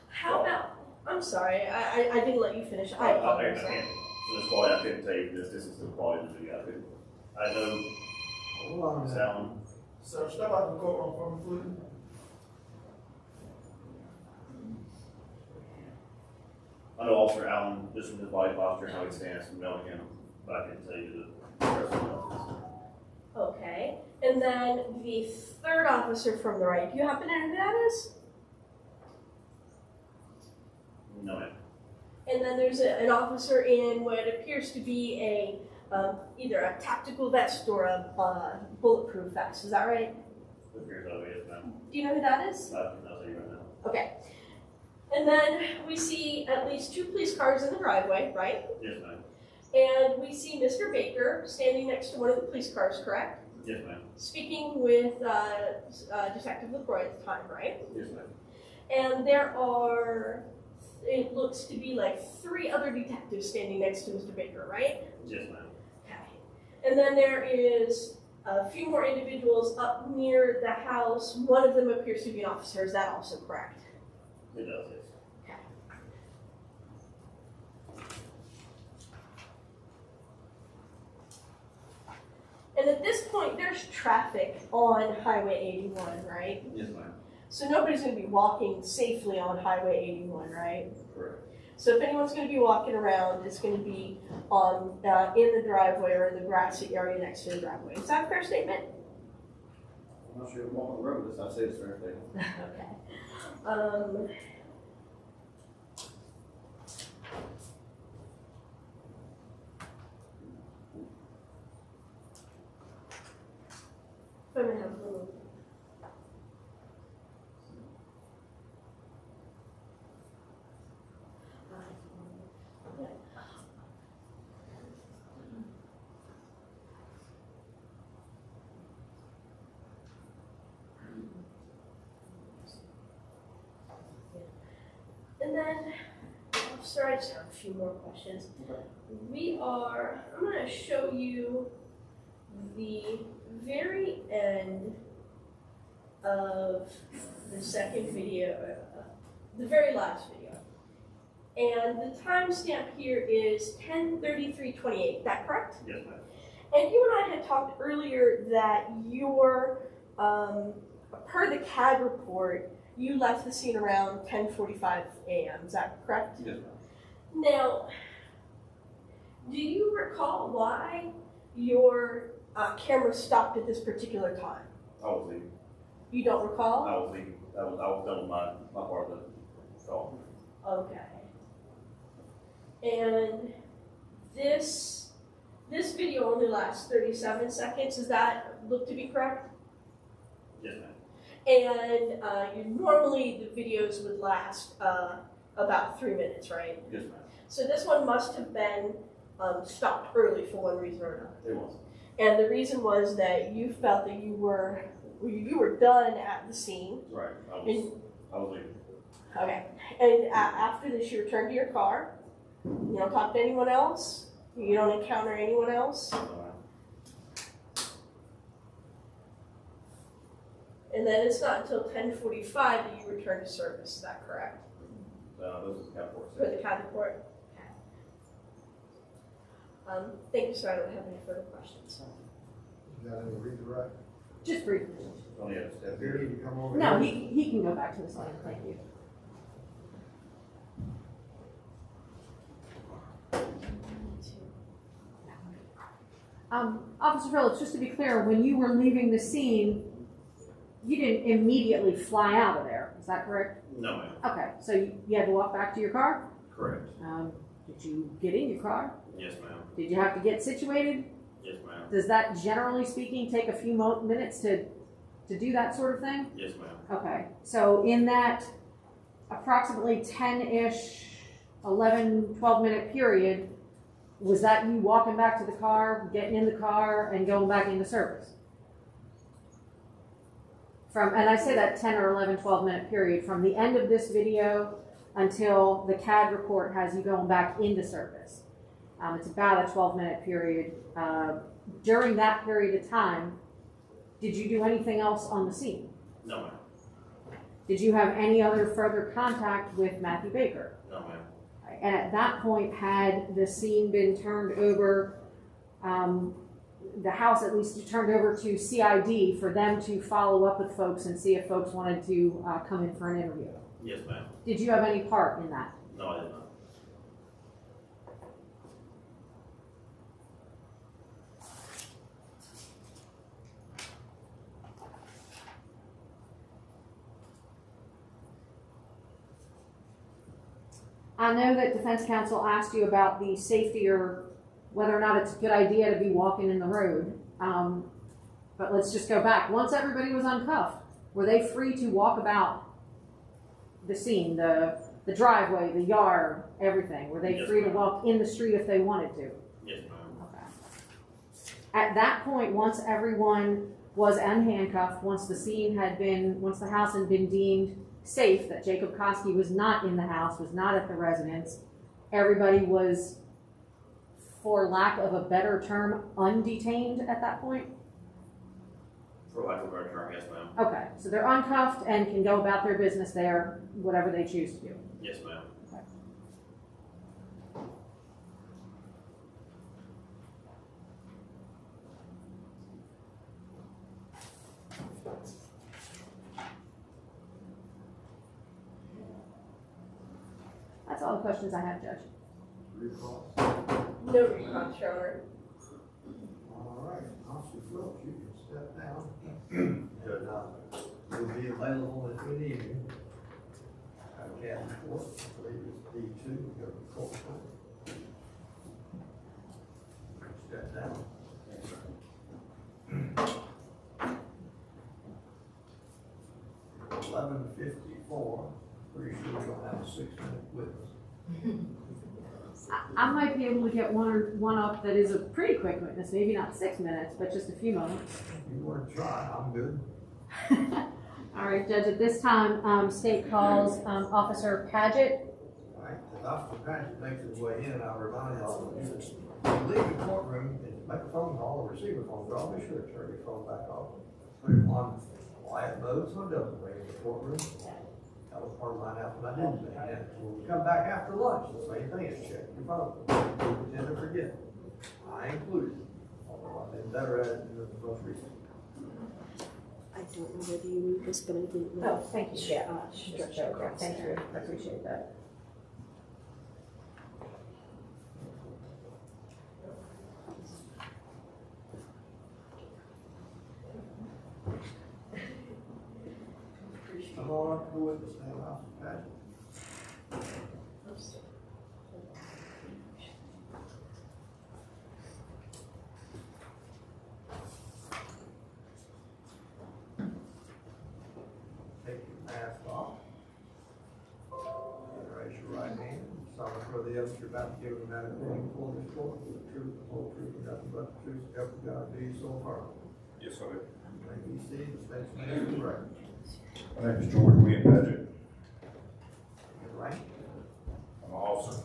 how about, I'm sorry, I didn't let you finish. I I apologize. can't, for this quality, I couldn't tell you this is the quality of the video. I know Hold on a minute. sound. Sir, step out the courtroom for me, please. I know Officer Allen, just from his body posture and how he stands from knowing him, but I couldn't tell you the rest of the office. Okay. And then the third officer from the right, do you happen to know who that is? No, ma'am. And then there's an officer in what appears to be a either a tactical vest or a bulletproof vest. Is that right? It appears that way, yes, ma'am. Do you know who that is? I'll tell you right now. Okay. And then we see at least 2 police cars in the driveway, right? Yes, ma'am. And we see Mr. Baker standing next to one of the police cars, correct? Yes, ma'am. Speaking with Detective LaCroix at the time, right? Yes, ma'am. And there are, it looks to be like 3 other detectives standing next to Mr. Baker, right? Yes, ma'am. Okay. And then there is a few more individuals up near the house. One of them appears to be an officer. Is that also correct? It does, yes. Okay. And at this point, there's traffic on Highway 81, right? Yes, ma'am. So nobody's going to be walking safely on Highway 81, right? Correct. So if anyone's going to be walking around, it's going to be on in the driveway or in the grassy area next to the driveway. Is that a fair statement? I'm not sure if I'm on the road, this I say it's fair thing. Okay. I'm gonna have a little. And then, officer, I just have a few more questions. I'm going to show you the very end of the second video, the very last video. And the timestamp here is 10:33:28, is that correct? Yes, ma'am. And you and I had talked earlier that your, per the CAD report, you left the scene around 10:45 a.m., is that correct? Yes, ma'am. Now, do you recall why your camera stopped at this particular time? I was leaving. You don't recall? I was leaving. I was done with my part of the call. Okay. And this video only lasts 37 seconds, does that look to be correct? Yes, ma'am. And normally the videos would last about 3 minutes, right? Yes, ma'am. So this one must have been stopped early for one reason or another. It was. And the reason was that you felt that you were done at the scene. Right. I was leaving. Okay. And after this, you return to your car. You don't talk to anyone else. You don't encounter anyone else. No, ma'am. And then it's not until 10:45 that you return to service, is that correct? Those are the Catholic. For the Catholic court? Thank you, sir, I don't have any further questions. You got any read the right? Just briefly. Only have to step Here, here. you come over No, here. he can go back to his line, thank you. Officer Phillips, just to be clear, when you were leaving the scene, you didn't immediately fly out of there, is that correct? No, ma'am. Okay, so you had to walk back to your car? Correct. Did you get in your car? Yes, ma'am. Did you have to get situated? Yes, ma'am. Does that, generally speaking, take a few minutes to do that sort of thing? Yes, ma'am. Okay, so in that approximately 10-ish, 11, 12-minute period, was that you walking back to the car, getting in the car, and going back into service? And I say that 10 or 11, 12-minute period, from the end of this video until the CAD report has you going back into service. It's about a 12-minute period. During that period of time, did you do anything else on the scene? No, ma'am. Did you have any other further contact with Matthew Baker? No, ma'am. And at that point, had the scene been turned over, the house at least turned over to CID for them to follow up with folks and see if folks wanted to come in for an interview? Yes, ma'am. Did you have any part in that? No, I did not. I know that defense counsel asked you about the safety or whether or not it's a good idea to be walking in the road. But let's just go back. Once everybody was uncuffed, were they free to walk about the scene, the driveway, the yard, everything? Were they Yes, free to ma'am. walk in the street if they wanted to? Yes, ma'am. Okay. At that point, once everyone was unhandcuffed, once the house had been deemed safe, that Jacob Koski was not in the house, was not at the residence, everybody was, for lack of a better term, undetained at that point? For lack of a better term, yes, ma'am. Okay, so they're uncuffed and can go about their business there, whatever they choose to do. Yes, ma'am. That's all the questions I have, Judge. Recall. No recon, Your Honor. All right, Officer Phillips, you can step down. Judge Osmond will be available at any evening. Captain Court, I believe it's D2, go to the court. Step down. 11:54. Pretty sure we don't have a 6-minute witness. I might be able to get one up that is a pretty quick witness, maybe not 6 minutes, but just a few moments. If you want to try, I'm good. All right, Judge, at this time, state calls Officer Paget. All right, as Officer Patrick makes his way in, I'll remind all of you that when you leave the courtroom and make a phone call or receive a phone call, be sure to turn your phone back off. Put it on quiet mode so it doesn't ring in the courtroom. That was part of my house when I didn't do that. When we come back after lunch, the same thing is check your phone. People tend to forget. I included, although I've been better at it than the most recent. I don't know whether you need this, but I didn't know. Oh, thank you. Yeah, thank you. I appreciate that. Come on up to the witness stand, Officer Patrick. Take your mask off. And raise your right hand. Solemnly swear the evidence you're about to give in the matter being before this court is the truth, the whole truth, and nothing but the truth, so help you God, do you so far. Yes, I do. May be seated, the state's name is correct. My name is George William Paget. Your rank, I'm an officer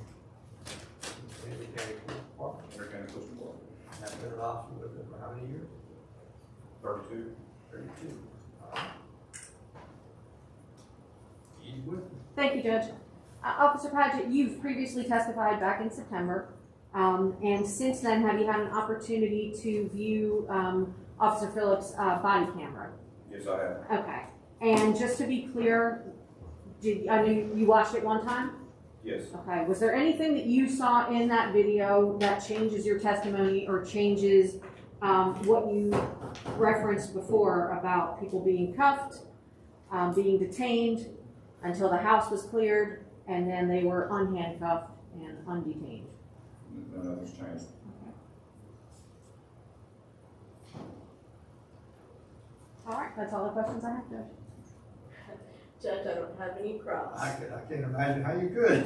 in the county police department. in Henry County Police Department. Have been an officer with them for how many years? 32. 32. All right. He's with me. Thank you, Judge. Officer Paget, you've previously testified back in September, and since then, have you had an opportunity to view Officer Phillips' body camera? Yes, I have. Okay. And just to be clear, I know you watched it one time? Yes. Okay. Was there anything that you saw in that video that changes your testimony or changes what you referenced before about people being cuffed, being detained until the house was cleared, and then they were unhandcuffed and undetained? None of it's changed. All right, that's all the questions I have, Judge. Judge, I don't have any crops. I can't imagine how you could.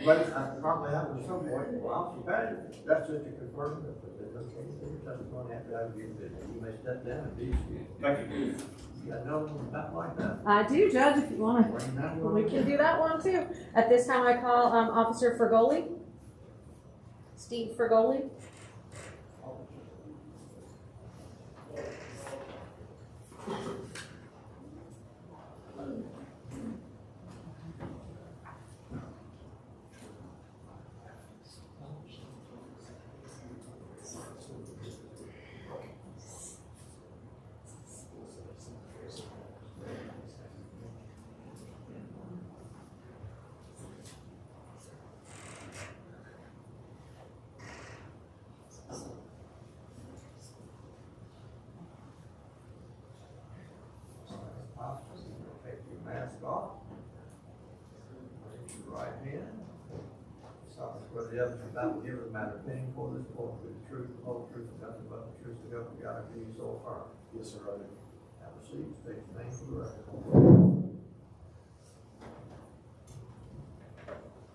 But I probably have at some point. Well, Officer Patrick, that's just to confirm that there's no change in your testimony after I review the video. You may step down and be excused. Thank you. You got another one about like that? I do, Judge, if you want to. Bring that one We can do that one too. At this time, I call Officer Fergoli. Steve Fergoli. Take your mask off. Raise your right hand. Stop us where the evidence about the given matter pending for this court with the truth, the whole truth, and nothing but the truth, so help you God, I give you so far. Yes, sir, I do. Have a seat, state your name for the record.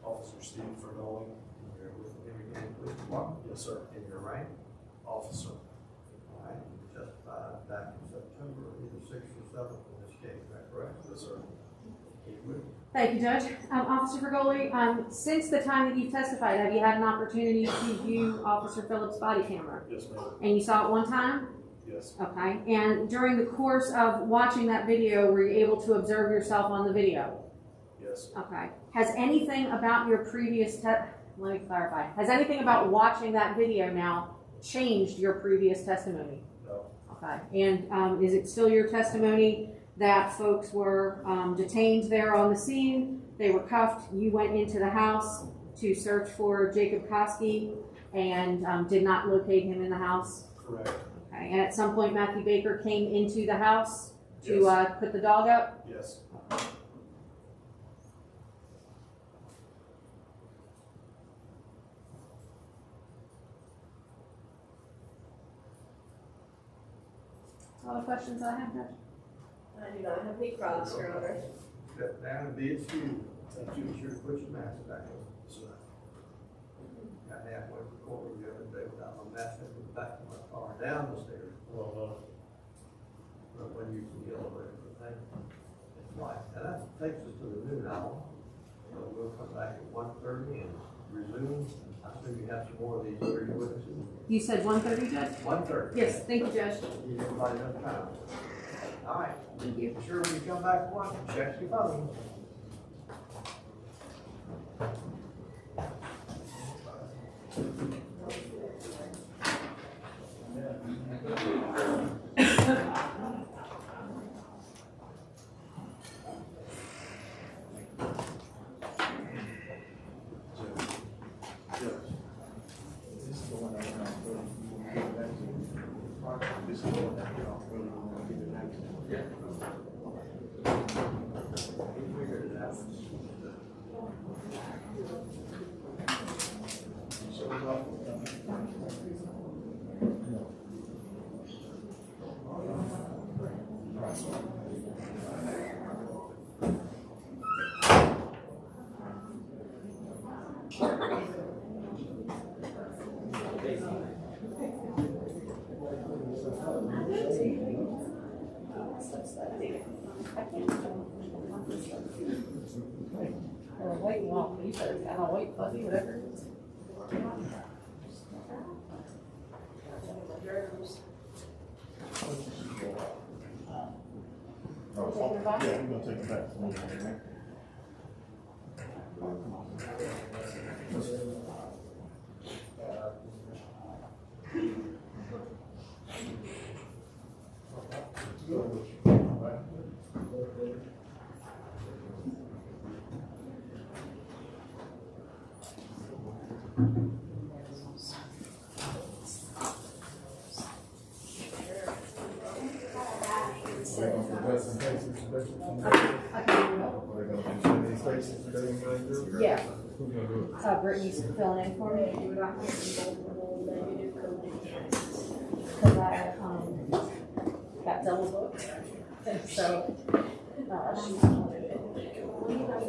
Officer Steve Fergoli. You're with the Henry County Police Department. Yes, sir. In your rank. Officer. All right, you testified back in September, either 6th or 7th in this case, is that correct? Yes, sir. Keep with me. Thank you, Judge. Officer Fergoli, since the time that you've testified, have you had an opportunity to view Officer Phillips' body camera? Yes, ma'am. And you saw it one time? Yes. Okay. And during the course of watching that video, were you able to observe yourself on the video? Yes. Okay. Has anything about your previous let me clarify. Has anything about watching that video now changed your previous testimony? No. Okay. And is it still your testimony that folks were detained there on the scene? They were cuffed. You went into the house to search for Jacob Koski and did not locate him in the house? Correct. Okay. And at some point, Matthew Baker came into the house to Yes. put the dog up? Yes. All the questions I have, Judge. I do not have any crops, Your Honor. Step down and be excused. Thank you. Be sure to put your mask back on. Got halfway to the courtroom the other day without my mask in the back of my car, down the stairs. But when you see the elevator, thing, it's like, and that takes us to the noon hour. So we'll come back at 1:30 and resume. I assume you have some more of these hearing witnesses. You said 1:30, Judge? 1:30. Yes, thank you, Judge. Give everybody enough time. All right. Thank you. Be sure when you come back, one, check your phone. Waiting off, you said, and I'll wait, fuzzy, whatever. taking it back? Yeah, we're gonna take it back. Yeah. Brittany's filling in for me. Cause I, got double booked, and so, she's. We got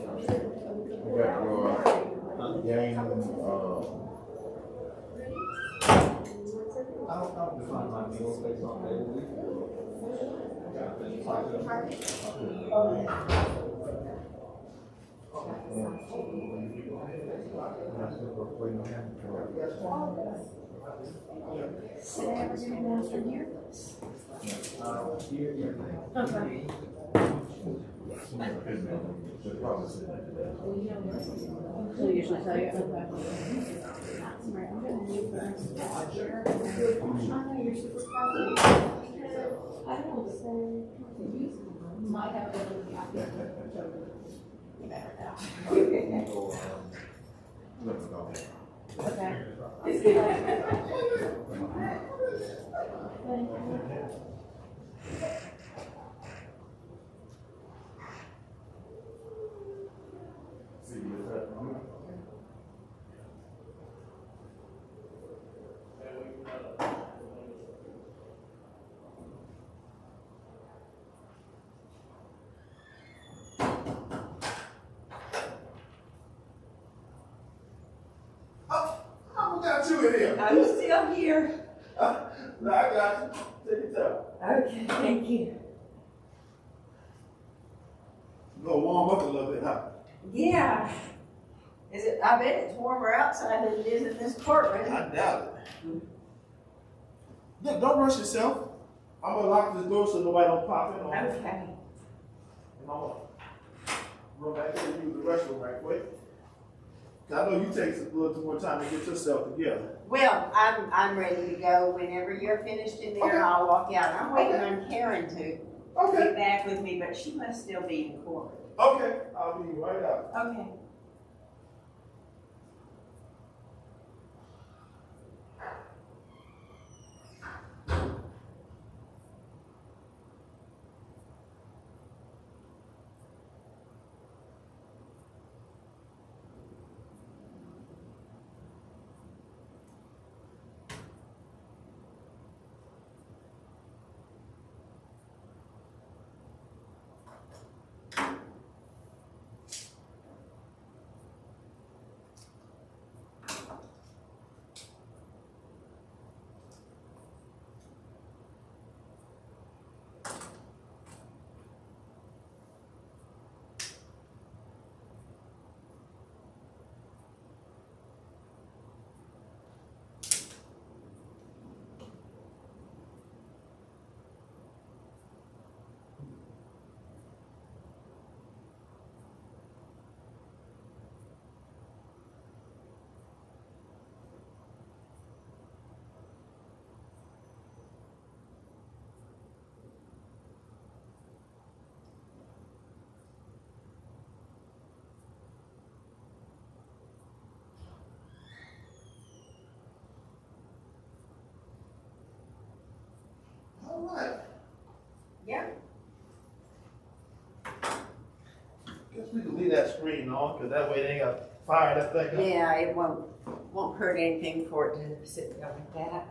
your game, I'll define my meals based on day of the week. Okay. They'll usually tell you. Okay. Right, I'm gonna leave the here. I know you're super proud. I don't say. Might have been. Okay. How got you in here? I'm still here. No, I got you. Take it up. Okay, thank you. You gonna warm up a little bit, huh? Yeah. Is it, I bet it's warmer outside than it is in this courtroom. I doubt it. Yeah, don't rush yourself. I'm gonna lock this door so nobody don't pop in on me. Okay. And I'm gonna run back here and use the restroom right quick. 'Cause I know you take a little more time to get yourself together. Well, I'm ready to go whenever you're finished in there. Okay. I'll walk out. I'm waiting on Karen to Okay. get back with me, but she must still be in court. Okay, I'll be right out. Okay. All right. Yeah. Guess we can leave that screen on, cause that way they ain't got fire that thing up. Yeah, it won't hurt anything for it to sit there like that.